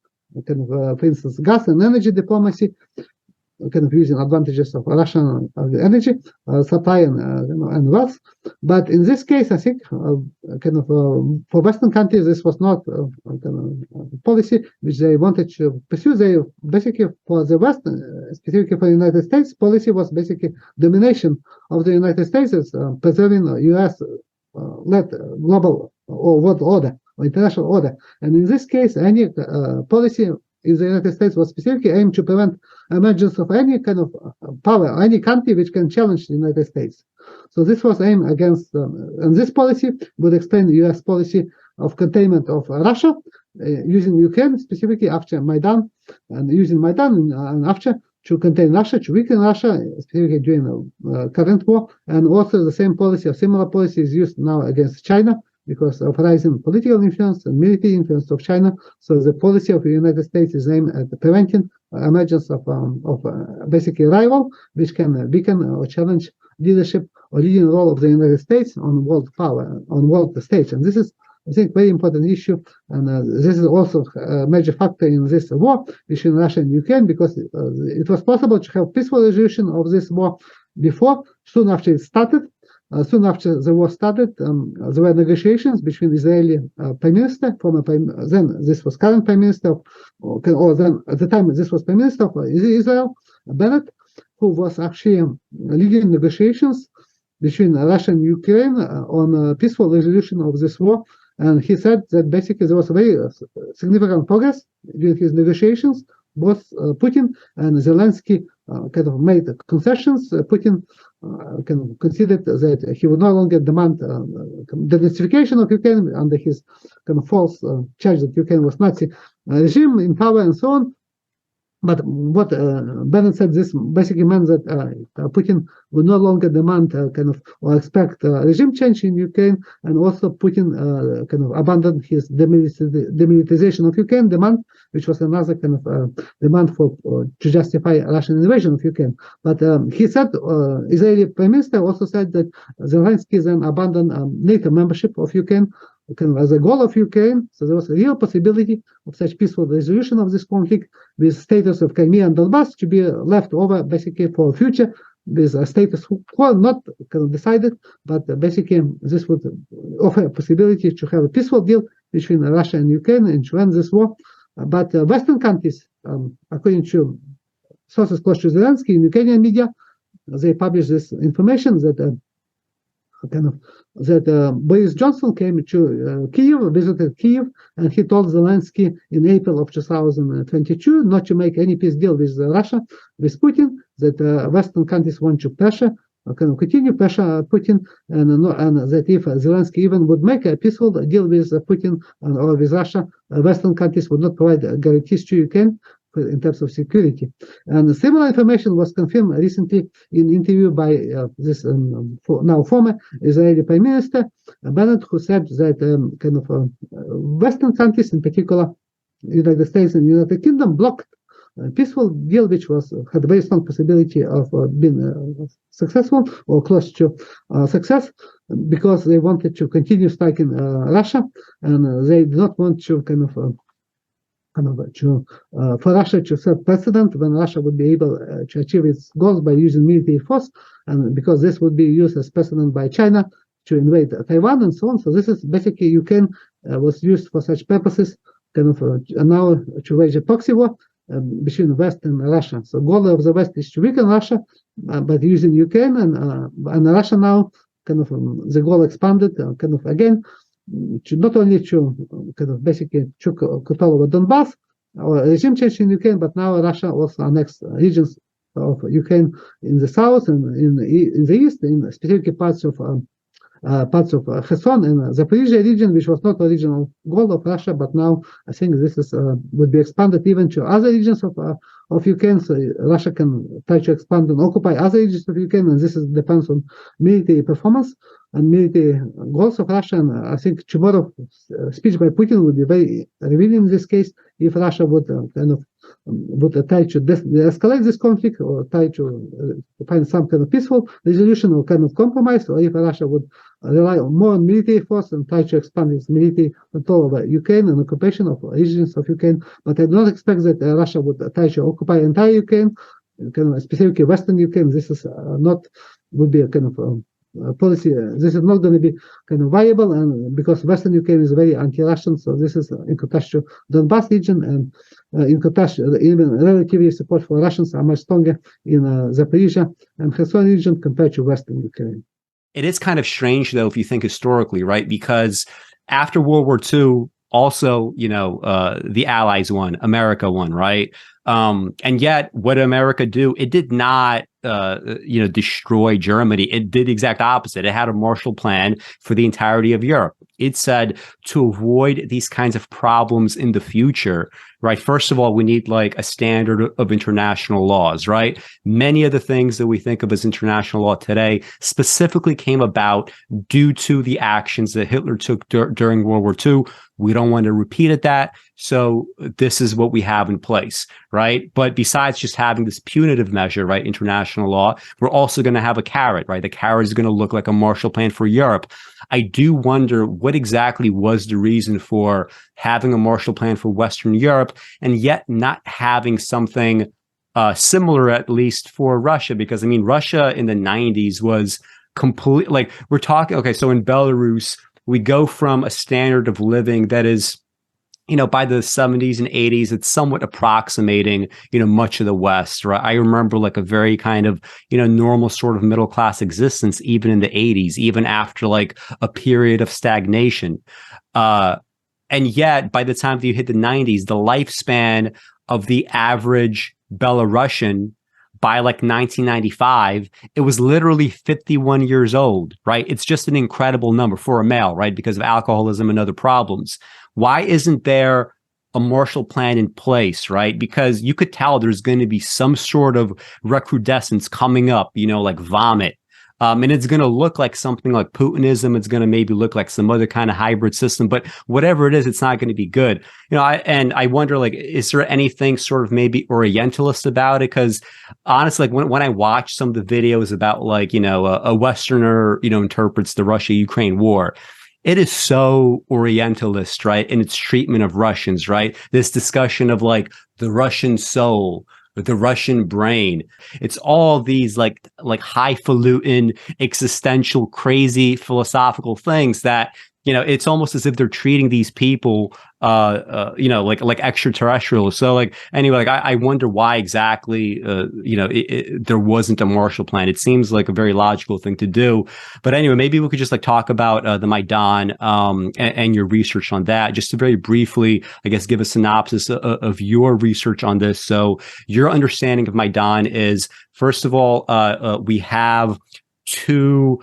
for instance, gas and energy diplomacy, using advantages of Russian energy supply and wealth. But in this case, I think for Western countries, this was not a policy which they wanted to pursue. They basically, for the West, specifically for the United States, policy was basically domination of the United States as preserving U.S.-led global or world order or international order. And in this case, any policy in the United States was specifically aimed to prevent emergence of any kind of power, any country which can challenge the United States. So this was aimed against, and this policy would explain the U.S. policy of containment of Russia, using Ukraine specifically after Maidan, and using Maidan and after to contain Russia, to weaken Russia, specifically during the current war. And also the same policy, or similar policy, is used now against China, because of rising political influence and military influence of China. So the policy of the United States is aimed at preventing emergence of basically rival, which can weaken or challenge leadership or leading role of the United States on world power, on world stage. And this is, I think, very important issue. And this is also a major factor in this war between Russia and Ukraine, because it was possible to have peaceful resolution of this war before, soon after it started. Soon after the war started, there were negotiations between Israeli Prime Minister, then this was current Prime Minister, or then at the time this was Prime Minister of Israel, Bennett, who was actually leading negotiations between Russia and Ukraine on peaceful resolution of this war. And he said that basically there was very significant progress during his negotiations. Both Putin and Zelensky made concessions. Putin considered that he would no longer demand the nazification of Ukraine under his false charge that Ukraine was Nazi regime in power and so on. But what Bennett said, this basically meant that Putin would no longer demand or expect regime change in Ukraine, and also Putin abandoned his demilitarization of Ukraine demand, which was another demand to justify Russian invasion of Ukraine. But he said, Israeli Prime Minister also said that Zelensky then abandoned NATO membership of Ukraine as a goal of Ukraine. So there was a real possibility of such peaceful resolution of this conflict, with status of Crimea and Donbass to be left over basically for future, with a status quo not decided, but basically this would offer a possibility to have a peaceful deal between Russia and Ukraine and to end this war. But Western countries, according to sources close to Zelensky in Ukrainian media, they published this information that Boris Johnson came to Kyiv, visited Kyiv, and he told Zelensky in April of 2022 not to make any peace deal with Russia, with Putin, that Western countries want to continue pressure Putin, and that if Zelensky even would make a peaceful deal with Putin or with Russia, Western countries would not provide guarantees to Ukraine in terms of security. And similar information was confirmed recently in an interview by this now former Israeli Prime Minister Bennett, who said that Western countries, in particular United States and United Kingdom, blocked a peaceful deal which had a very strong possibility of being successful or close to success, because they wanted to continue striking Russia, and they did not want to for Russia to set precedent when Russia would be able to achieve its goals by using military force, and because this would be used as precedent by China to invade Taiwan and so on. So this is basically Ukraine was used for such purposes, now to wage a proxy war between West and Russia. So goal of the West is to weaken Russia, but using Ukraine and Russia now, the goal expanded again, to not only to basically took control over Donbass or regime change in Ukraine, but now Russia also annexed regions of Ukraine in the south and in the east, in specific parts of Kherson and Zaporizhia region, which was not original goal of Russia, but now I think this is would be expanded even to other regions of of Ukraine, so Russia can try to expand and occupy other regions of Ukraine, and depends on military performance and military goals of Russia. And I think tomorrow's speech by Putin would be very revealing in this case, if Russia would would try to de-escalate this conflict, or try to find some kind of peaceful resolution or kind of compromise, or if Russia would rely more on military force and try to expand its military control over Ukraine and occupation of regions of Ukraine. But I do not expect that Russia would try to occupy entire Ukraine, specifically Western Ukraine. This is would be a kind of policy. This is not going to be kind of viable, and because Western Ukraine is very anti-Russian, so this is in contrast to Donbass region, and in contrast, even relatively support for Russians are much stronger in Zaporizhia and Kherson region compared to Western Ukraine. It is kind of strange, though, if you think historically, right? Because after World War II, also, the Allies won, America won, right? And yet, what did America do? It did not, destroy Germany. It did the exact opposite. It had a Marshall Plan for the entirety of Europe. It said to avoid these kinds of problems in the future, right? First of all, we need like a standard of international laws, right? Many of the things that we think of as international law today specifically came about due to the actions that Hitler took during World War II. We don't want to repeat that. So this is what we have in place, right? But besides just having this punitive measure, right, international law, we're also going to have a carrot, right? The carrot is going to look like a Marshall Plan for Europe. I do wonder what exactly was the reason for having a Marshall Plan for Western Europe and yet not having something similar, at least for Russia, because I mean, Russia in the 90s was complete, like we're talking, okay, so in Belarus, we go from a standard of living that is, by the 70s and 80s, it's somewhat approximating, much of the West, right? I remember like a very kind of, normal sort of middle class existence, even in the 80s, even after like a period of stagnation. And yet, by the time that you hit the 90s, the lifespan of the average Belarusian by like 1995, it was literally 51 years old, right? It's just an incredible number for a male, right? Because of alcoholism and other problems. Why isn't there a Marshall Plan in place, right? Because you could tell there's going to be some sort of recrudescence coming up, like vomit. And it's going to look like something like Putinism. It's going to maybe look like some other kind of hybrid system, but whatever it is, it's not going to be good. I wonder, like, is there anything sort of maybe Orientalist about it? Because honestly, like when I watch some of the videos about like, a Westerner, interprets the Russia Ukraine War, it is so Orientalist, right? In its treatment of Russians, right? This discussion of like the Russian soul, the Russian brain. It's all these like highfalutin, existential, crazy philosophical things that, it's almost as if they're treating these people, like extraterrestrials. So like, anyway, like I wonder why exactly, there wasn't a Marshall Plan. It seems like a very logical thing to do. But anyway, maybe we could just like talk about the Maidan and your research on that. Just to very briefly, I guess, give a synopsis of your research on this. So your understanding of Maidan is, first of all, we have two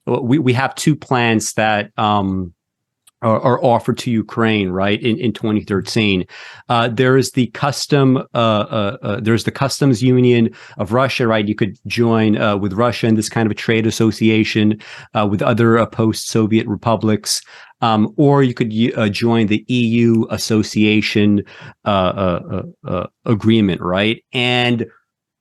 we have two plans that are offered to Ukraine, right? In 2013, there is the there's the customs union of Russia, right? You could join with Russia in this kind of a trade association with other post-Soviet republics, or you could join the EU association agreement, right? And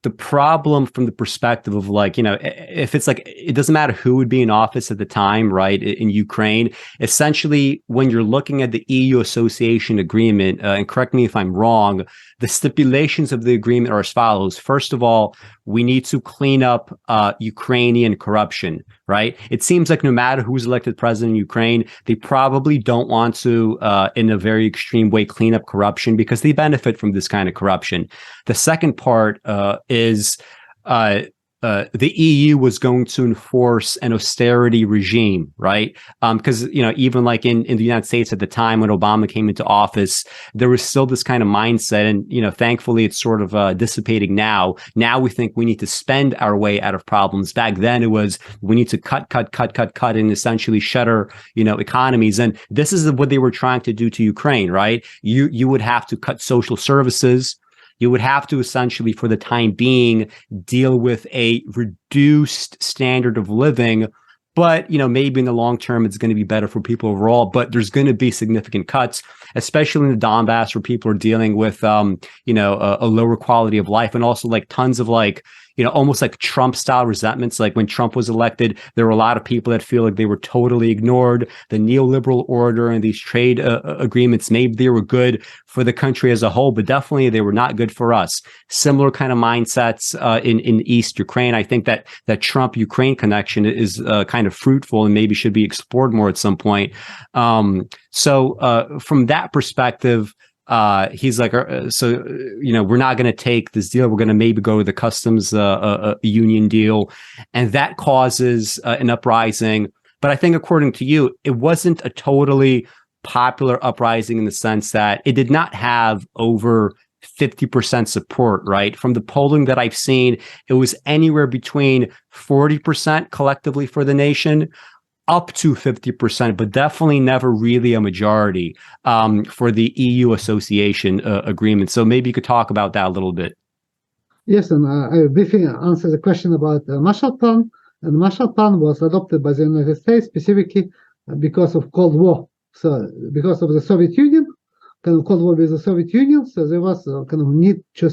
the problem from the perspective of like, if it's like, it doesn't matter who would be in office at the time, right, in Ukraine, essentially, when you're looking at the EU association agreement, and correct me if I'm wrong, the stipulations of the agreement are as follows. First of all, we need to clean up Ukrainian corruption, right? It seems like no matter who's elected president in Ukraine, they probably don't want to, in a very extreme way, clean up corruption because they benefit from this kind of corruption. The second part is the EU was going to enforce an austerity regime, right? Because, even like in the United States at the time when Obama came into office, there was still this kind of mindset. And, thankfully, it's sort of dissipating now. Now we think we need to spend our way out of problems. Back then, it was we need to cut, and essentially shutter, economies. And this is what they were trying to do to Ukraine, right? You would have to cut social services. you would have to essentially, for the time being, deal with a reduced standard of living. But, maybe in the long term, it's going to be better for people overall. But there's going to be significant cuts, especially in the Donbass, where people are dealing with, a lower quality of life, and also like tons of almost like Trump style resentments. Like when Trump was elected, there were a lot of people that feel like they were totally ignored. The neoliberal order and these trade agreements, maybe they were good for the country as a whole, but definitely they were not good for us. Similar kind of mindsets in East Ukraine. I think that Trump-Ukraine connection is kind of fruitful and maybe should be explored more at some point. So from that perspective, he's like, we're not going to take this deal. We're going to maybe go to the customs union deal. And that causes an uprising. But I think, according to you, it wasn't a totally popular uprising in the sense that it did not have over 50% support, right? From the polling that I've seen, it was anywhere between 40% collectively for the nation, up to 50%, but definitely never really a majority for the EU association agreement. So maybe you could talk about that a little bit. Yes, and I briefly answer the question about the Marshall Plan. And the Marshall Plan was adopted by the United States specifically because of Cold War. So because of the Soviet Union, kind of Cold War with the Soviet Union, so there was kind of need to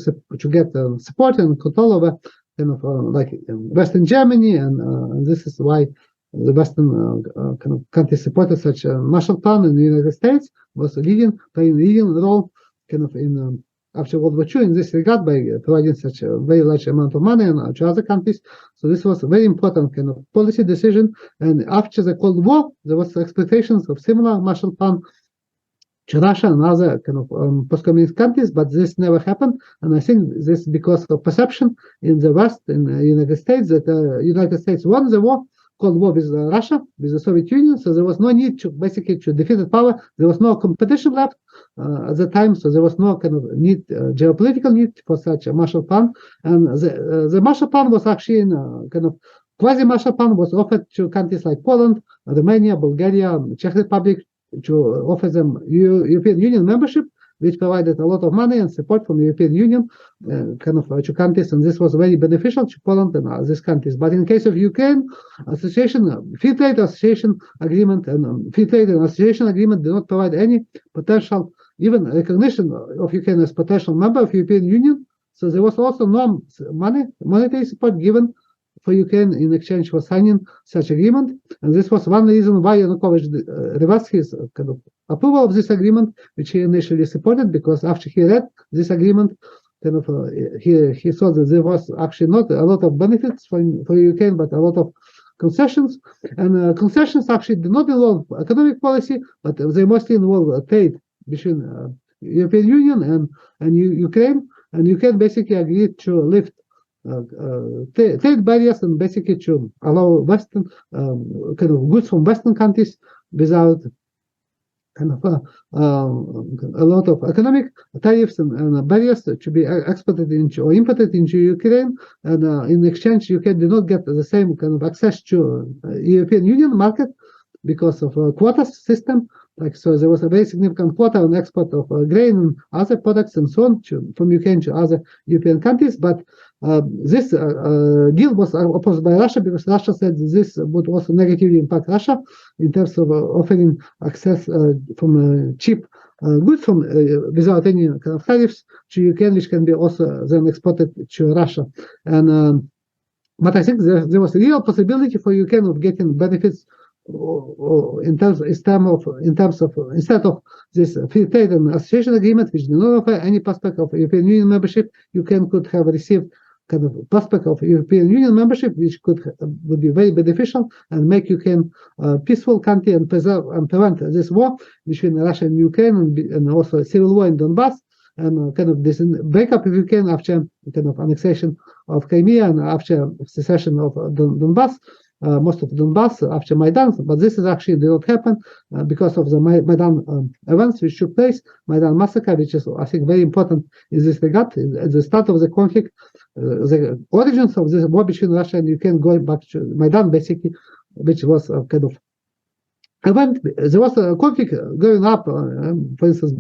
get support and control over kind of Western Germany, and this is why the Western kind of countries supported such a Marshall Plan, in the United States was playing a leading role kind of in after World War II in this regard by providing such a very large amount of money and to other countries. So this was a very important kind of policy decision. And after the Cold War, there was expectations of similar Marshall Plan to Russia and other kind of post-communist countries, but this never happened. And I think this is because of perception in the West, in the United States, that the United States won the war, Cold War with Russia, with the Soviet Union, so there was no need to basically to defeat the power. There was no competition left at the time, so there was no kind of need, geopolitical need for such a Marshall Plan. And the Marshall Plan was actually in kind of quasi-Marshall Plan was offered to countries like Poland, Romania, Bulgaria, Czech Republic, to offer them European Union membership, which provided a lot of money and support from the European Union kind of to countries, and this was very beneficial to Poland and these countries. But in case of Ukraine, free trade association agreement and free trade and association agreement did not provide any potential, even recognition of Ukraine as potential member of European Union. So there was also no monetary support given for Ukraine in exchange for signing such agreement, and this was one reason why Yanukovych reversed his kind of approval of this agreement, which he initially supported, because after he read this agreement, kind of he saw that there was actually not a lot of benefits for Ukraine, but a lot of concessions, and concessions actually did not involve economic policy, but they mostly involve trade between European Union and Ukraine, and Ukraine basically agreed to lift trade barriers and basically to allow Western kind of goods from Western countries without kind of a lot of economic tariffs and barriers to be exported into or imported into Ukraine, and in exchange Ukraine did not get the same kind of access to European Union market because of a quota system. So there was a very significant quota on export of grain and other products and so on from Ukraine to other European countries. But this deal was opposed by Russia because Russia said this would also negatively impact Russia in terms of offering access from cheap goods from without any kind of tariffs to Ukraine, which can be also then exported to Russia. And but I think there was a real possibility for Ukraine of getting benefits instead of this free trade and association agreement, which did not offer any prospect of European Union membership. Ukraine could have received kind of prospect of European Union membership, which would be very beneficial and make Ukraine a peaceful country and prevent this war between Russia and Ukraine, and also a civil war in Donbass, and kind of this breakup of Ukraine after kind of annexation of Crimea and after secession of Donbass. Most of Donbass after Maidan, but this is actually did not happen because of the Maidan events which took place, Maidan Massacre, which is, I think, very important in this regard. At the start of the conflict, the origins of this war between Russia and Ukraine going back to Maidan, basically, which was kind of When there was a conflict going up, for instance,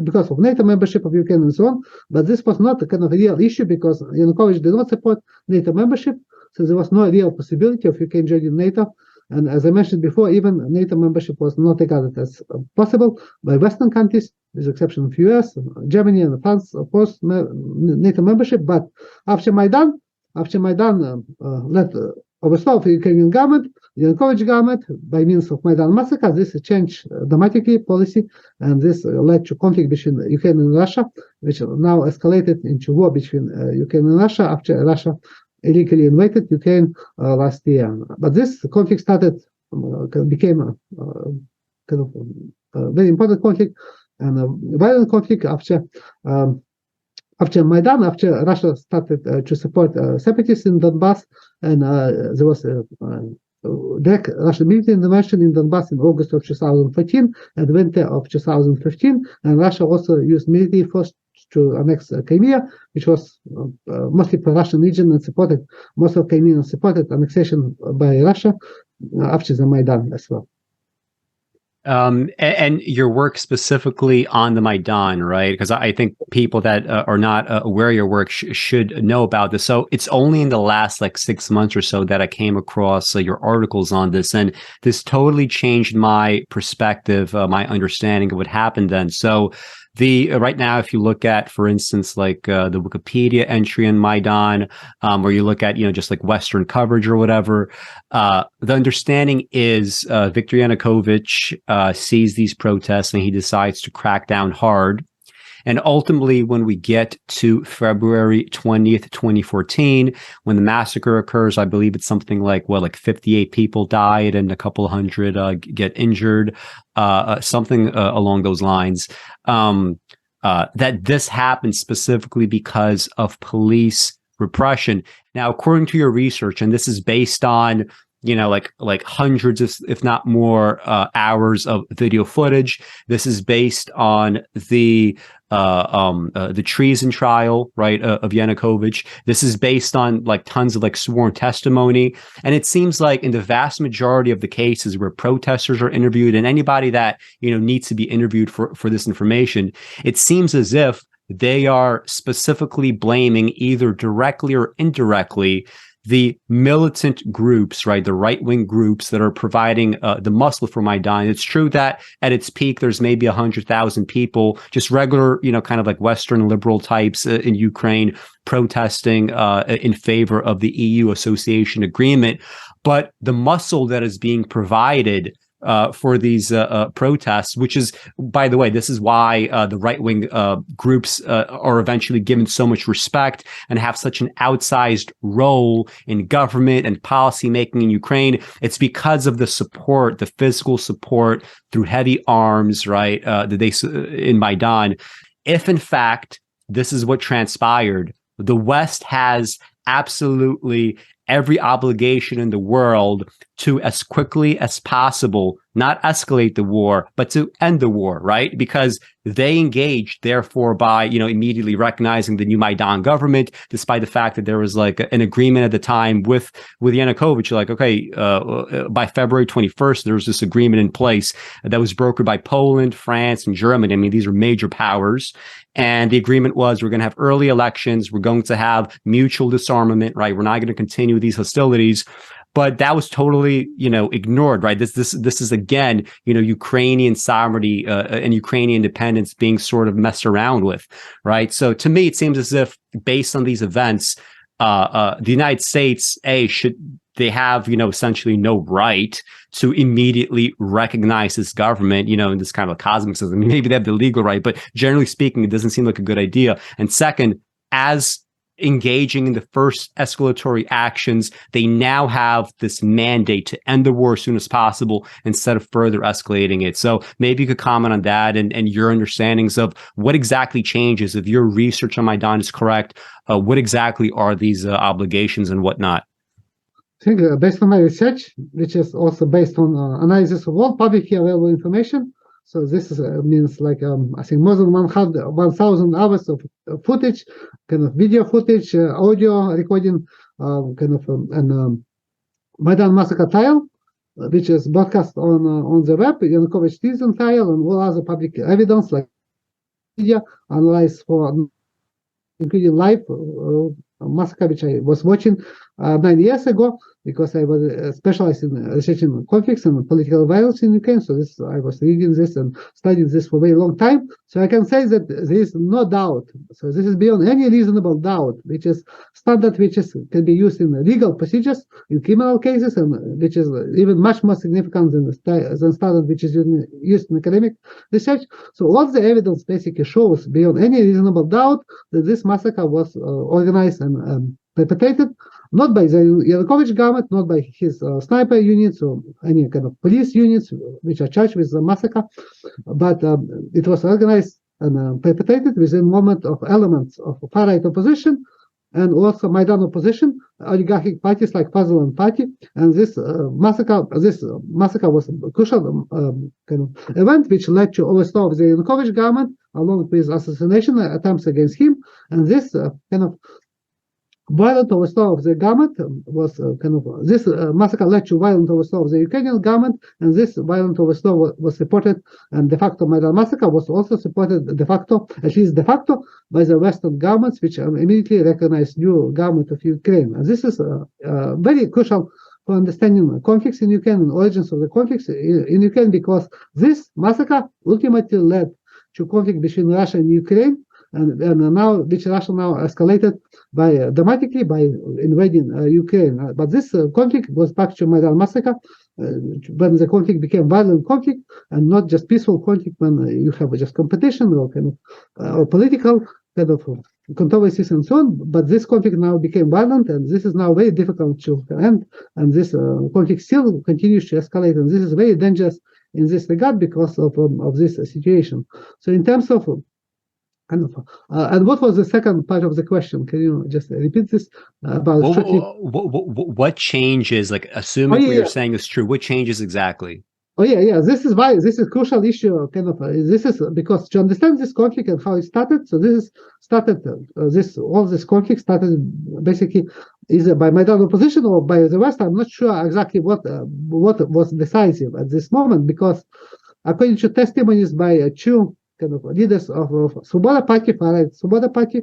because of NATO membership of Ukraine and so on, but this was not a kind of a real issue because Yanukovych did not support NATO membership, so there was no real possibility of Ukraine joining NATO. And as I mentioned before, even NATO membership was not regarded as possible by Western countries, with the exception of US, Germany, and France, of course, NATO membership. But after Maidan led overthrow of the Ukrainian government, Yanukovych government, by means of Maidan Massacre, this changed dramatically policy, and this led to conflict between Ukraine and Russia, which now escalated into war between Ukraine and Russia after Russia illegally invaded Ukraine last year. But this conflict became a kind of very important conflict and a violent conflict after Maidan, after Russia started to support separatists in Donbass, and there was direct Russian military intervention in Donbass in August of 2014 and winter of 2015, and Russia also used military force to annex Crimea, which was mostly pro-Russian region and supported, most of Crimean supported annexation by Russia after the Maidan as well. And your work specifically on the Maidan, right? Because I think people that are not aware of your work should know about this. So it's only in the last 6 months or so that I came across your articles on this, and this totally changed my perspective, my understanding of what happened then. So right now, if you look at, for instance, the Wikipedia entry in Maidan, or you look at, just Western coverage or whatever, the understanding is Viktor Yanukovych sees these protests and he decides to crack down hard. And ultimately, when we get to February 20th, 2014, when the massacre occurs, I believe it's something like 58 people died and a couple hundred get injured, something along those lines. That this happened specifically because of police repression. Now, according to your research, and this is based on hundreds of, if not more, hours of video footage. This is based on the treason trial, right, of Yanukovych. This is based on tons of sworn testimony, and it seems like in the vast majority of the cases where protesters are interviewed and anybody that needs to be interviewed for this information, it seems as if they are specifically blaming either directly or indirectly the militant groups, right, the right-wing groups that are providing the muscle for Maidan. It's true that at its peak, there's maybe 100,000 people, just regular, kind of Western liberal types in Ukraine protesting in favor of the EU association agreement. But the muscle that is being provided for these protests, which is, by the way, this is why the right-wing groups are eventually given so much respect and have such an outsized role in government and policy making in Ukraine. It's because of the support, the physical support through heavy arms, right, that they in Maidan. If in fact this is what transpired, the West has absolutely every obligation in the world to, as quickly as possible, not escalate the war, but to end the war, right? Because they engaged, therefore, by, immediately recognizing the new Maidan government, despite the fact that there was an agreement at the time with Yanukovych, okay, by February 21st, there was this agreement in place that was brokered by Poland, France, and Germany. I mean, these are major powers. And the agreement was, we're going to have early elections. We're going to have mutual disarmament, right? We're not going to continue these hostilities. But that was totally, ignored, right? This is again, Ukrainian sovereignty and Ukrainian independence being sort of messed around with, right? So to me, it seems as if, based on these events, the United States, they have, essentially no right to immediately recognize this government, in this kind of cosmic system. I mean, maybe they have the legal right, but generally speaking, it doesn't seem like a good idea. And second, as engaging in the first escalatory actions, they now have this mandate to end the war as soon as possible instead of further escalating it. So maybe you could comment on that and your understandings of what exactly changes. If your research on Maidan is correct, what exactly are these obligations and whatnot? I think based on my research, which is also based on analysis of all publicly available information, so this is, means I think more than 1,000 hours of footage, kind of video footage, audio recording, and Maidan Massacre trial. which is broadcast on the web, Yanukovych prison trial, and all other public evidence like media analyzed for, including live massacre, which I was watching 9 years ago, because I was specialized in researching conflicts and political violence in Ukraine. So I was reading this and studying this for a very long time. So I can say that there is no doubt. So this is beyond any reasonable doubt, which is standard, which can be used in legal procedures, in criminal cases, and which is even much more significant than standard which is used in academic research. So all the evidence basically shows beyond any reasonable doubt that this massacre was organized and perpetrated not by the Yanukovych government, not by his sniper units or any kind of police units which are charged with the massacre, but it was organized and perpetrated with the involvement of elements of far-right opposition and also Maidan opposition, oligarchic parties like Putin Party, and this massacre was a crucial kind of event which led to overthrow of the Yanukovych government along with assassination attempts against him, and this kind of violent overthrow of the government was this massacre led to violent overthrow of the Ukrainian government, and this violent overthrow was supported, and de facto Maidan Massacre was also supported de facto, at least de facto, by the Western governments, which immediately recognized new government of Ukraine. And this is very crucial for understanding conflicts in Ukraine and origins of the conflicts in Ukraine, because this massacre ultimately led to conflict between Russia and Ukraine, and now which Russia now escalated dramatically by invading Ukraine. But this conflict goes back to Maidan Massacre, when the conflict became violent conflict and not just peaceful conflict when you have just competition or or political kind of controversies and so on. But this conflict now became violent, and this is now very difficult to end. And this conflict still continues to escalate, and this is very dangerous in this regard because of this situation. So in terms of and what was the second part of the question? Can you just repeat this? About what changes, like assuming what you're saying is true, what changes exactly? This is why this is a crucial issue. This is because to understand this conflict and how it started. So all this conflict started basically either by Maidan opposition or by the West. I'm not sure exactly what was decisive at this moment, because according to testimonies by two leaders of Svoboda Party, far-right Svoboda Party,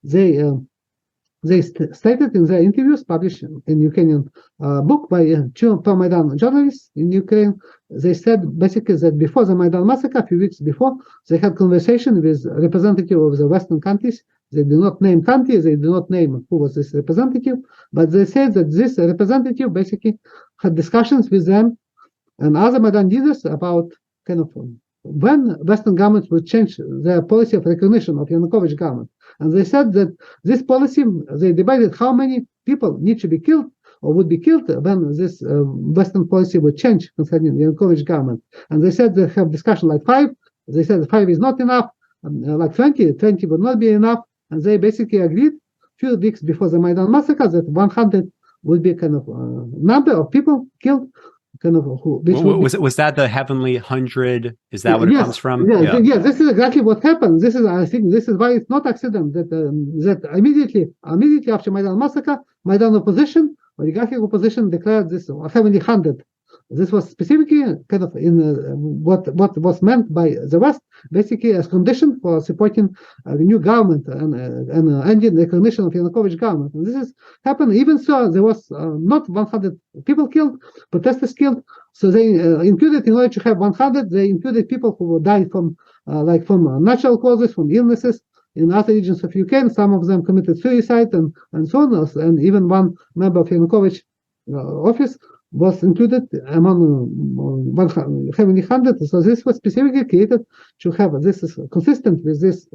they stated in their interviews published in Ukrainian book by two pro-Maidan journalists in Ukraine. They said basically that before the Maidan massacre, a few weeks before, they had conversation with representative of the Western countries. They do not name countries, they do not name who was this representative, but they said that this representative basically had discussions with them and other Maidan leaders about when Western governments would change their policy of recognition of Yanukovych government. And they said that this policy, they debated how many people need to be killed or would be killed when this Western policy would change concerning Yanukovych government. And they said they have discussion like 5. They said 5 is not enough, like 20 would not be enough. And they basically agreed a few weeks before the Maidan massacre that 100 would be number of people killed. Was that the heavenly 100? Is that what it comes from? Yeah, this is exactly what happened. I think this is why it's not accident that immediately after Maidan massacre, Maidan opposition, oligarchic opposition, declared this heavenly 100. This was specifically in what was meant by the West, basically as condition for supporting the new government and ending recognition of Yanukovych government. And this has happened. Even so, there was not 100 people killed, protesters killed. So they included, in order to have 100, they included people who died from natural causes, from illnesses in other regions of Ukraine. Some of them committed suicide and so on. And even one member of Yanukovych office was included among 100. So this was specifically created to have this is consistent with this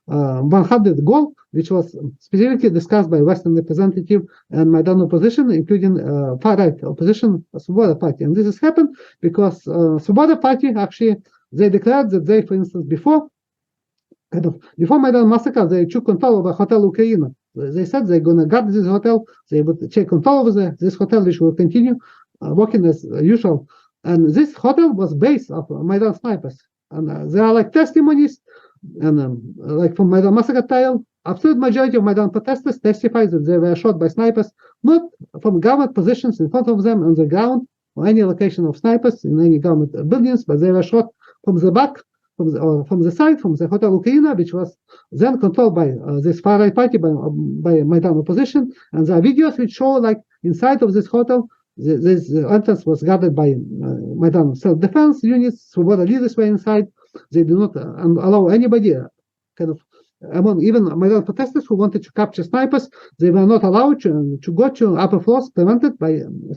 100 goal, which was specifically discussed by Western representative and Maidan opposition, including far-right opposition, Svoboda Party. And this has happened because Svoboda Party actually, they declared that they, for instance, before Maidan massacre, they took control of a hotel Ukraine. They said they're going to guard this hotel. They would take control of this hotel, which will continue working as usual. And this hotel was base of Maidan snipers. And there are testimonies, and from Maidan massacre trial, absolute majority of Maidan protesters testified that they were shot by snipers, not from government positions in front of them on the ground, or any location of snipers in any government buildings, but they were shot from the back, from the side, from the Hotel Ukraine, which was then controlled by this far-right party, by Maidan opposition. And there are videos which show, like, inside of this hotel, this entrance was guarded by Maidan self-defense units. Svoboda leaders were inside. They do not allow anybody, among even Maidan protesters who wanted to capture snipers, they were not allowed to go to upper floors, prevented by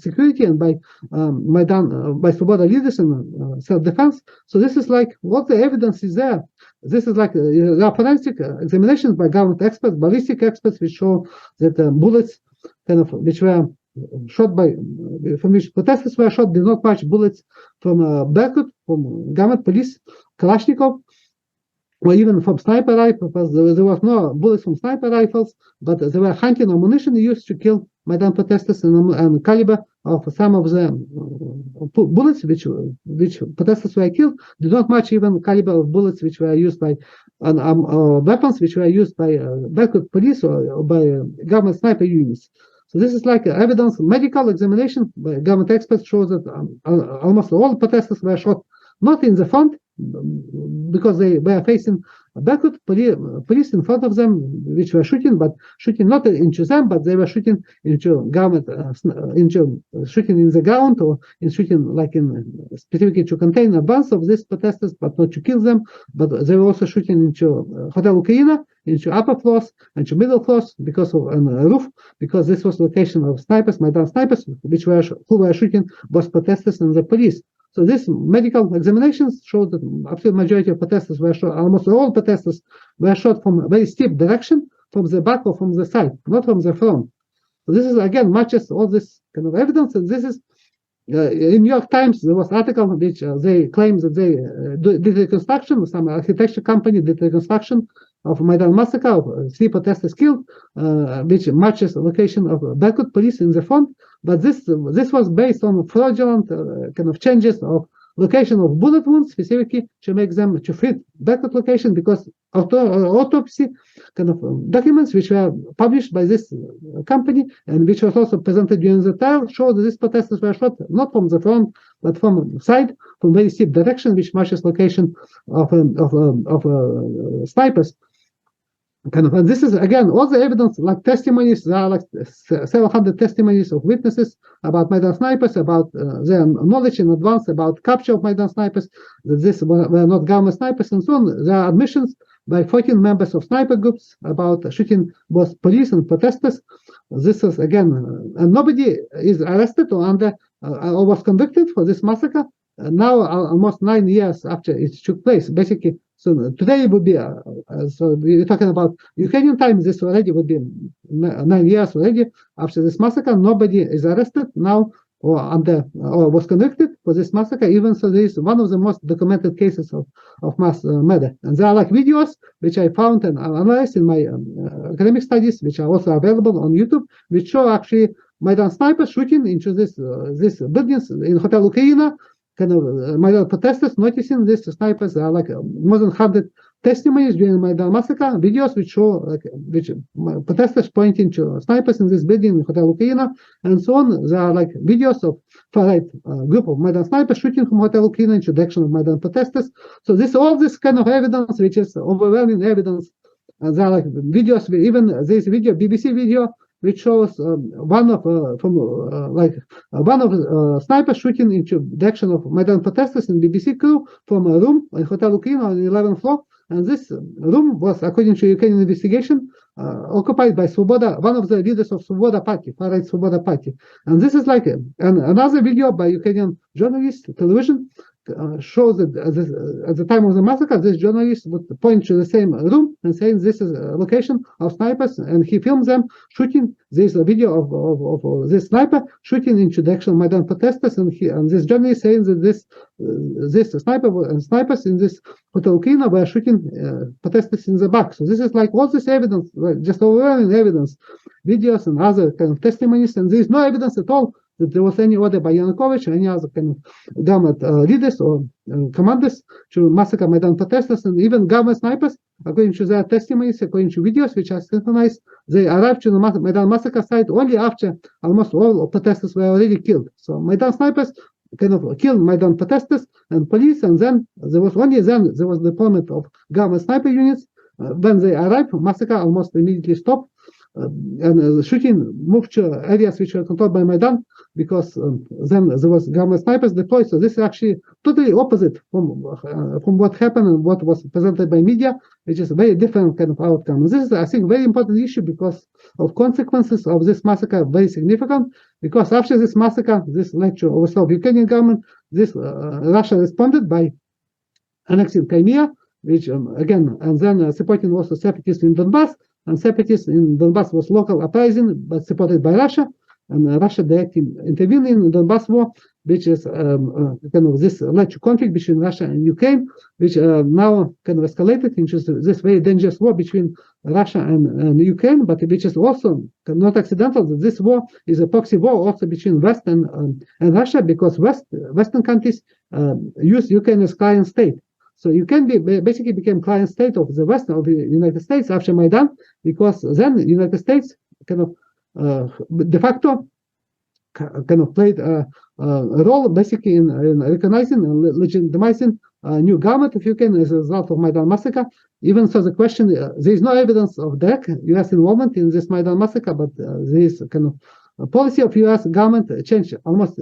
security and by by Svoboda leaders and self-defense. So this is like what the evidence is there. This is like there are forensic examinations by government experts, ballistic experts, which show that bullets which were shot from which protesters were shot did not match bullets from Berkut, from government police, Kalashnikov, or even from sniper rifles. There was no bullets from sniper rifles, but there were hunting ammunition used to kill Maidan protesters, and caliber of some of the bullets which protesters were killed did not match even caliber of bullets which were used by weapons which were used by Berkut police or by government sniper units. So this is like evidence. Medical examination by government experts shows that almost all protesters were shot not in the front, because they were facing Berkut police in front of them, which were shooting, but shooting not into them, but they were shooting into government, shooting in the ground, or shooting like specifically to contain a bunch of these protesters, but not to kill them. But they were also shooting into Hotel Ukraine, into upper floors, into middle floors, because of roof, because this was location of snipers, Maidan snipers, who were shooting both protesters and the police. So this medical examinations showed that absolute majority of protesters were shot, almost all protesters were shot from a very steep direction, from the back or from the side, not from the front. So this is again matches all this kind of evidence, and this is in New York Times there was an article which they claim that they did reconstruction, some architecture company did reconstruction of Maidan Massacre, of 3 protesters killed, which matches the location of Berkut police in the front. But this was based on fraudulent kind of changes of location of bullet wounds, specifically to make them to fit Berkut location, because autopsy kind of documents which were published by this company and which was also presented during the trial showed that these protesters were shot not from the front but from side, from very steep direction, which matches location of snipers. And this is again all the evidence, like testimonies. There are like several hundred testimonies of witnesses about Maidan snipers, about their knowledge in advance about capture of Maidan snipers, that this were not government snipers, and so on. There are admissions by 14 members of sniper groups about shooting both police and protesters. This is again, and nobody is arrested or was convicted for this massacre. Now, almost 9 years after it took place, basically. So today it would be, so we're talking about Ukrainian time, this already would be 9 years already after this massacre. Nobody is arrested now or was convicted for this massacre, even so this is one of the most documented cases of mass murder. And there are like videos which I found and analyzed in my academic studies, which are also available on YouTube, which show actually Maidan snipers shooting into this buildings in Hotel Ukraine. Kind of Maidan protesters noticing these snipers. There are like more than 100 testimonies during Maidan massacre, videos which show which protesters pointing to snipers in this building in Hotel Ukraine and so on. There are like videos of far-right group of Maidan snipers shooting from Hotel Ukraine in direction of Maidan protesters. So all this kind of evidence, which is overwhelming evidence. There are like videos, even this video, BBC video, which shows one of snipers shooting into direction of Maidan protesters in BBC crew from a room in Hotel Ukraine on the 11th floor. And this room was, according to Ukrainian investigation, occupied by Svoboda, one of the leaders of Svoboda party, far-right Svoboda party. And this is like another video by Ukrainian journalist, television, shows that at the time of the massacre, this journalist would point to the same room and saying this is a location of snipers, and he filmed them shooting. This video of this sniper shooting into the actual Maidan protesters, and this journalist saying that this snipers in this Hotel Ukraine were shooting protesters in the back. So this is like all this evidence, like just overwhelming evidence, videos and other kind of testimonies, and there is no evidence at all that there was any order by Yanukovych or any other kind of government leaders or commanders to massacre Maidan protesters. And even government snipers, according to their testimonies, according to videos which are synchronized, they arrived to the Maidan massacre site only after almost all protesters were already killed. So Maidan snipers kind of killed Maidan protesters and police, and then there was deployment of government sniper units. When they arrived, massacre almost immediately stopped, and shooting moved to areas which were controlled by Maidan, because then there was government snipers deployed. So this is actually totally opposite from what happened and what was presented by media, which is a very different kind of outcome. And this is, I think, very important issue, because of consequences of this massacre very significant. Because after this massacre, this led to overthrow of Ukrainian government. Russia responded by annexing Crimea, which again, and then supporting also separatists in Donbass. And separatists in Donbass was local uprising, but supported by Russia. And Russia directly intervened in the Donbass war, which is this led to conflict between Russia and Ukraine, which now kind of escalated into this very dangerous war between Russia and Ukraine, but which is also not accidental. That this war is a proxy war also between West and Russia, because Western countries use Ukraine as client state. So Ukraine basically became client state of the West, of the United States after Maidan, because then the United States kind of de facto kind of played a role basically in recognizing and legitimizing a new government of Ukraine as a result of Maidan Massacre. Even so, the question, there is no evidence of direct U.S. involvement in this Maidan Massacre, but there is kind of a policy of U.S. government changed almost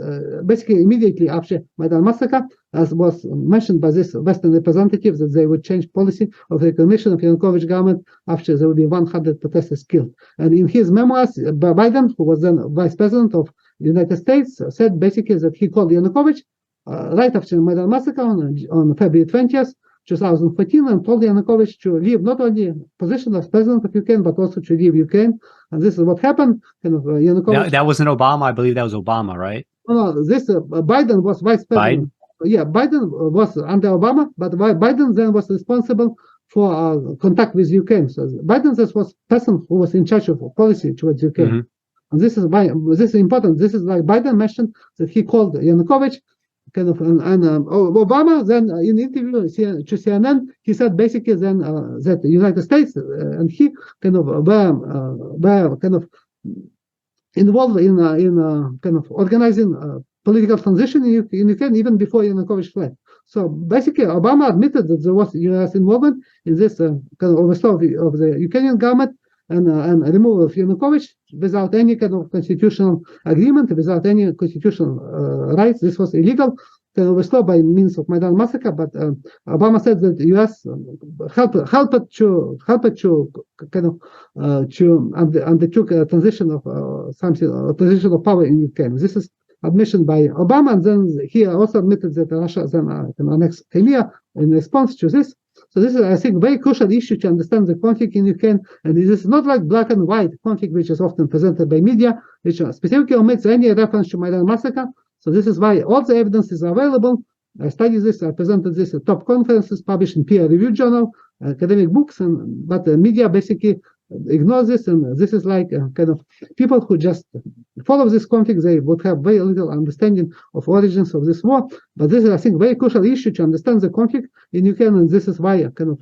basically immediately after Maidan Massacre, as was mentioned by this Western representatives, that they would change policy of recognition of Yanukovych government after there would be 100 protesters killed. And in his memoirs, Biden, who was then vice president of the United States, said basically that he called Yanukovych right after Maidan Massacre on February 20th, 2014, and told Yanukovych to leave not only position as president of Ukraine, but also to leave Ukraine. And this is what happened. Kind of Yanukovych. That wasn't Obama. I believe that was Obama, right? No, this Biden was vice president. Biden? Yeah, Biden was under Obama, but Biden then was responsible for contact with Ukraine. So Biden was person who was in charge of policy towards Ukraine. Mm-hmm. And this is why this is important. This is like Biden mentioned that he called Yanukovych kind of, and Obama then in interview to CNN, he said basically then that the United States and he kind of were kind of involved in kind of organizing political transition in Ukraine even before Yanukovych fled. So basically, Obama admitted that there was U.S. involvement in this kind of overthrow of the Ukrainian government and removal of Yanukovych without any kind of constitutional agreement, without any constitutional rights. This was illegal, kind of overthrow by means of Maidan Massacre. But Obama said that the U.S. helped to kind of to undertook a transition of a transition of power in Ukraine. This is admission by Obama, and then he also admitted that Russia then annexed Crimea in response to this. So this is, I think, a very crucial issue to understand the conflict in Ukraine, and this is not like black and white conflict, which is often presented by media, which specifically omits any reference to Maidan Massacre. So this is why all the evidence is available. I studied this, I presented this at top conferences, published in peer-reviewed journal, academic books, but the media basically ignores this, and this is like kind of people who just follow this conflict, they would have very little understanding of origins of this war. But this is, I think, a very crucial issue to understand the conflict in Ukraine, and this is why kind of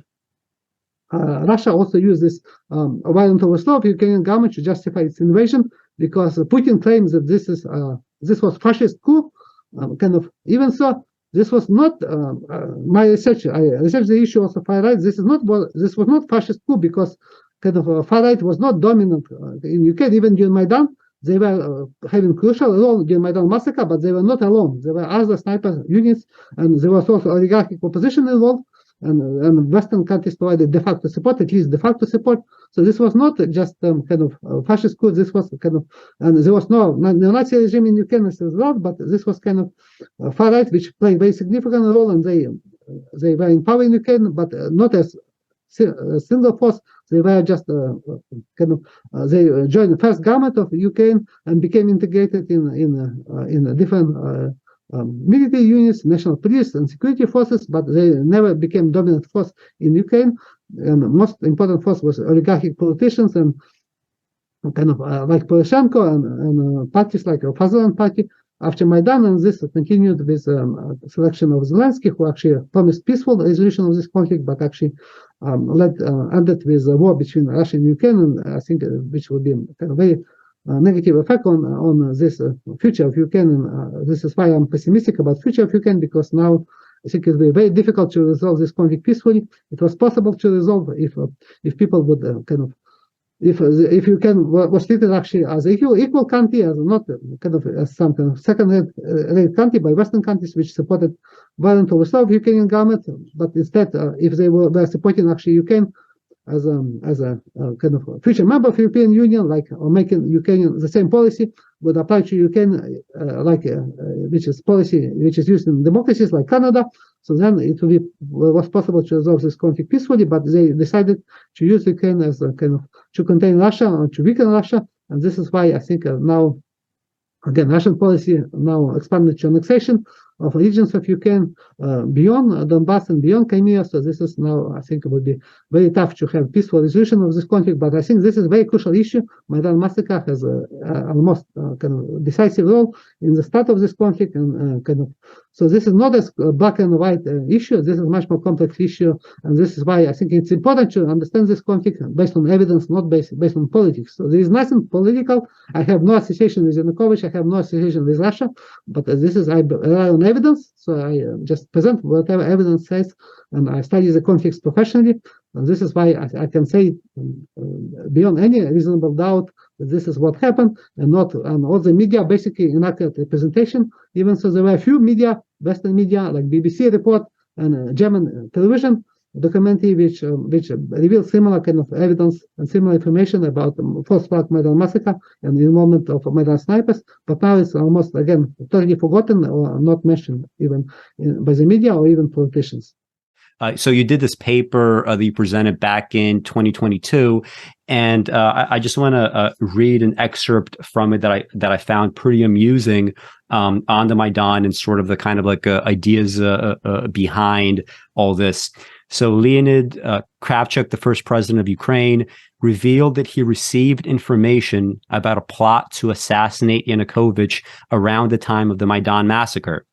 Russia also used this violent overthrow of Ukrainian government to justify its invasion, because Putin claims that this was fascist coup. Kind of, even so, this was not my research. I researched the issue of the far right. This was not fascist coup, because kind of far right was not dominant in Ukraine. Even during Maidan, they were having crucial role during Maidan Massacre, but they were not alone. There were other sniper units, and there was also oligarchic opposition involved, and Western countries provided de facto support, at least de facto support. So this was not just kind of fascist coup. This was kind of, and there was no Nazi regime in Ukraine as a result, but this was kind of far right, which played a very significant role, and they were in power in Ukraine, but not as a single force. They were just kind of they joined the first government of Ukraine and became integrated in different military units, national police and security forces, but they never became dominant force in Ukraine. And the most important force was oligarchic politicians and kind of like Poroshenko and parties like the Fatherland Party after Maidan, and this continued with selection of Zelensky, who actually promised peaceful resolution of this conflict, but actually ended with a war between Russia and Ukraine, and I think which would be kind of very negative effect on this future of Ukraine. And this is why I'm pessimistic about future of Ukraine, because now I think it will be very difficult to resolve this conflict peacefully. It was possible to resolve if people would if Ukraine was treated actually as equal country, as not as some kind of second-rate country by Western countries which supported violent overthrow of Ukrainian government, but instead, if they were supporting actually Ukraine as a kind of future member of European Union, or making Ukrainian the same policy would apply to Ukraine, which is policy which is used in democracies like Canada. So then it was possible to resolve this conflict peacefully, but they decided to use Ukraine as a kind of to contain Russia or to weaken Russia, and this is why I think now, again, Russian policy now expanded to annexation of regions of Ukraine beyond Donbass and beyond Crimea. So this is now, I think, it would be very tough to have peaceful resolution of this conflict. But I think this is a very crucial issue. Maidan Massacre has almost kind of decisive role in the start of this conflict, and so this is not a black and white issue. This is a much more complex issue, and this is why I think it's important to understand this conflict based on evidence, not based on politics. So there is nothing political. I have no association with Yanukovych. I have no association with Russia, but this is, I rely on evidence. So I just present whatever evidence says, and I study the conflicts professionally. And this is why I can say beyond any reasonable doubt that this is what happened, and all the media basically inaccurate representation. Even so, there were a few media, Western media like BBC report and German television documentary which revealed similar kind of evidence and similar information about the false flag Maidan massacre and the involvement of Maidan snipers. But now it's almost again totally forgotten or not mentioned even by the media or even politicians. So you did this paper that you presented back in 2022, and I just want to read an excerpt from it that I found pretty amusing on the Maidan and sort of the kind of like ideas behind all this. So Leonid Kravchuk, the first president of Ukraine, revealed that he received information about a plot to assassinate Yanukovych around the time of the Maidan massacre.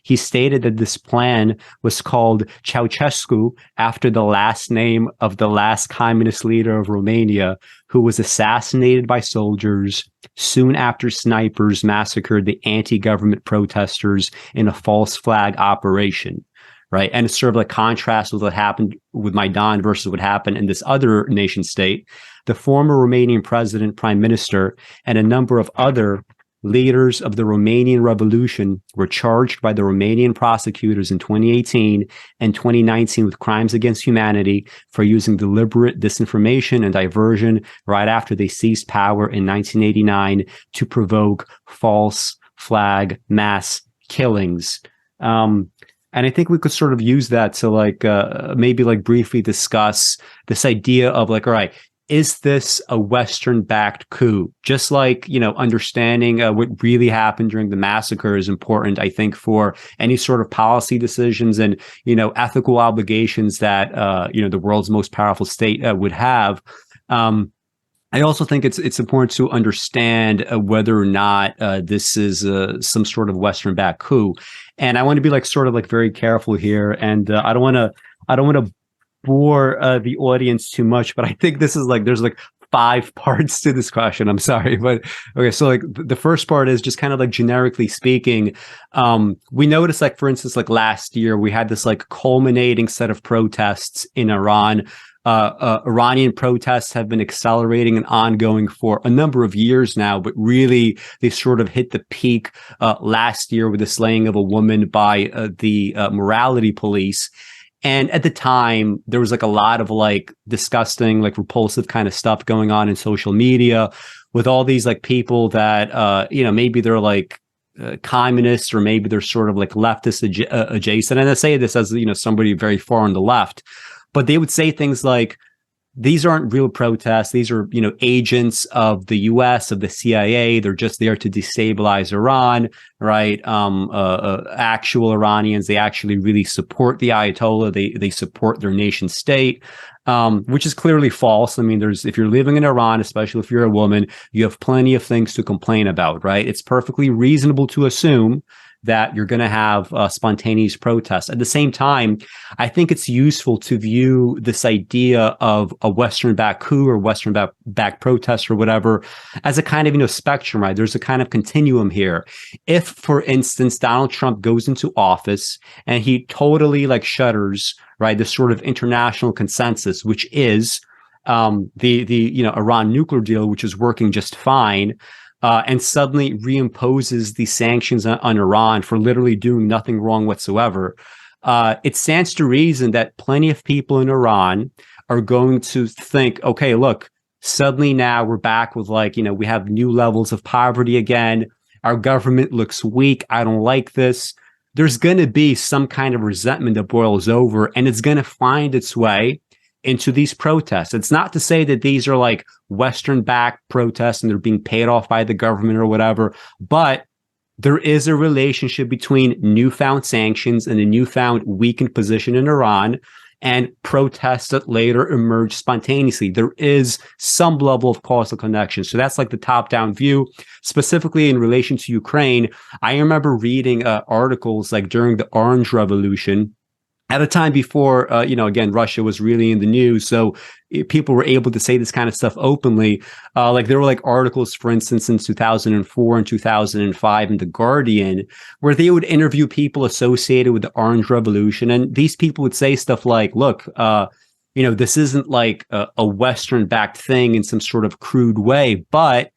He stated that this plan was called Ceausescu after the last name of the last communist leader of Romania, who was assassinated by soldiers soon after snipers massacred the anti-government protesters in a false flag operation. Right. And it's sort of like contrast with what happened with Maidan versus what happened in this other nation state. The former Romanian president, prime minister, and a number of other leaders of the Romanian Revolution were charged by the Romanian prosecutors in 2018 and 2019 with crimes against humanity for using deliberate disinformation and diversion right after they seized power in 1989 to provoke false flag mass killings. And I think we could sort of use that to maybe briefly discuss this idea of all right, is this a Western-backed coup? Just understanding what really happened during the massacre is important, I think, for any sort of policy decisions and, ethical obligations that, the world's most powerful state would have. I also think it's important to understand whether or not this is some sort of Western-backed coup. And I want to be very careful here, and I don't want to bore the audience too much, but I think this is there's 5 parts to this question. I'm sorry, but okay. So the first part is just kind of generically speaking, we noticed for instance, last year we had this culminating set of protests in Iran. Iranian protests have been accelerating and ongoing for a number of years now, but really they sort of hit the peak last year with the slaying of a woman by the morality police. And at the time, there was a lot of disgusting, repulsive kind of stuff going on in social media with all these people that, maybe they're communists or maybe they're sort of leftist adjacent. And I say this as, somebody very far on the left. But they would say things like, these aren't real protests. These are, agents of the U.S., of the CIA. They're just there to destabilize Iran, right? Actual Iranians, they actually really support the Ayatollah. They support their nation state, which is clearly false. I mean, if you're living in Iran, especially if you're a woman, you have plenty of things to complain about, right? It's perfectly reasonable to assume that you're going to have spontaneous protests. At the same time, I think it's useful to view this idea of a Western-backed coup or Western-backed protest or whatever as a kind of, spectrum, right? There's a kind of continuum here. If, for instance, Donald Trump goes into office and he totally shutters, right, this sort of international consensus, which is the Iran nuclear deal, which is working just fine, and suddenly reimposes the sanctions on Iran for literally doing nothing wrong whatsoever, it stands to reason that plenty of people in Iran are going to think, okay, look, suddenly now we're back with we have new levels of poverty again. Our government looks weak. I don't like this. There's going to be some kind of resentment that boils over, and it's going to find its way into these protests. It's not to say that these are Western-backed protests and they're being paid off by the government or whatever, but there is a relationship between newfound sanctions and a newfound weakened position in Iran and protests that later emerge spontaneously. There is some level of causal connection. So that's the top-down view. Specifically in relation to Ukraine, I remember reading articles during the Orange Revolution, at a time before, again, Russia was really in the news. So people were able to say this kind of stuff openly. There were articles, for instance, in 2004 and 2005 in The Guardian, where they would interview people associated with the Orange Revolution. And these people would say stuff like, look, this isn't a Western-backed thing in some sort of crude way, but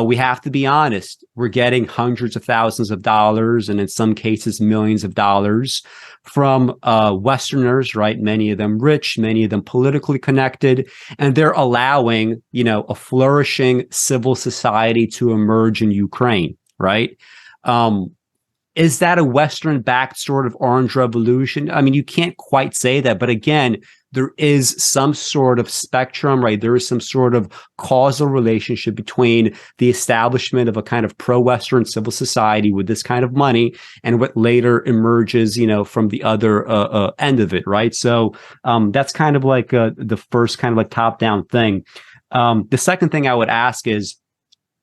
we have to be honest. We're getting hundreds of thousands of dollars and in some cases millions of dollars from Westerners, right? Many of them rich, many of them politically connected, and they're allowing, a flourishing civil society to emerge in Ukraine, right? Is that a Western-backed sort of Orange Revolution? I mean, you can't quite say that, but again, there is some sort of spectrum, right? There is some sort of causal relationship between the establishment of a kind of pro-Western civil society with this kind of money and what later emerges, from the other end of it, right? So that's kind of the first kind of top-down thing. The second thing I would ask is,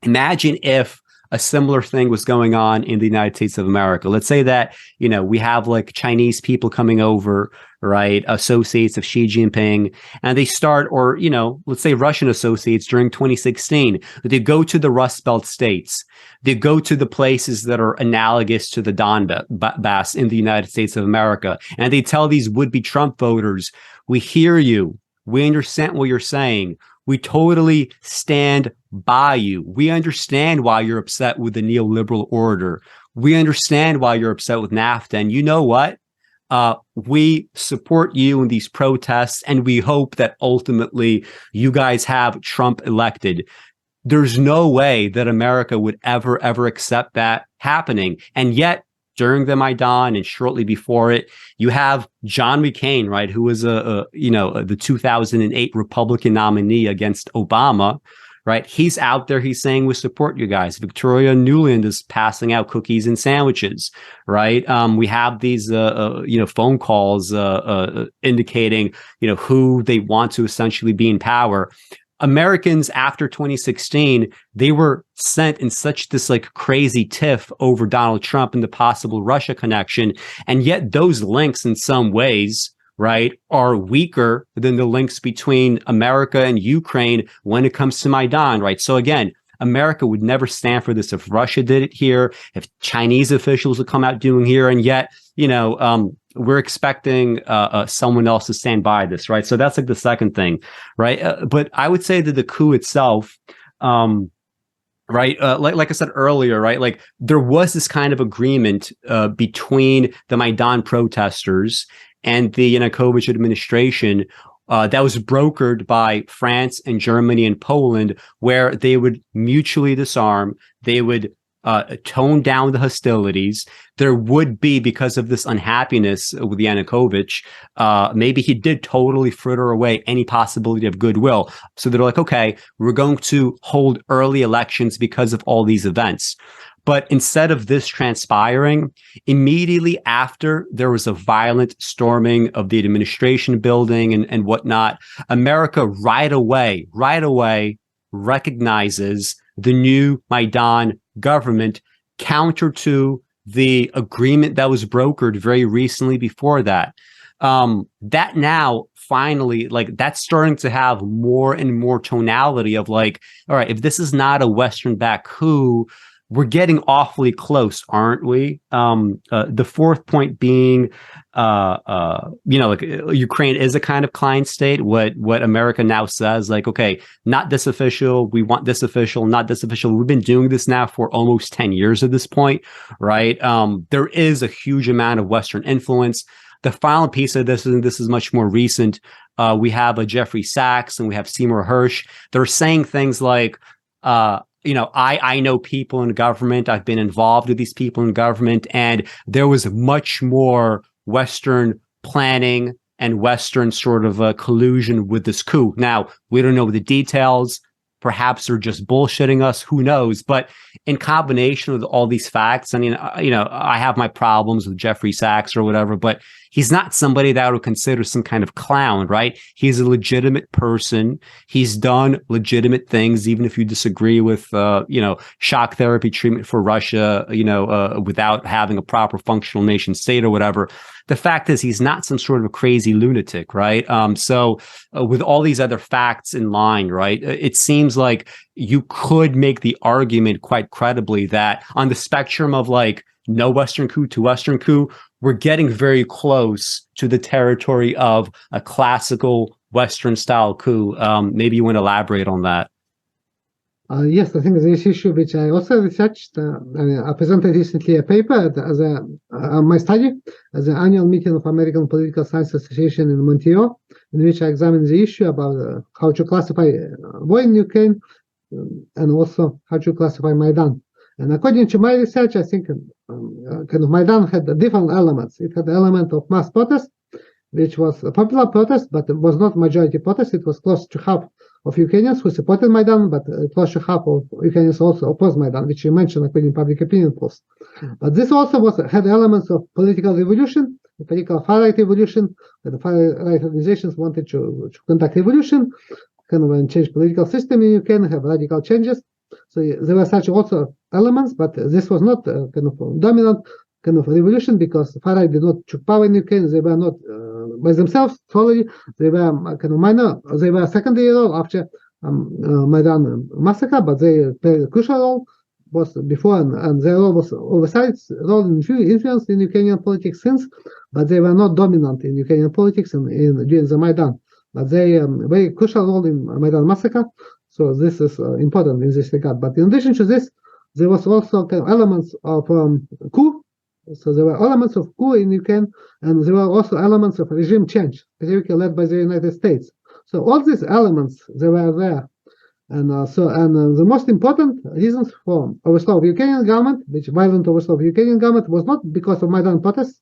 imagine if a similar thing was going on in the United States of America. Let's say that, we have Chinese people coming over, right? Associates of Xi Jinping, and they start, or, let's say Russian associates during 2016, they go to the Rust Belt states. They go to the places that are analogous to the Donbass in the United States of America. And they tell these would-be Trump voters, we hear you. We understand what you're saying. We totally stand by you. We understand why you're upset with the neoliberal order. We understand why you're upset with NAFTA. And you know what? We support you in these protests, and we hope that ultimately you guys have Trump elected. There's no way that America would ever accept that happening. And yet, during the Maidan and shortly before it, you have John McCain, right, who was the 2008 Republican nominee against Obama, right? He's out there. He's saying, we support you guys. Victoria Nuland is passing out cookies and sandwiches, right? We have these, phone calls indicating, who they want to essentially be in power. Americans after 2016, they were sent in such this crazy tiff over Donald Trump and the possible Russia connection. And yet those links in some ways, right, are weaker than the links between America and Ukraine when it comes to Maidan, right? So again, America would never stand for this if Russia did it here, if Chinese officials would come out doing here. And yet, we're expecting someone else to stand by this, right? So that's the second thing, right? But I would say that the coup itself, right, like I said earlier, right, there was this kind of agreement between the Maidan protesters and the Yanukovych administration that was brokered by France and Germany and Poland, where they would mutually disarm, they would tone down the hostilities. There would be, because of this unhappiness with Yanukovych, maybe he did totally fritter away any possibility of goodwill. So they're okay, we're going to hold early elections because of all these events. But instead of this transpiring, immediately after there was a violent storming of the administration building and whatnot, America right away recognizes the new Maidan government, counter to the agreement that was brokered very recently before that. That now finally, like, that's starting to have more and more tonality of like, all right, if this is not a Western-backed coup, we're getting awfully close, aren't we? The fourth point being, like Ukraine is a kind of client state. What America now says, like, okay, not this official, we want this official, not this official. We've been doing this now for almost 10 years at this point, right? There is a huge amount of Western influence. The final piece of this, and this is much more recent, we have a Jeffrey Sachs and we have Seymour Hersh. They're saying things like, I know people in government. I've been involved with these people in government, and there was much more Western planning and Western sort of collusion with this coup. Now, we don't know the details. Perhaps they're just bullshitting us. Who knows? But in combination with all these facts, I mean, I have my problems with Jeffrey Sachs or whatever, but he's not somebody that I would consider some kind of clown, right? He's a legitimate person. He's done legitimate things, even if you disagree with, shock therapy treatment for Russia, without having a proper functional nation state or whatever. The fact is, he's not some sort of a crazy lunatic, right? So with all these other facts in line, right, it seems like you could make the argument quite credibly that on the spectrum of like no Western coup to Western coup, we're getting very close to the territory of a classical Western style coup. Maybe you want to elaborate on that. Yes, I think this issue, which I also researched, I presented recently a paper as my study as an annual meeting of American Political Science Association in Montreal, in which I examined the issue about how to classify war in Ukraine and also how to classify Maidan. And according to my research, I think kind of Maidan had different elements. It had the element of mass protest, which was a popular protest, but it was not majority protest. It was close to half of Ukrainians who supported Maidan, but close to half of Ukrainians also opposed Maidan, which you mentioned according to public opinion polls. But this also had elements of political revolution, the political far-right revolution. The far-right organizations wanted to conduct revolution, kind of change political system in Ukraine, have radical changes. So there were such also elements, but this was not kind of dominant kind of revolution, because far-right did not took power in Ukraine. They were not by themselves solely. They were kind of minor. They were secondary role after Maidan Massacre, but they played a crucial role was before, and their role was oversight role in influence in Ukrainian politics since, but they were not dominant in Ukrainian politics during the Maidan. But they very crucial role in Maidan Massacre. So this is important in this regard. But in addition to this, there was also kind of elements of coup. So there were elements of coup in Ukraine, and there were also elements of regime change, specifically led by the United States. So all these elements, they were there. And the most important reasons for overthrow of Ukrainian government, which violent overthrow of Ukrainian government, was not because of Maidan protests,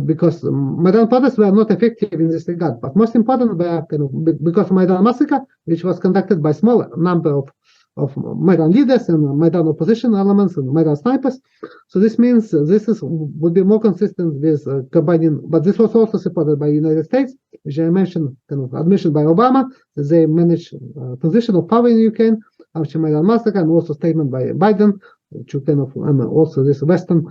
because Maidan protests were not effective in this regard. But most important were because of Maidan Massacre, which was conducted by small number of Maidan leaders and Maidan opposition elements and Maidan snipers. So this means would be more consistent with combining, but this was also supported by the United States, which I mentioned, kind of admission by Obama, that they managed transition of power in Ukraine after Maidan Massacre, and also statement by Biden, to kind of, and also this Western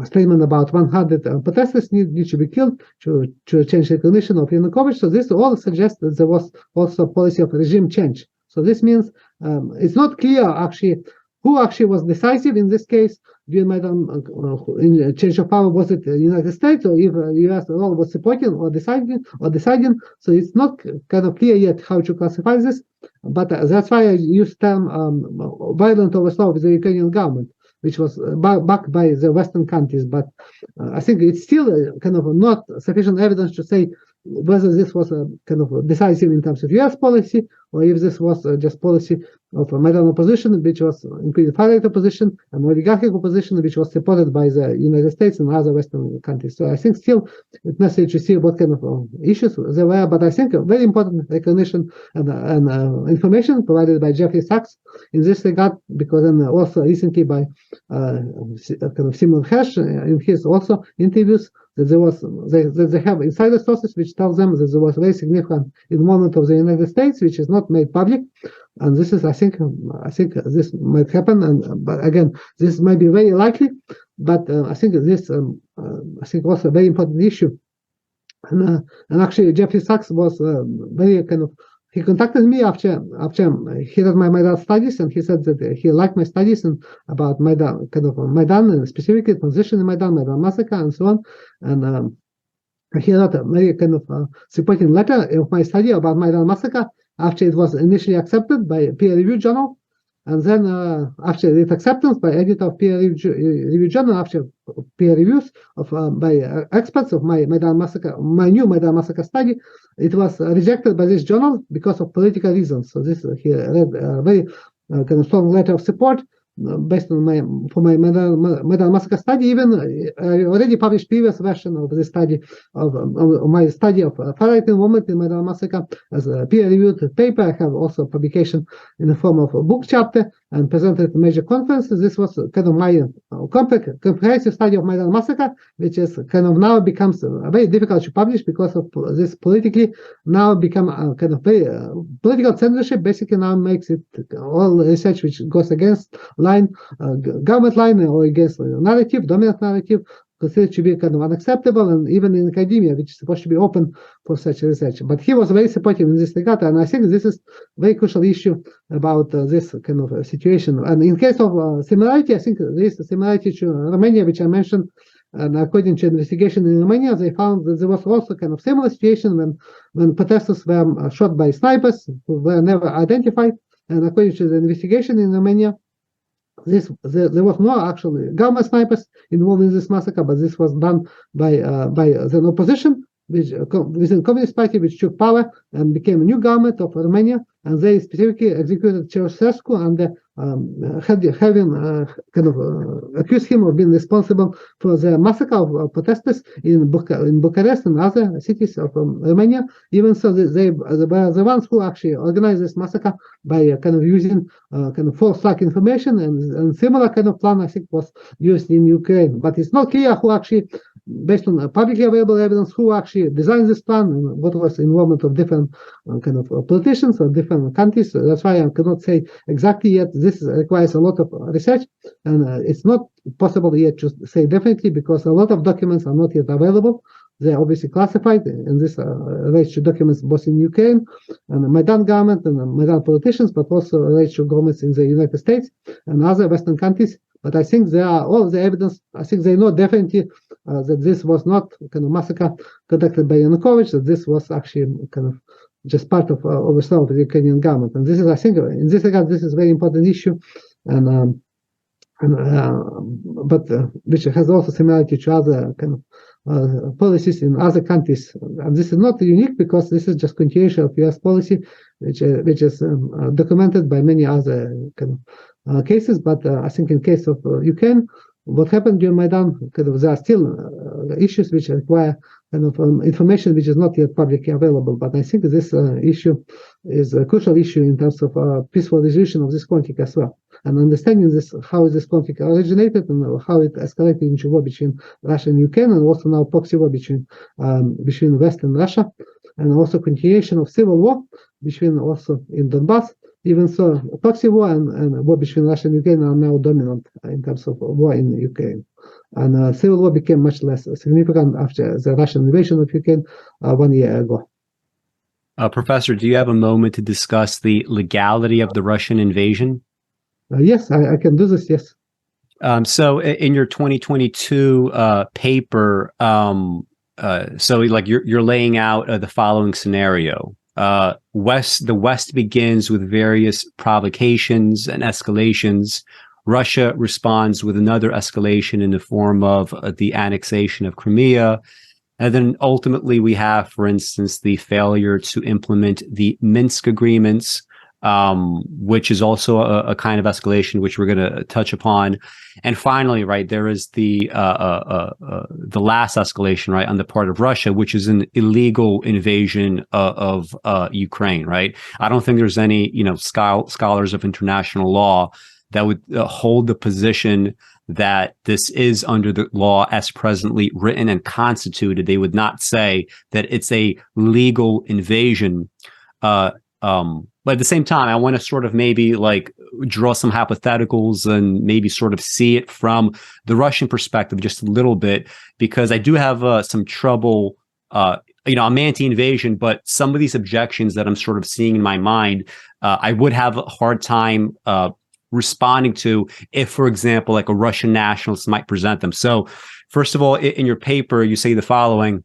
statement about 100 protesters need to be killed to change the condition of Yanukovych. So this all suggests that there was also a policy of regime change. So this means it's not clear actually who actually was decisive in this case during Maidan in change of power. Was it the United States, or if the US role was supporting or deciding? So it's not kind of clear yet how to classify this. But that's why I use term violent overthrow of the Ukrainian government, which was backed by the Western countries. But I think it's still kind of not sufficient evidence to say whether this was a kind of decisive in terms of US policy, or if this was just policy of Maidan opposition, which was including far-right opposition and oligarchic opposition, which was supported by the United States and other Western countries. So I think still it's necessary to see what kind of issues there were, but I think a very important recognition and information provided by Jeffrey Sachs in this regard, because then also recently by kind of Seymour Hersh in his also interviews, that they have insider sources which tell them that there was very significant involvement of the United States, which is not made public, and this is, I think this might happen, and but again, this might be very likely. But I think this, I think also a very important issue, and actually Jeffrey Sachs was very kind of. He contacted me after he read my Maidan studies, and he said that he liked my studies and about Maidan, Maidan, and specifically transition in Maidan Massacre, and so on. And he wrote a very kind of supporting letter of my study about Maidan Massacre after it was initially accepted by a peer-reviewed journal, and then after its acceptance by editor of peer-reviewed journal, after peer reviews of by experts of my Maidan Massacre, my new Maidan Massacre study, it was rejected by this journal because of political reasons. So this he read a very kind of strong letter of support based on my Maidan Massacre study. Even I already published previous version of the study of my study of far-right involvement in Maidan Massacre as a peer-reviewed paper. I have also publication in the form of a book chapter and presented at major conferences. This was kind of my comprehensive study of Maidan Massacre, which is kind of now becomes very difficult to publish because of this politically now become kind of very political censorship. Basically now makes it all research which goes against government line or against narrative, dominant narrative, considered to be kind of unacceptable, and even in academia, which is supposed to be open for such research. But he was very supportive in this regard, and I think this is a very crucial issue about this kind of situation. And in case of similarity, I think there is a similarity to Romania, which I mentioned. And according to investigation in Romania, they found that there was also kind of similar situation when protesters were shot by snipers who were never identified. And according to the investigation in Romania, there was no actually government snipers involved in this massacre, but this was done by the opposition, which within Communist Party, which took power and became a new government of Romania, and they specifically executed Ceausescu and accused him of being responsible for the massacre of protesters in Bucharest and other cities of Romania. Even so, they were the ones who actually organized this massacre by kind of using kind of false flag information, and similar kind of plan I think was used in Ukraine. But it's not clear who actually, based on publicly available evidence, who actually designed this plan and what was the involvement of different kind of politicians or different countries. So that's why I cannot say exactly yet. This requires a lot of research, and it's not possible yet to say definitely because a lot of documents are not yet available. They're obviously classified, and this relates to documents both in Ukraine and the Maidan government and the Maidan politicians, but also relates to governments in the United States and other Western countries. But I think there are all the evidence. I think they know definitely that this was not kind of massacre conducted by Yanukovych, that this was actually kind of just part of overthrow of the Ukrainian government. And this is, I think, in this regard, this is a very important issue, but which has also similarity to other kind of policies in other countries. And this is not unique because this is just continuation of U.S. policy, which is documented by many other kind of cases. But I think in case of Ukraine, what happened during Maidan, kind of there are still issues which require kind of information which is not yet publicly available. But I think this issue is a crucial issue in terms of peaceful resolution of this conflict as well, and understanding this, how this conflict originated and how it escalated into war between Russia and Ukraine, and also now proxy war between West and Russia, and also continuation of civil war between also in Donbass. Even so, proxy war and war between Russia and Ukraine are now dominant in terms of war in Ukraine. And civil war became much less significant after the Russian invasion of Ukraine 1 year ago. Professor, do you have a moment to discuss the legality of the Russian invasion? Yes, I can do this, yes. So in your 2022 paper, so like you're laying out the following scenario. The West begins with various provocations and escalations. Russia responds with another escalation in the form of the annexation of Crimea. And then ultimately we have, for instance, the failure to implement the Minsk agreements, which is also a kind of escalation, which we're going to touch upon. And finally, right, there is the last escalation, right, on the part of Russia, which is an illegal invasion of Ukraine, right? I don't think there's any, scholars of international law that would hold the position that this is under the law as presently written and constituted. They would not say that it's a legal invasion. But But at the same time, I want to sort of maybe like draw some hypotheticals and maybe sort of see it from the Russian perspective just a little bit, because I do have some trouble. I'm anti-invasion, but some of these objections that I'm sort of seeing in my mind, I would have a hard time responding to if, for example, like a Russian nationalist might present them. So, first of all, in your paper, you say the following.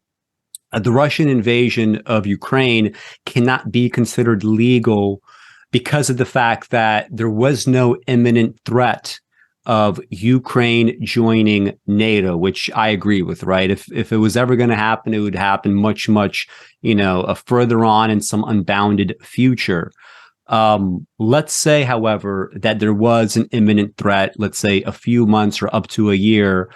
The Russian invasion of Ukraine cannot be considered legal because of the fact that there was no imminent threat of Ukraine joining NATO, which I agree with, right? If it was ever going to happen, it would happen much, further on in some unbounded future. Let's say, however, that there was an imminent threat, let's say a few months or up to a year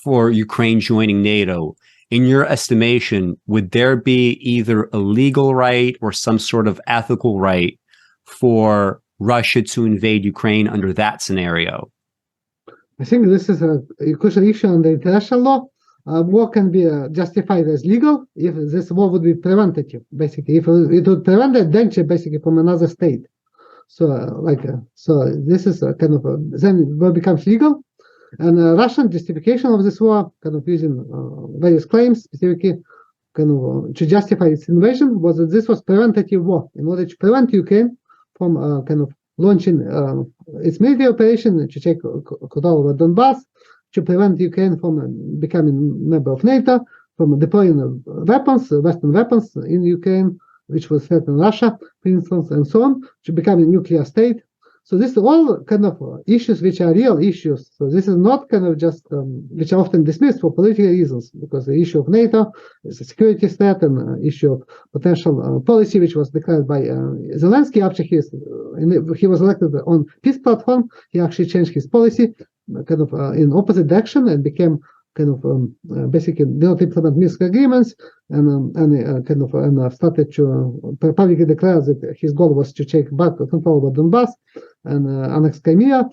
for Ukraine joining NATO. In your estimation, would there be either a legal right or some sort of ethical right for Russia to invade Ukraine under that scenario? I think this is a crucial issue on the international law. War can be justified as legal if this war would be preventative, basically, if it would prevent a danger, basically, from another state. So this is then war becomes legal. And Russian justification of this war, kind of using various claims, specifically to justify its invasion, was that this was preventative war in order to prevent Ukraine from launching its military operation to take control over Donbass, to prevent Ukraine from becoming a member of NATO, from deploying weapons, Western weapons in Ukraine, which will threaten Russia, for instance, and so on, to become a nuclear state. So this is all kind of issues which are real issues. So this is not kind of just, which are often dismissed for political reasons, because the issue of NATO is a security threat and issue of potential policy, which was declared by Zelensky after he was elected on peace platform. He actually changed his policy in opposite direction and became basically did not implement Minsk agreements and started to publicly declare that his goal was to take back control over Donbass and annex Crimea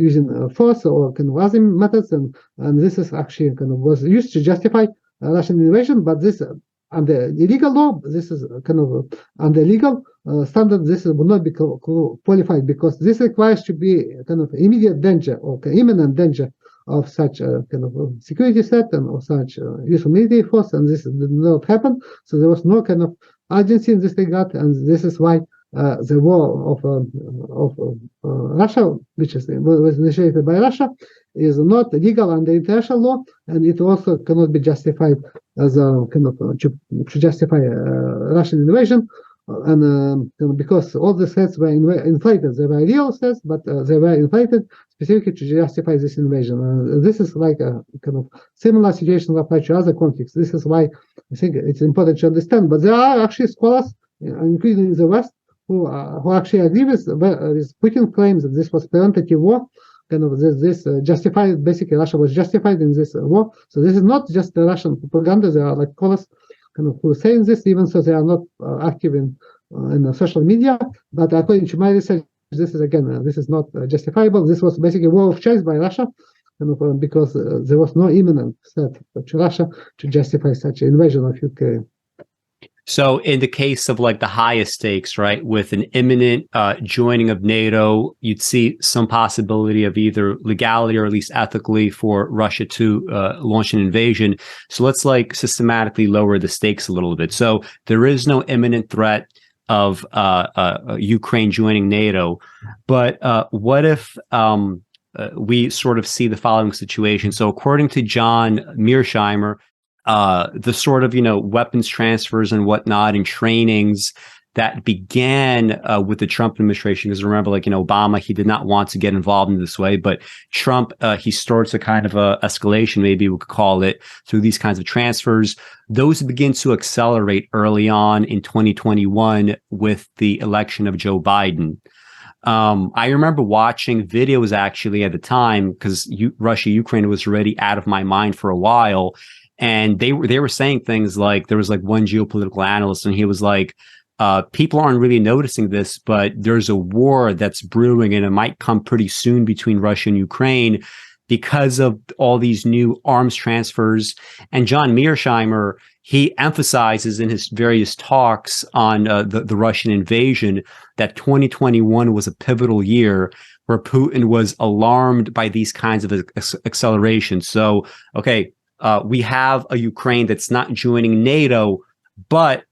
using force or other methods, and this is actually was used to justify Russian invasion. But this under illegal law, this is under legal standard, this would not be qualified, because this requires to be immediate danger or imminent danger of such a security threat and of such use of military force, and this did not happen. So there was no urgency in this regard, and this is why the war of Russia, which was initiated by Russia, is not legal under international law, and it also cannot be justified as to justify Russian invasion. And because all the threats were inflated, they were real threats, but they were inflated specifically to justify this invasion. This is like a similar situation applied to other conflicts. This is why I think it's important to understand. But there are actually scholars, including in the West, who actually agree with Putin's claims that this was preventative war. This justified, basically Russia was justified in this war. So this is not just the Russian propaganda. There are like scholars who are saying this, even so they are not active in social media. But according to my research, this is again, this is not justifiable. This was basically a war of choice by Russia, because there was no imminent threat to Russia to justify such an invasion of Ukraine. So in the case of like the highest stakes, right, with an imminent joining of NATO, you'd see some possibility of either legality or at least ethically for Russia to launch an invasion. So let's like systematically lower the stakes a little bit. So there is no imminent threat of Ukraine joining NATO, but what if we sort of see the following situation? So according to John Mearsheimer, the sort of, weapons transfers and whatnot and trainings that began with the Trump administration. Because remember, Obama, he did not want to get involved in this way, but Trump, he starts a kind of a escalation, maybe we could call it, through these kinds of transfers. Those begin to accelerate early on in 2021 with the election of Joe Biden. I remember watching videos actually at the time, because Russia, Ukraine was already out of my mind for a while. And they were saying things like, there was like one geopolitical analyst, and he was like, people aren't really noticing this, but there's a war that's brewing and it might come pretty soon between Russia and Ukraine. because of all these new arms transfers. And John Mearsheimer, he emphasizes in his various talks on the Russian invasion that 2021 was a pivotal year where Putin was alarmed by these kinds of accelerations. So, okay, we have a Ukraine that's not joining NATO, but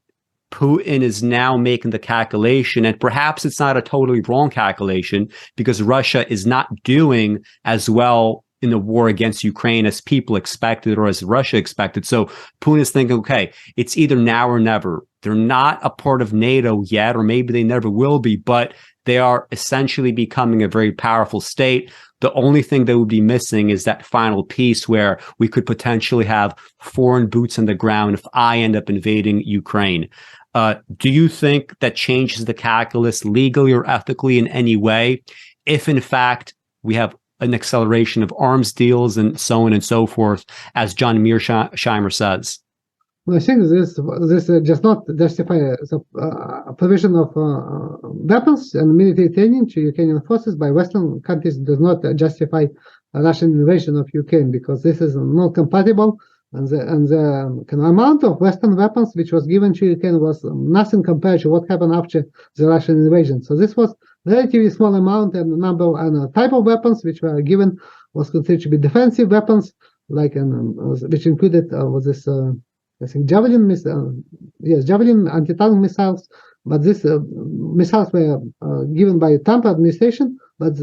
Putin is now making the calculation, and perhaps it's not a totally wrong calculation, because Russia is not doing as well in the war against Ukraine as people expected or as Russia expected. So Putin is thinking, okay, it's either now or never. They're not a part of NATO yet, or maybe they never will be, but they are essentially becoming a very powerful state. The only thing that would be missing is that final piece where we could potentially have foreign boots on the ground if I end up invading Ukraine. Do you think that changes the calculus legally or ethically in any way, if in fact we have an acceleration of arms deals and so on and so forth, as John Mearsheimer says? Well, I think this does not justify the provision of weapons and military training to Ukrainian forces by Western countries. Does not justify a Russian invasion of Ukraine, because this is not compatible. And the kind of amount of Western weapons which was given to Ukraine was nothing compared to what happened after the Russian invasion. So this was relatively small amount, and the number and type of weapons which were given was considered to be defensive weapons, like which included was this I think Javelin Javelin anti-tank missiles. But these missiles were given by Trump administration, but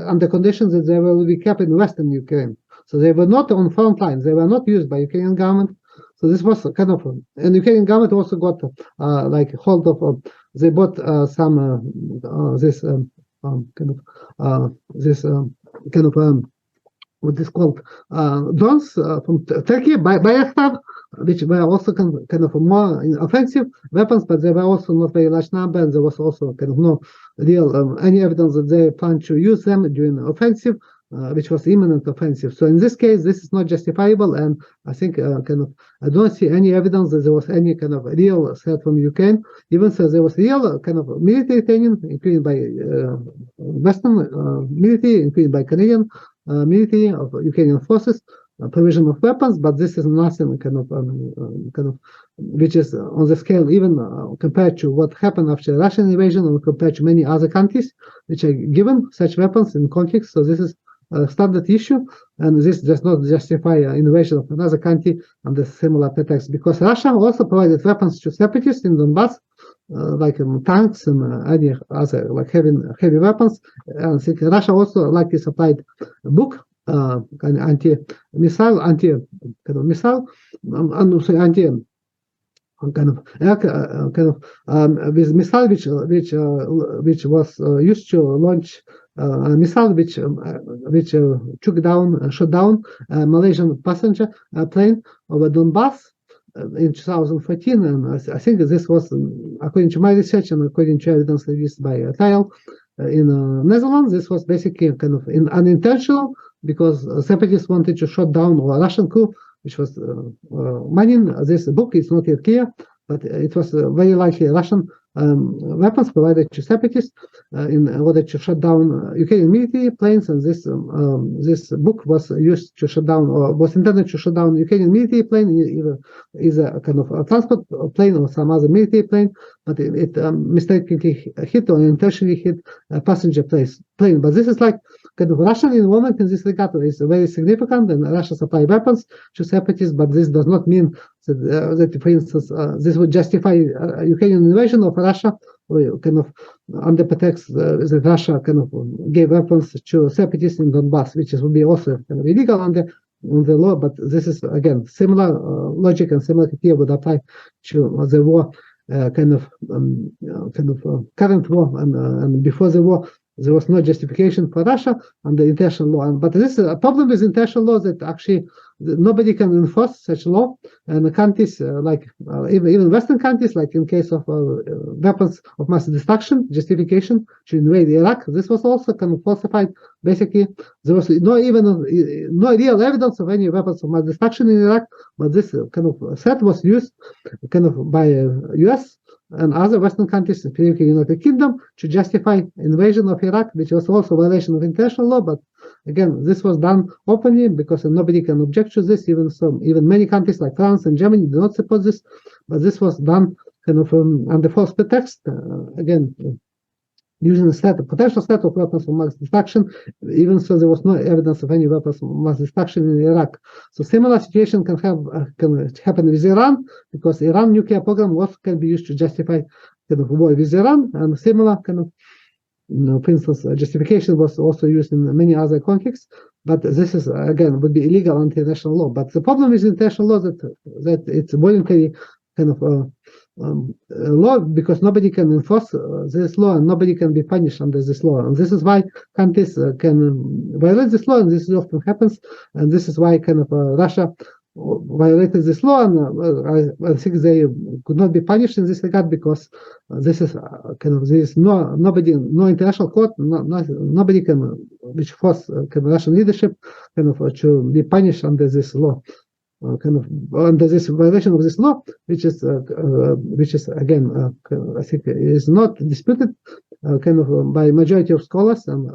under conditions that they will be kept in Western Ukraine. So they were not on front lines. They were not used by Ukrainian government. So this was kind of, and Ukrainian government also got like hold of. They bought some what is called drones from Turkey by Bayraktar, which were also kind of more offensive weapons, but they were also not very large number, and there was also kind of no real any evidence that they plan to use them during offensive. Which was imminent offensive. So in this case, this is not justifiable, and I think I don't see any evidence that there was any kind of real threat from Ukraine. Even so, there was real kind of military training, including by Western military, including by Canadian military of Ukrainian forces, provision of weapons, but this is nothing kind of which is on the scale even compared to what happened after the Russian invasion, or compared to many other countries which are given such weapons in conflicts. So this is a standard issue, and this does not justify invasion of another country under similar pretext, because Russia also provided weapons to separatists in Donbass, like tanks and any other like heavy weapons. And I think Russia also likely supplied a book, anti-missile, with missile which was used to launch a missile which shot down a Malaysian passenger plane over Donbass in 2014, and I think this was, according to my research and according to evidence released by a trial in Netherlands, this was basically kind of unintentional, because separatists wanted to shut down a Russian coup, which was mining this book. It's not yet clear, but it was very likely Russian weapons provided to separatists in order to shut down Ukrainian military planes, and this book was used to shut down, or was intended to shut down Ukrainian military plane, either a kind of a transport plane or some other military plane, but it mistakenly hit or intentionally hit a passenger plane. But this is like kind of Russian involvement in this regard is very significant, and Russia supplied weapons to separatists, but this does not mean that for instance, this would justify Ukrainian invasion of Russia, or kind of under pretext that Russia kind of gave weapons to separatists in Donbass, which would be also kind of illegal under the law. But this is again similar logic and similar criteria would apply to the war, current war and before the war. There was no justification for Russia under international law. But this is a problem with international law, that actually nobody can enforce such law. And countries like even Western countries, like in case of weapons of mass destruction, justification to invade Iraq, this was also kind of falsified. Basically, there was no real evidence of any weapons of mass destruction in Iraq, but this kind of threat was used kind of by U.S. and other Western countries, specifically United Kingdom, to justify invasion of Iraq, which was also a violation of international law. But again, this was done openly because nobody can object to this. Even many countries like France and Germany do not support this, but this was done kind of under false pretext. Again, using the potential set of weapons of mass destruction, even so there was no evidence of any weapons of mass destruction in Iraq. So similar situation can happen with Iran, because Iran nuclear program can be used to justify kind of war with Iran, and similar kind of, for instance, justification was also used in many other conflicts. But this is, again, would be illegal under international law. But the problem with international law that it's voluntary kind of law, because nobody can enforce this law and nobody can be punished under this law. And this is why countries can violate this law, and this often happens. And this is why kind of Russia violated this law, and I think they could not be punished in this regard, because this is kind of, there is no international court, nobody can which force Russian leadership kind of to be punished under this law. Kind of under this violation of this law, which is again, I think is not disputed, kind of by majority of scholars, and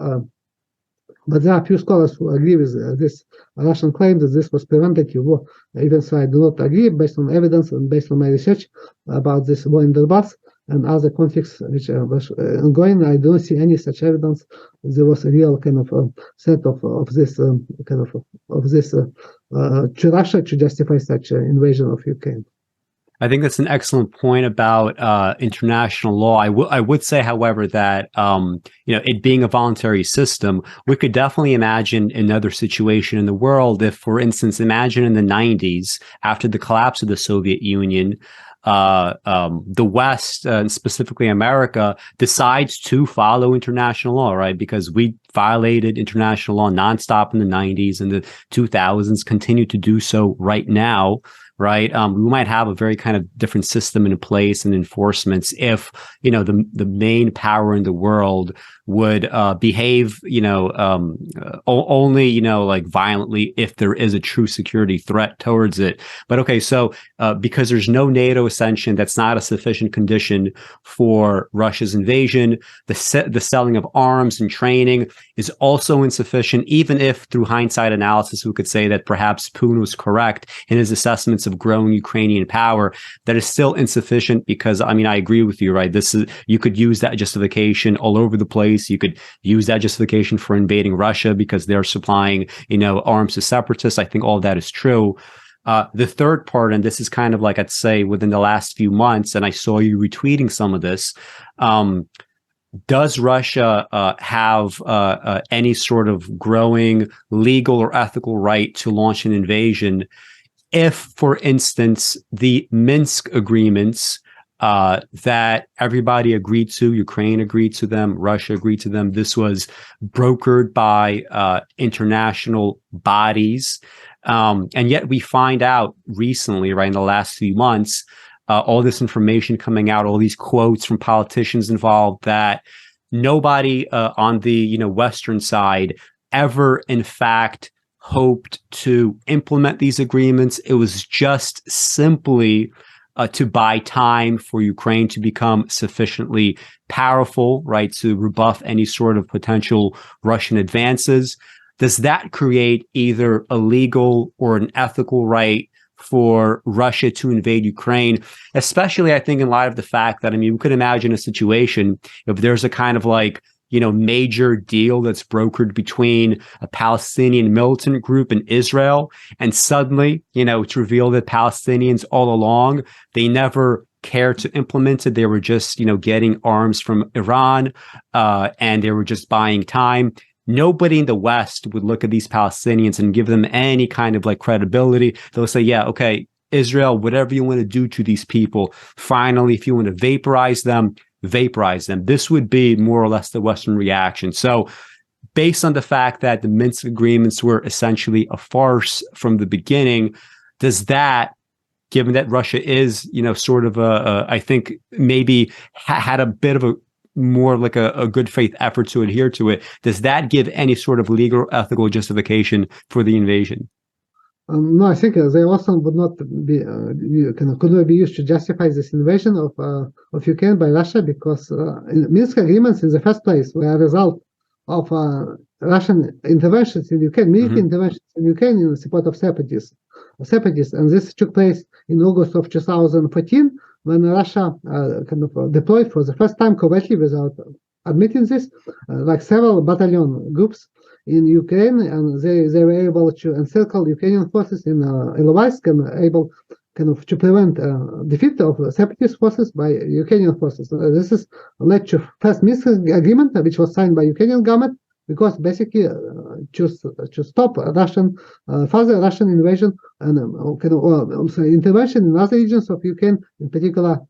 but there are a few scholars who agree with this Russian claim that this was preventative war. Even so, I do not agree, based on evidence and based on my research about this war in Donbass and other conflicts which was ongoing. I don't see any such evidence. There was a real kind of set of this kind of this to Russia to justify such an invasion of Ukraine. I think that's an excellent point about international law. I would say, however, that it being a voluntary system, we could definitely imagine another situation in the world if, for instance, imagine in the 90s, after the collapse of the Soviet Union, the West, and specifically America, decides to follow international law, right? Because we violated international law nonstop in the 90s and the 2000s, continue to do so right now. Right. We might have a very kind of different system in place and enforcements if, the main power in the world would behave, only, like violently if there is a true security threat towards it. But OK, so because there's no NATO accession, that's not a sufficient condition for Russia's invasion. The selling of arms and training is also insufficient, even if through hindsight analysis, we could say that perhaps Putin was correct in his assessments of growing Ukrainian power. That is still insufficient because, I agree with you, right? You could use that justification all over the place. You could use that justification for invading Russia because they're supplying, arms to separatists. I think all that is true. The third part, and this is kind of like, I'd say within the last few months, and I saw you retweeting some of this, does Russia have any sort of growing legal or ethical right to launch an invasion if, for instance, the Minsk agreements that everybody agreed to, Ukraine agreed to them, Russia agreed to them, this was brokered by international bodies, and yet we find out recently, right, in the last few months, all this information coming out, all these quotes from politicians involved, that nobody on the Western side ever, in fact, hoped to implement these agreements. It was just simply to buy time for Ukraine to become sufficiently powerful, right, to rebuff any sort of potential Russian advances. Does that create either a legal or an ethical right for Russia to invade Ukraine, especially, I think, in light of the fact that, we could imagine a situation if there's a kind of like, major deal that's brokered between a Palestinian militant group and Israel, and suddenly, it's revealed that Palestinians all along, they never cared to implement it. They were just, getting arms from Iran, and they were just buying time. Nobody in the West would look at these Palestinians and give them any kind of like credibility. They'll say, yeah, okay, Israel, whatever you want to do to these people, finally, if you want to vaporize them. This would be more or less the Western reaction. So based on the fact that the Minsk agreements were essentially a farce from the beginning, does that, given that Russia is, sort of I think maybe had a bit of a more like a good faith effort to adhere to it, does that give any sort of legal or ethical justification for the invasion? No, I think they also would not be could not be used to justify this invasion of Ukraine by Russia, because Minsk agreements in the first place were a result of Russian interventions in Ukraine, military interventions in Ukraine in support of separatists, and this took place in August of 2014, when Russia deployed for the first time covertly, without admitting this, like several battalion groups in Ukraine, and they were able to encircle Ukrainian forces in Ilovaisk, and able to prevent defeat of separatist forces by Ukrainian forces. This is led to first Minsk agreement, which was signed by Ukrainian government, because basically to stop further Russian invasion and intervention in other regions of Ukraine, in particular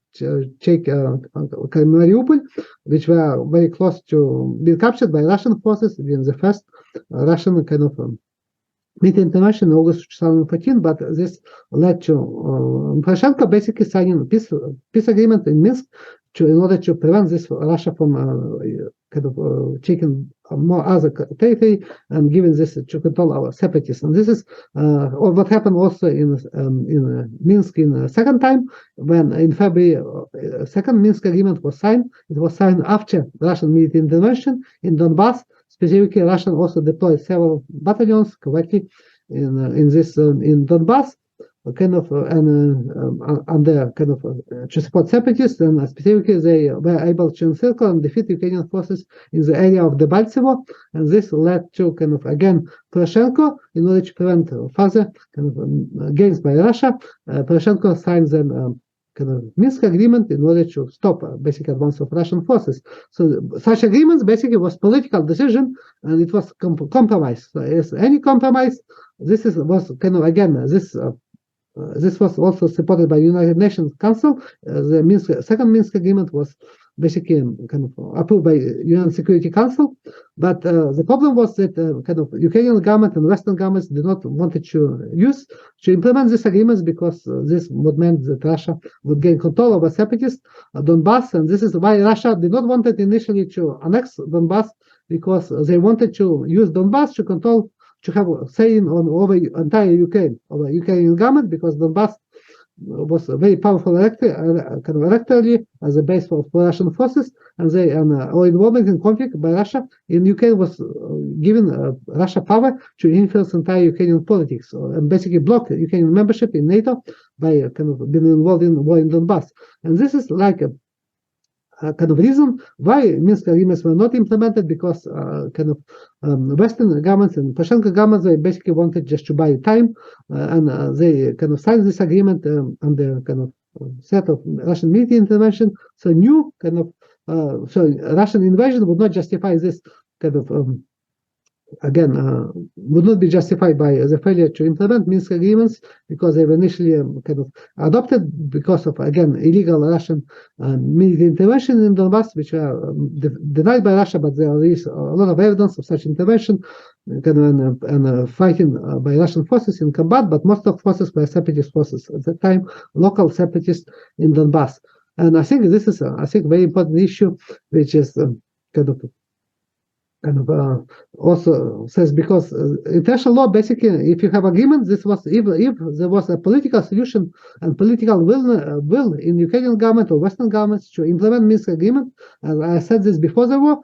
Mariupol, which were very close to being captured by Russian forces during the first Russian military intervention in August 2014. But this led to Poroshenko basically signing peace agreement in Minsk in order to prevent this Russia from taking more other territory and giving this to control our separatists. And this is what happened also in Minsk in the second time, when in February second Minsk agreement was signed. It was signed after Russian military intervention in Donbass. Specifically, Russia also deployed several battalions correctly in Donbass, to support separatists, and specifically they were able to encircle and defeat Ukrainian forces in the area of Debaltsevo, and this led to again Poroshenko, in order to prevent further gains by Russia. Poroshenko signed then Minsk agreement in order to stop basic advance of Russian forces. So such agreements basically was political decision, and it was compromise. So as any compromise, this was also supported by United Nations Council. The second Minsk agreement was basically approved by UN Security Council. But the problem was that Ukrainian government and Western governments did not want to implement these agreements, because this would mean that Russia would gain control over separatist Donbass, and this is why Russia did not want it initially to annex Donbass, because they wanted to use Donbass to have a say over entire Ukraine, over Ukrainian government, because Donbass was a very powerful electorally as a base for Russian forces, and our involvement in conflict by Russia in Ukraine was giving Russia power to influence entire Ukrainian politics, and basically block Ukrainian membership in NATO by being involved in war in Donbass. And this is like a reason why Minsk agreements were not implemented, because Western governments and Poroshenko governments, they basically wanted just to buy time, and they signed this agreement under threat of Russian military intervention. So Russian invasion would not justify this would not be justified by the failure to implement Minsk agreements, because they were initially adopted because of illegal Russian military intervention in Donbass, which were denied by Russia, but there is a lot of evidence of such intervention and fighting by Russian forces in combat. But most of forces were separatist forces at that time, local separatists in Donbass. And I think this is a very important issue, which is also says, because international law basically, if you have agreements, this was if there was a political solution and political will in Ukrainian government or Western governments to implement Minsk agreement, as I said this before the war,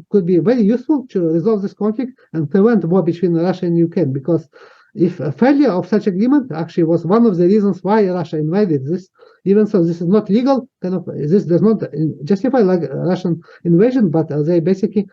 could be very useful to resolve this conflict and prevent war between Russia and Ukraine, because if a failure of such agreement actually was one of the reasons why Russia invaded this, even so this is not legal, this does not justify like Russian invasion, but they basically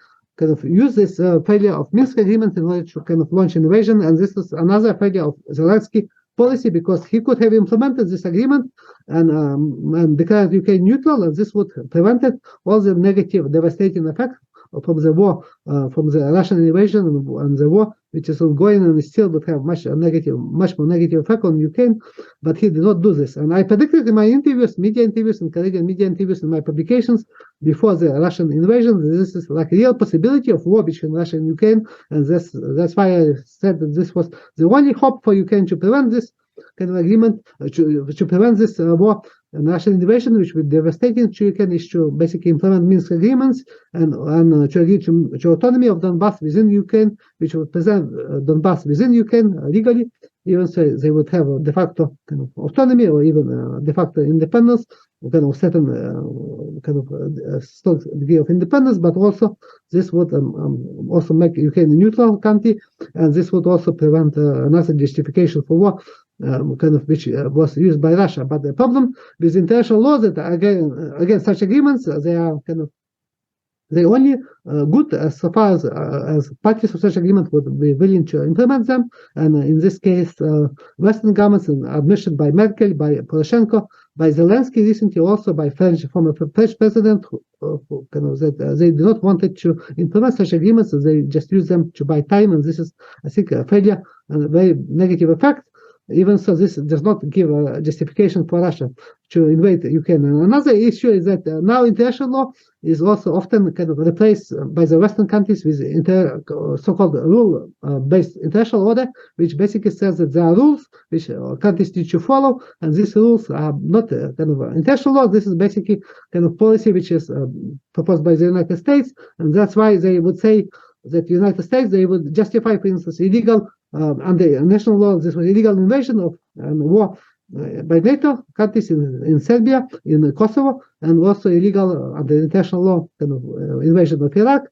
use this failure of Minsk agreement in order to launch invasion. And this is another failure of Zelensky policy, because he could have implemented this agreement and declared Ukraine neutral, and this would have prevented all the negative, devastating effects from the war, from the Russian invasion and the war, which is ongoing, and still would have much more negative effect on Ukraine. But he did not do this. And I predicted in my interviews, media interviews and Canadian media interviews, in my publications before the Russian invasion, this is like a real possibility of war between Russia and Ukraine. And that's why I said that this was the only hope for Ukraine to prevent this agreement, to prevent this war and Russian invasion, which would be devastating to Ukraine, is to basically implement Minsk agreements and to agree to autonomy of Donbass within Ukraine, which would present Donbass within Ukraine legally, even so they would have a de facto kind of autonomy or even de facto independence, kind of certain strong degree of independence, but also this would also make Ukraine a neutral country, and this would also prevent another justification for war, which was used by Russia. But the problem with international law that again such agreements, they are they only good as far as parties of such agreement would be willing to implement them. And in this case, Western governments, admission by Merkel, by Poroshenko, by Zelensky recently, also by former French president, that they do not wanted to implement such agreements, so they just use them to buy time, and this is, I think, a failure and a very negative effect. Even so, this does not give a justification for Russia to invade Ukraine. And another issue is that now international law is also often kind of replaced by the Western countries with so-called rule-based international order, which basically says that there are rules which countries need to follow, and these rules are not kind of international law. This is basically kind of policy which is proposed by the United States, and that's why they would say that the United States, they would justify, for instance, illegal under national law, this was illegal invasion of war by NATO countries in Serbia, in Kosovo, and also illegal under international law kind of invasion of Iraq.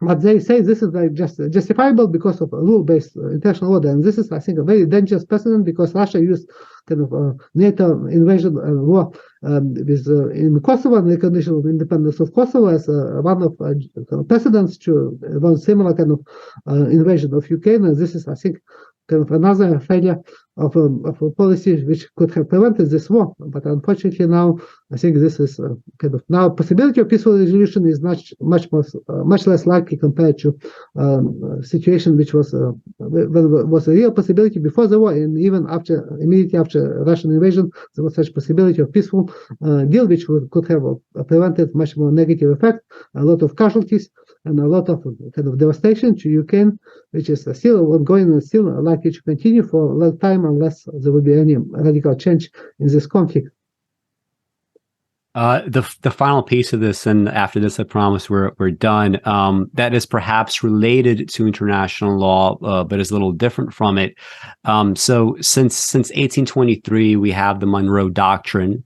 But they say this is like just justifiable because of a rule-based international order, and this is, I think, a very dangerous precedent because Russia used kind of NATO invasion war in Kosovo and recognition of independence of Kosovo as one of precedents to one similar kind of invasion of Ukraine, and this is, I think, kind of another failure of a policy which could have prevented this war. But unfortunately now, I think this is kind of now possibility of peaceful resolution is much less likely compared to situation which was a real possibility before the war, and even immediately after Russian invasion, there was such possibility of peaceful deal which could have prevented much more negative effect, a lot of casualties, and a lot of kind of devastation to Ukraine, which is still ongoing and still likely to continue for a long time unless there will be any radical change in this conflict. The final piece of this, and after this, I promise we're done. That is perhaps related to international law, but is a little different from it. So since 1823, we have the Monroe Doctrine,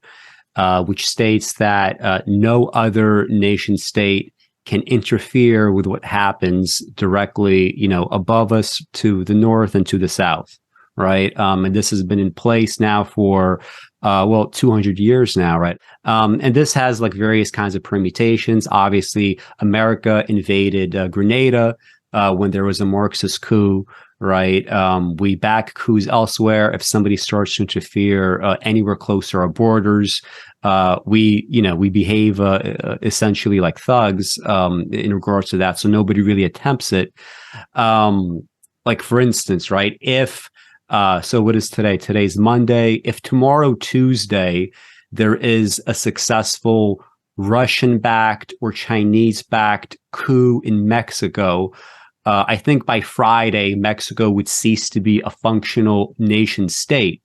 which states that no other nation state can interfere with what happens directly, above us to the north and to the south, right? And this has been in place now for 200 years now, right? And this has like various kinds of permutations. Obviously, America invaded Grenada when there was a Marxist coup, right? We back coups elsewhere. If somebody starts to interfere anywhere close to our borders, we behave essentially like thugs in regards to that. So nobody really attempts it. Like for instance, right? If so what is today? Today's Monday. If tomorrow, Tuesday, there is a successful Russian-backed or Chinese-backed coup in Mexico, I think by Friday, Mexico would cease to be a functional nation state.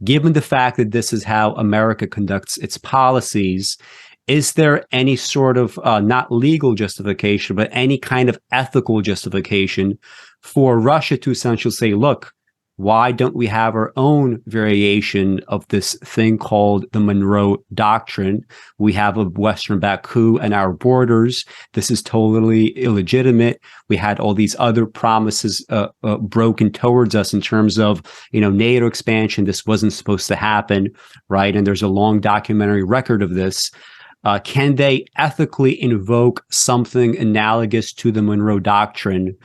Given the fact that this is how America conducts its policies, is there any sort of not legal justification, but any kind of ethical justification for Russia to essentially say, look, why don't we have our own variation of this thing called the Monroe Doctrine? We have a Western-backed coup in our borders. This is totally illegitimate. We had all these other promises broken towards us in terms of, NATO expansion. This wasn't supposed to happen, right? And there's a long documentary record of this. Can they ethically invoke something analogous to the Monroe Doctrine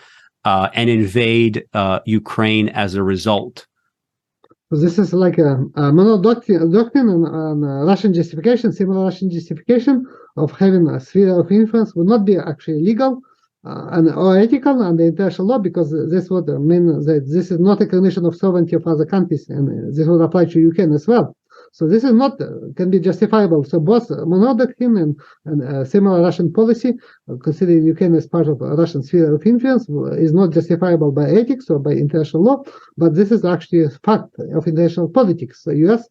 and invade Ukraine as a result? So this is like a Monroe Doctrine and Russian justification, similar Russian justification of having a sphere of influence would not be actually legal or ethical under international law, because this would mean that this is not a recognition of sovereignty of other countries, and this would apply to Ukraine as well. So this is not can be justifiable. So both Monroe Doctrine and similar Russian policy, considering Ukraine as part of a Russian sphere of influence, is not justifiable by ethics or by international law, but this is actually a fact of international politics. So U.S.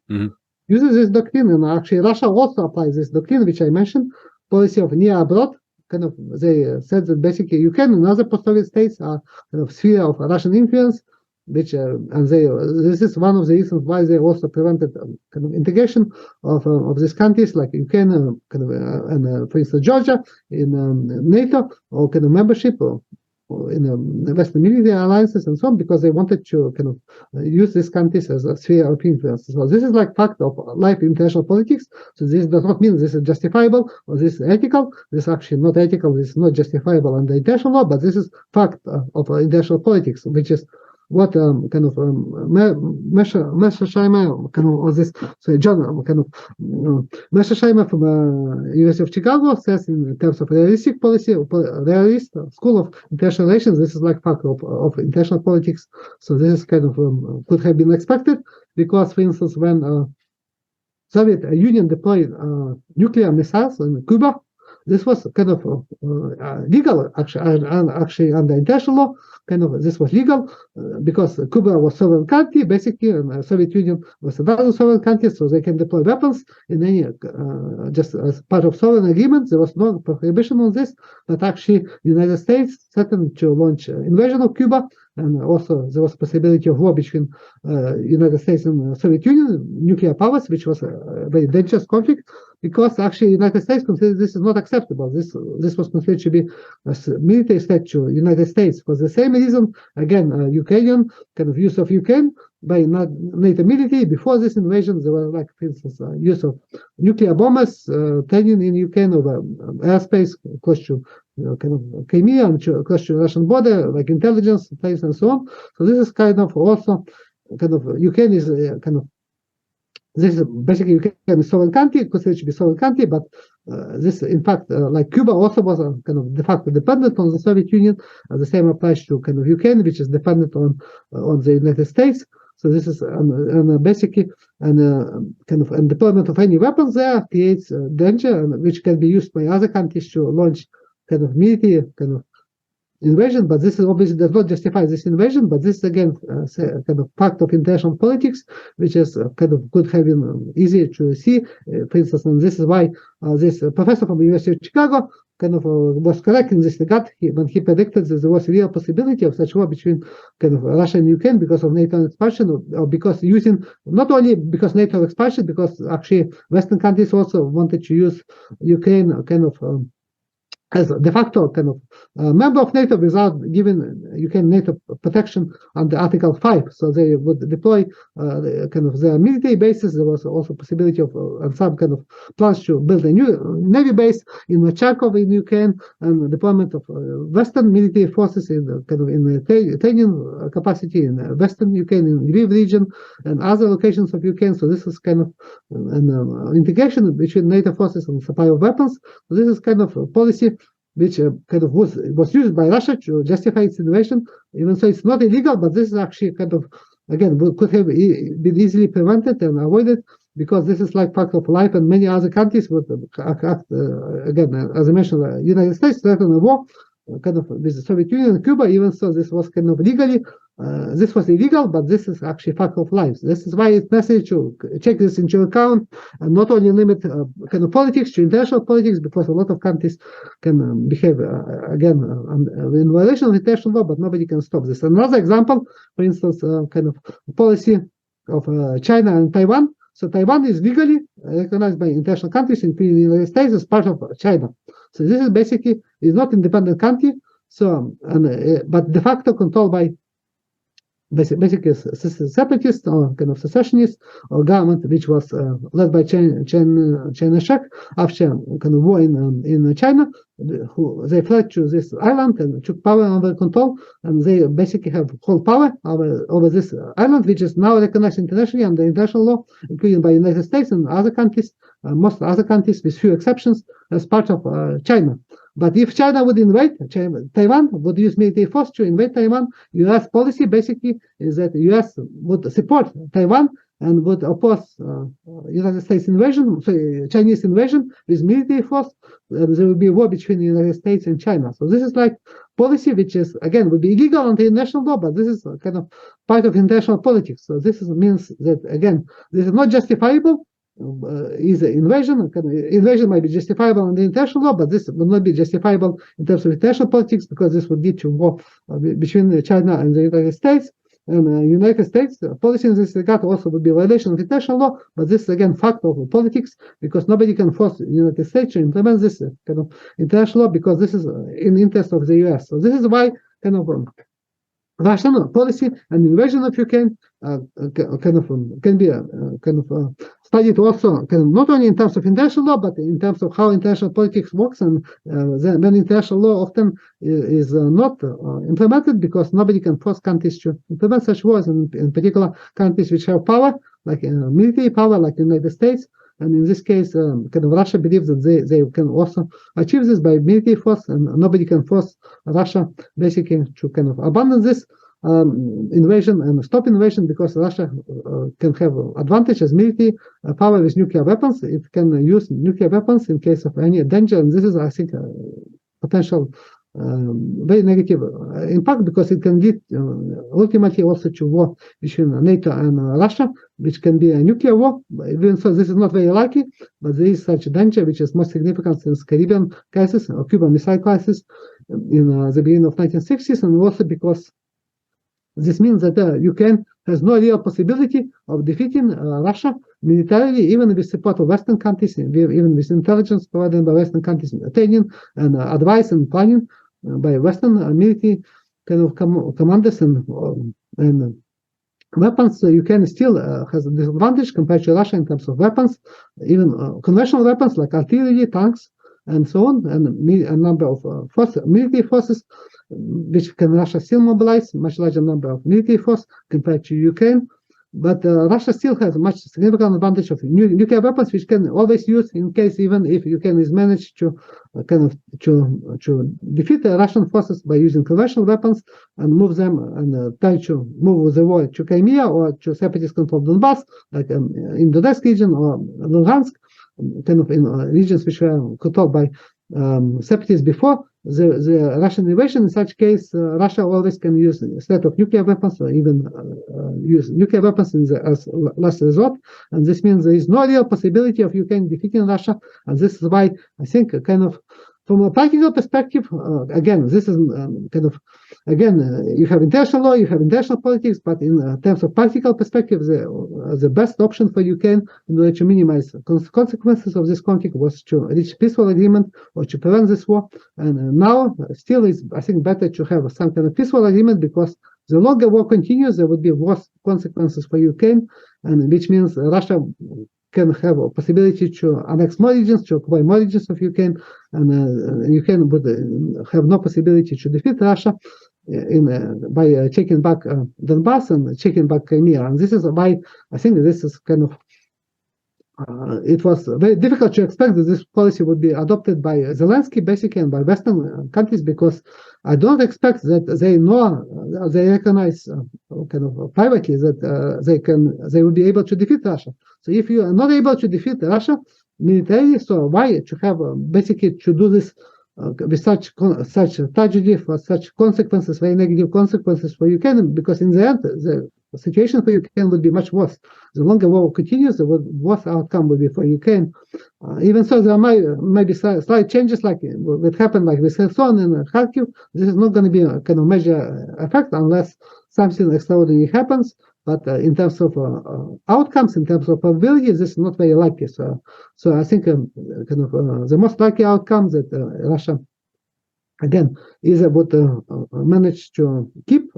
uses this doctrine, and actually Russia also applies this doctrine, which I mentioned, policy of near abroad. Kind of, they said that basically Ukraine and other post-Soviet states are kind of sphere of Russian influence, which and this is one of the reasons why they also prevented kind of integration of these countries like Ukraine, and for instance Georgia in NATO, or kind of membership or in the Western military alliances and so on, because they wanted to kind of use these countries as a sphere of influence. So this is like fact of life in international politics. So this does not mean this is justifiable or this is ethical. This is actually not ethical. This is not justifiable under international law, but this is fact of international politics, which is what Mearsheimer kind of, or this John kind of Mearsheimer from University of Chicago says in terms of realistic policy, realist school of international relations. This is like fact of international politics. So this is kind of could have been expected, because, for instance, when Soviet Union deployed nuclear missiles in Cuba, this was kind of legal, actually under international law. Kind of this was legal because Cuba was sovereign country, basically, and Soviet Union was another sovereign country, so they can deploy weapons in any just as part of sovereign agreement. There was no prohibition on this, but actually, United States threatened to launch invasion of Cuba, and also there was possibility of war between United States and Soviet Union, nuclear powers, which was a very dangerous conflict, because actually United States considered this is not acceptable. This was considered to be a military threat to United States for the same reason. Again, Ukrainian kind of use of Ukraine by NATO military. Before this invasion, there were, like, for instance, use of nuclear bombers, training in Ukraine over airspace close to kind of Crimea and close to Russian border, like intelligence place and so on. So this is kind of also kind of Ukraine is kind of, this is basically Ukraine is sovereign country, considered to be sovereign country, but this, in fact, like Cuba also was kind of de facto dependent on the Soviet Union. The same applies to kind of Ukraine, which is dependent on the United States. So this is basically kind of deployment of any weapons there creates danger, which can be used by other countries to launch kind of military kind of invasion. But this is obviously does not justify this invasion. But this is again kind of part of international politics, which is kind of could have been easy to see. For instance, and this is why this professor from the University of Chicago kind of was correct in this regard when he predicted that there was a real possibility of such war between kind of Russia and Ukraine because of NATO expansion, or because using, not only because NATO expansion, because actually Western countries also wanted to use Ukraine kind of as de facto kind of member of NATO without giving Ukraine NATO protection under Article 5. So they would deploy kind of their military bases. There was also possibility of some kind of plans to build a new navy base in Charkov in Ukraine, and deployment of Western military forces in kind of in the training capacity in Western Ukraine, in Lviv region, and other locations of Ukraine. So this is kind of an integration between NATO forces and supply of weapons. So this is kind of a policy which kind of was used by Russia to justify its invasion, even so it's not illegal, but this is actually kind of, again, could have been easily prevented and avoided, because this is like fact of life, and many other countries would act, again, as I mentioned, United States threatened a war kind of with the Soviet Union and Cuba, even so this was kind of legally, this was illegal, but this is actually fact of life. This is why it's necessary to take this into account and not only limit kind of politics to international politics, because a lot of countries can behave, again, in violation of international law, but nobody can stop this. Another example, for instance, kind of policy of China and Taiwan. So Taiwan is legally recognized by international countries, including the United States, as part of China. So this is basically is not independent country. So, but de facto controlled by basically separatist or kind of secessionist or government, which was led by Chiang Kai-shek after kind of war in China. They fled to this island and took power under control, and they basically have whole power over this island, which is now recognized internationally under international law, including by the United States and other countries, most other countries with few exceptions, as part of China. But if China would invade Taiwan, would use military force to invade Taiwan, U.S. policy basically is that the U.S. would support Taiwan and would oppose United States invasion, Chinese invasion with military force. There would be a war between the United States and China. So this is like policy which is, again, would be illegal under international law, but this is kind of part of international politics. So this means that, again, this is not justifiable, is an invasion. Invasion might be justifiable in the international law, but this would not be justifiable in terms of international politics, because this would lead to war between China and the United States. And United States policy in this regard also would be a violation of international law, but this is again fact of politics, because nobody can force the United States to implement this kind of international law, because this is in the interest of the US. So this is why kind of Russian policy and invasion of Ukraine can be studied also not only in terms of international law, but in terms of how international politics works, and when international law often is not implemented, because nobody can force countries to implement such laws, and in particular countries which have power, like military power, like the United States. And in this case, Russia believes that they can also achieve this by military force, and nobody can force Russia basically to abandon this invasion and stop invasion, because Russia can have advantage as military power with nuclear weapons. It can use nuclear weapons in case of any danger, and this is, I think, potential very negative impact, because it can lead ultimately also to war between NATO and Russia, which can be a nuclear war. Even so, this is not very likely, but there is such a danger, which is most significant since Caribbean crisis or Cuban Missile Crisis in the beginning of 1960s, and also because this means that Ukraine has no real possibility of defeating Russia militarily, even with support of Western countries, even with intelligence provided by Western countries, training and advice and planning by Western military commanders and weapons. So Ukraine still has a disadvantage compared to Russia in terms of weapons, even conventional weapons like artillery, tanks, and so on, and a number of military forces, which can Russia still mobilize, much larger number of military force compared to Ukraine. But Russia still has a much significant advantage of nuclear weapons, which can always use in case even if Ukraine is managed to to defeat the Russian forces by using conventional weapons and move them and try to move the war to Crimea or to separatist controlled Donbass, like in the Donetsk region or Luhansk, in regions which were controlled by separatists before the Russian invasion. In such case, Russia always can use instead of nuclear weapons, or even use nuclear weapons as last resort. And this means there is no real possibility of Ukraine defeating Russia. And this is why I think from a practical perspective, again, this is you have international law, you have international politics, but in terms of practical perspective, the best option for Ukraine in order to minimize consequences of this conflict was to reach peaceful agreement or to prevent this war. And now still is, I think, better to have some kind of peaceful agreement, because the longer war continues, there would be worse consequences for Ukraine, and which means Russia can have a possibility to annex more regions, to occupy more regions of Ukraine, and Ukraine would have no possibility to defeat Russia by taking back Donbass and taking back Crimea. And this is why I think this is it was very difficult to expect that this policy would be adopted by Zelensky, basically, and by Western countries, because I don't expect that they recognize privately that they will be able to defeat Russia. So if you are not able to defeat Russia militarily, so why to have basically to do this with such tragedy, for such consequences, very negative consequences for Ukraine? Because in the end, the situation for Ukraine would be much worse. The longer war continues, the worse outcome will be for Ukraine. Even so, there might be slight changes, like what happened, like with Kherson and Kharkiv. This is not going to be a kind of major effect unless something extraordinary happens. But in terms of outcomes, in terms of probability, this is not very likely. So I think the most likely outcome that Russia, again, is about manage to keep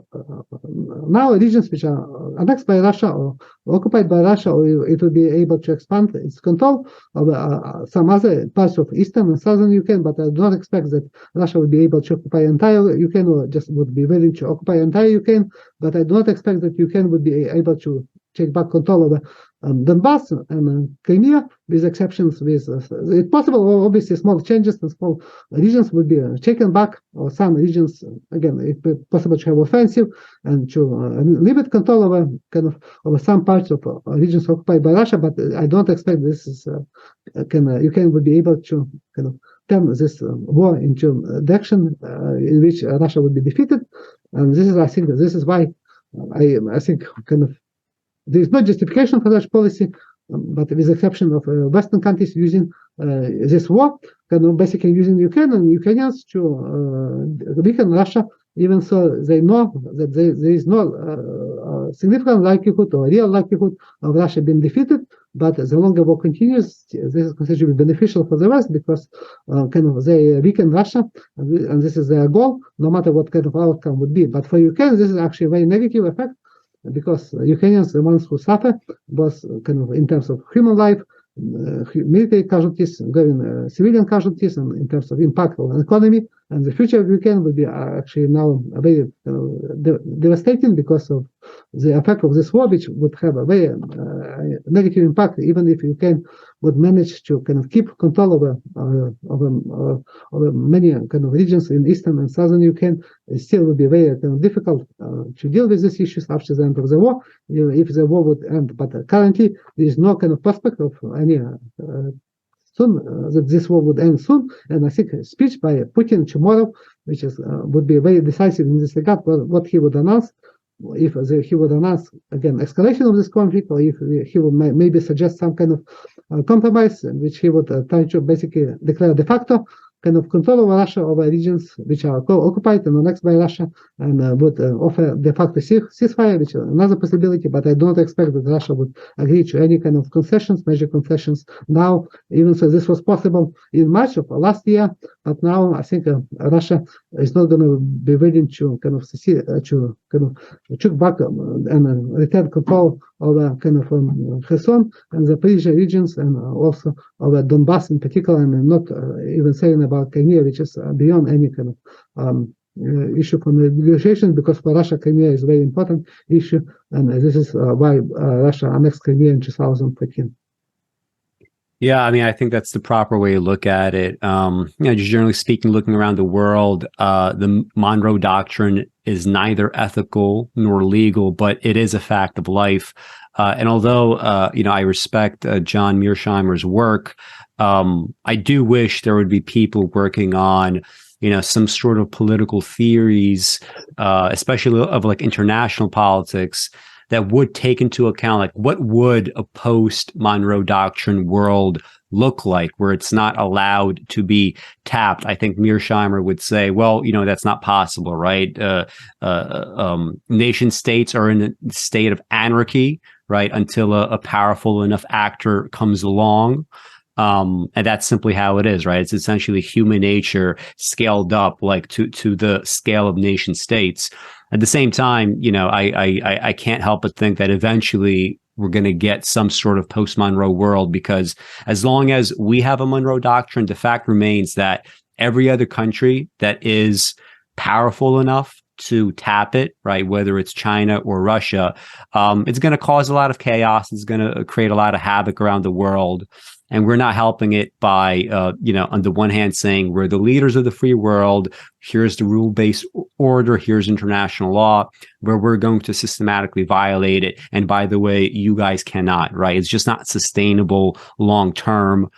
now regions which are annexed by Russia or occupied by Russia, or it will be able to expand its control over some other parts of eastern and southern Ukraine. But I do not expect that Russia will be able to occupy entire Ukraine, or just would be willing to occupy entire Ukraine. But I do not expect that Ukraine would be able to take back control over Donbass and Crimea, with exceptions. With it's possible, obviously, small changes and small regions would be taken back, or some regions, again, it's possible to have offensive and to limit control over some parts of regions occupied by Russia. But I don't expect this is Ukraine would be able to turn this war into direction in which Russia would be defeated. And this is, I think, this is why I think there is no justification for such policy. but with the exception of Western countries using this war, basically using Ukraine and Ukrainians to weaken Russia, even so they know that there is no significant likelihood or real likelihood of Russia being defeated. But the longer war continues, this is considered to be beneficial for the West because they weaken Russia, and this is their goal, no matter what kind of outcome would be. But for Ukraine, this is actually a very negative effect because Ukrainians, the ones who suffer, both in terms of human life, military casualties, civilian casualties, and in terms of impact on the economy. And the future of Ukraine will be actually now very devastating because of the effect of this war, which would have a very negative impact, even if Ukraine would manage to keep control over many regions in eastern and southern Ukraine. It still would be very difficult to deal with these issues after the end of the war, if the war would end. But currently, there is no prospect of any soon that this war would end soon. And I think a speech by Putin tomorrow, which would be very decisive in this regard, what he would announce, if he would announce again escalation of this conflict, or if he would maybe suggest some kind of compromise, in which he would try to basically declare de facto control over Russia, over regions which are occupied and annexed by Russia, and would offer de facto ceasefire, which is another possibility. But I don't expect that Russia would agree to any kind of concessions, major concessions now. Even so, this was possible in March of last year, but now I think Russia is not going to be willing to chuck back and return control over Kherson and the Zaporizhzhia regions, and also over Donbass in particular, and not even saying about Crimea, which is beyond any issue for negotiation, because for Russia, Crimea is a very important issue, and this is why Russia annexed Crimea in 2014. Yeah, I mean, I think that's the proper way to look at it. Just generally speaking, looking around the world, the Monroe Doctrine is neither ethical nor legal, but it is a fact of life. And although, I respect John Mearsheimer's work, I do wish there would be people working on, some sort of political theories, especially of international politics, that would take into account what would a post-Monroe Doctrine world look like, where it's not allowed to be tapped. I think Mearsheimer would say, well, that's not possible, right? Nation states are in a state of anarchy, right, until a powerful enough actor comes along. And that's simply how it is, right? It's essentially human nature scaled up to the scale of nation states. At the same time, I can't help but think that eventually we're going to get some sort of post-Monroe world, because as long as we have a Monroe Doctrine, the fact remains that every other country that is powerful enough to tap it, right, whether it's China or Russia, it's going to cause a lot of chaos. It's going to create a lot of havoc around the world. And we're not helping it by, on the one hand, saying we're the leaders of the free world. Here's the rule-based order. Here's international law, where we're going to systematically violate it. And by the way, you guys cannot, right? It's just not sustainable long-term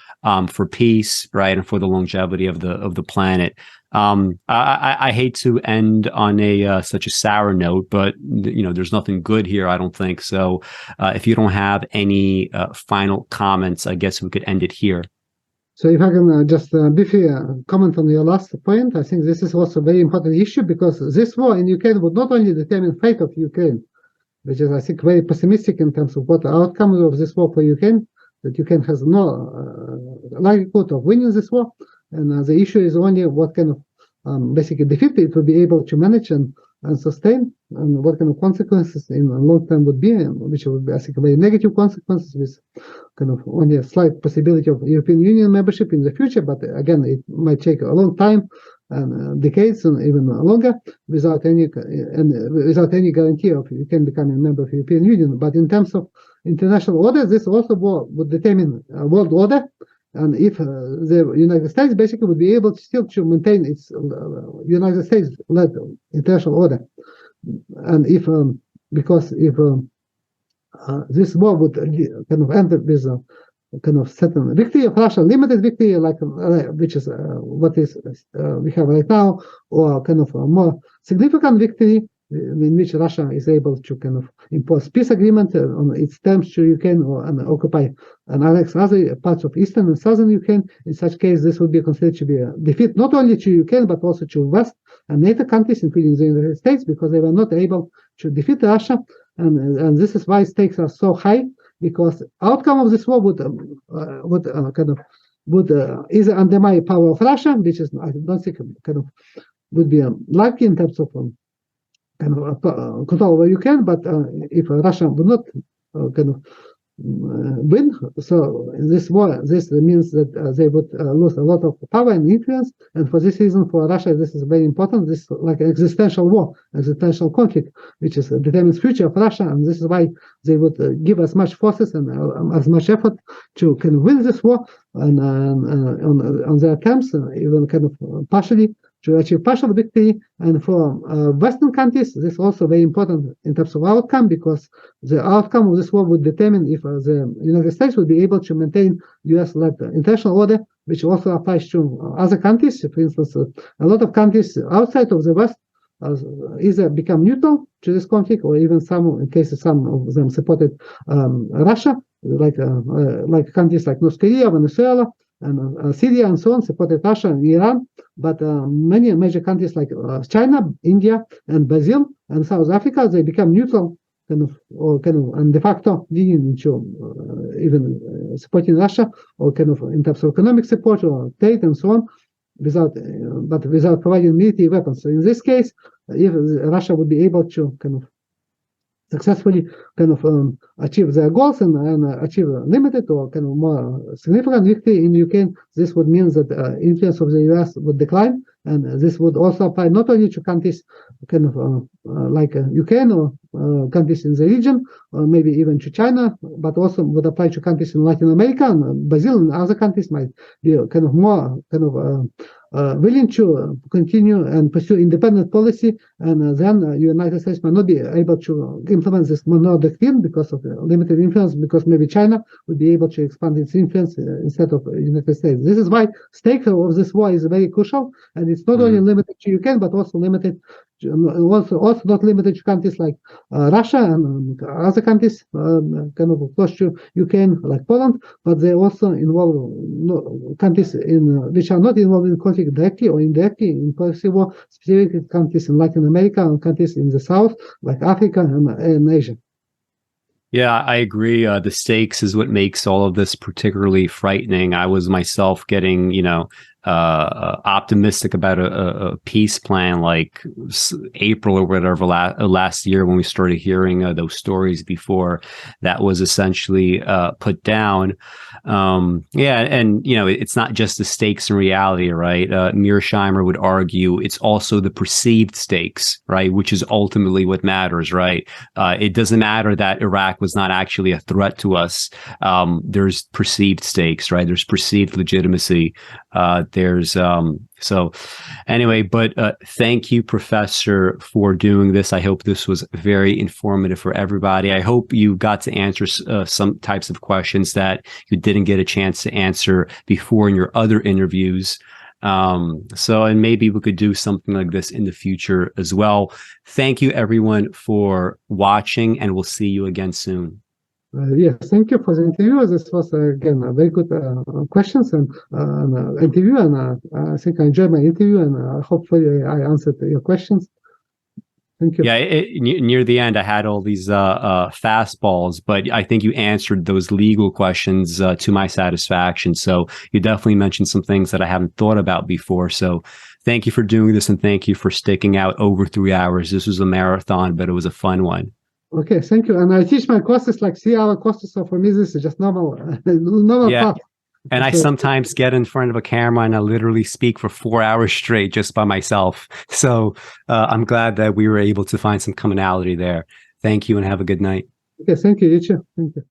for peace, right, and for the longevity of the planet. I hate to end on such a sour note, but there's nothing good here, I don't think. So if you don't have any final comments, I guess we could end it here. So if I can just briefly comment on your last point, I think this is also a very important issue, because this war in Ukraine would not only determine the fate of Ukraine, which is, I think, very pessimistic in terms of what the outcome of this war for Ukraine, that Ukraine has no likelihood of winning this war. And the issue is only what kind of basically defeat it will be able to manage and sustain, and what kind of consequences in a long time would be, which would be, I think, very negative consequences, with kind of only a slight possibility of European Union membership in the future. But again, it might take a long time, and decades and even longer, without any guarantee of Ukraine becoming a member of the European Union. But in terms of international order, this also would determine a world order. And if the United States basically would be able to still to maintain its United States-led international order, and if because if this war would kind of end with a kind of certain victory of Russia, limited victory, which is what is we have right now, or kind of a more significant victory, in which Russia is able to kind of impose peace agreement on its terms to Ukraine and occupy and annex other parts of eastern and southern Ukraine. In such case, this would be considered to be a defeat not only to Ukraine but also to West and NATO countries, including the United States, because they were not able to defeat Russia, and this is why stakes are so high, because outcome of this war would either undermine power of Russia, which is I don't think kind of would be likely in terms of control over Ukraine, but if Russia would not win, so this war, this means that they would lose a lot of power and influence, and for this reason, for Russia, this is very important. This is like an existential war, existential conflict, which is determines future of Russia, and this is why they would give as much forces and as much effort to kind of win this war, and on their terms, even kind of partially, to achieve partial victory. And for Western countries, this is also very important in terms of outcome, because the outcome of this war would determine if the United States would be able to maintain US-led international order, which also applies to other countries. For instance, a lot of countries outside of the West either become neutral to this conflict, or even some cases, some of them supported Russia, like countries like North Korea, Venezuela, and Syria and so on supported Russia and Iran, but many major countries like China, India, and Brazil and South Africa, they become neutral, and de facto leading into even supporting Russia, or kind of in terms of economic support or trade and so on, without providing military weapons. So in this case, if Russia would be able to kind of successfully achieve their goals and achieve a limited or kind of more significant victory in Ukraine, this would mean that influence of the US would decline, and this would also apply not only to countries like Ukraine or countries in the region, or maybe even to China, but also would apply to countries in Latin America, and Brazil and other countries might be more willing to continue and pursue independent policy, and then United States might not be able to implement this Monroe Doctrine because of limited influence, because maybe China would be able to expand its influence instead of United States. This is why stake of this war is very crucial, and it's not only limited to Ukraine, but also limited also not limited to countries like Russia and other countries close to Ukraine, like Poland, but they also involve countries which are not involved in conflict directly or indirectly in proxy war, specifically countries in Latin America and countries in the South, like Africa and Asia. Yeah, I agree. The stakes is what makes all of this particularly frightening. I was myself getting, optimistic about a peace plan like April or whatever last year, when we started hearing those stories before that was essentially put down. It's not just the stakes in reality, right? Mearsheimer would argue it's also the perceived stakes, right? Which is ultimately what matters, right? It doesn't matter that Iraq was not actually a threat to us. There's perceived stakes, right? There's perceived legitimacy. Thank you, Professor, for doing this. I hope this was very informative for everybody. I hope you got to answer some types of questions that you didn't get a chance to answer before in your other interviews. And maybe we could do something like this in the future as well. Thank you, everyone, for watching, and we'll see you again soon. Yes, thank you for the interview. This was, again, a very good questions and interview, and I think I enjoyed my interview, and hopefully I answered your questions. Thank you. Yeah, near the end, I had all these fastballs, but I think you answered those legal questions to my satisfaction. So you definitely mentioned some things that I haven't thought about before. So thank you for doing this, and thank you for sticking out over 3 hours. This was a marathon, but it was a fun one. Okay, thank you. And I teach my courses like 3-hour courses, so for me this is just normal yeah. path. And I sometimes get in front of a camera and I literally speak for 4 hours straight just by myself. So I'm glad that we were able to find some commonality there. Thank you and have a good night. Okay, thank you. You too. Thank you.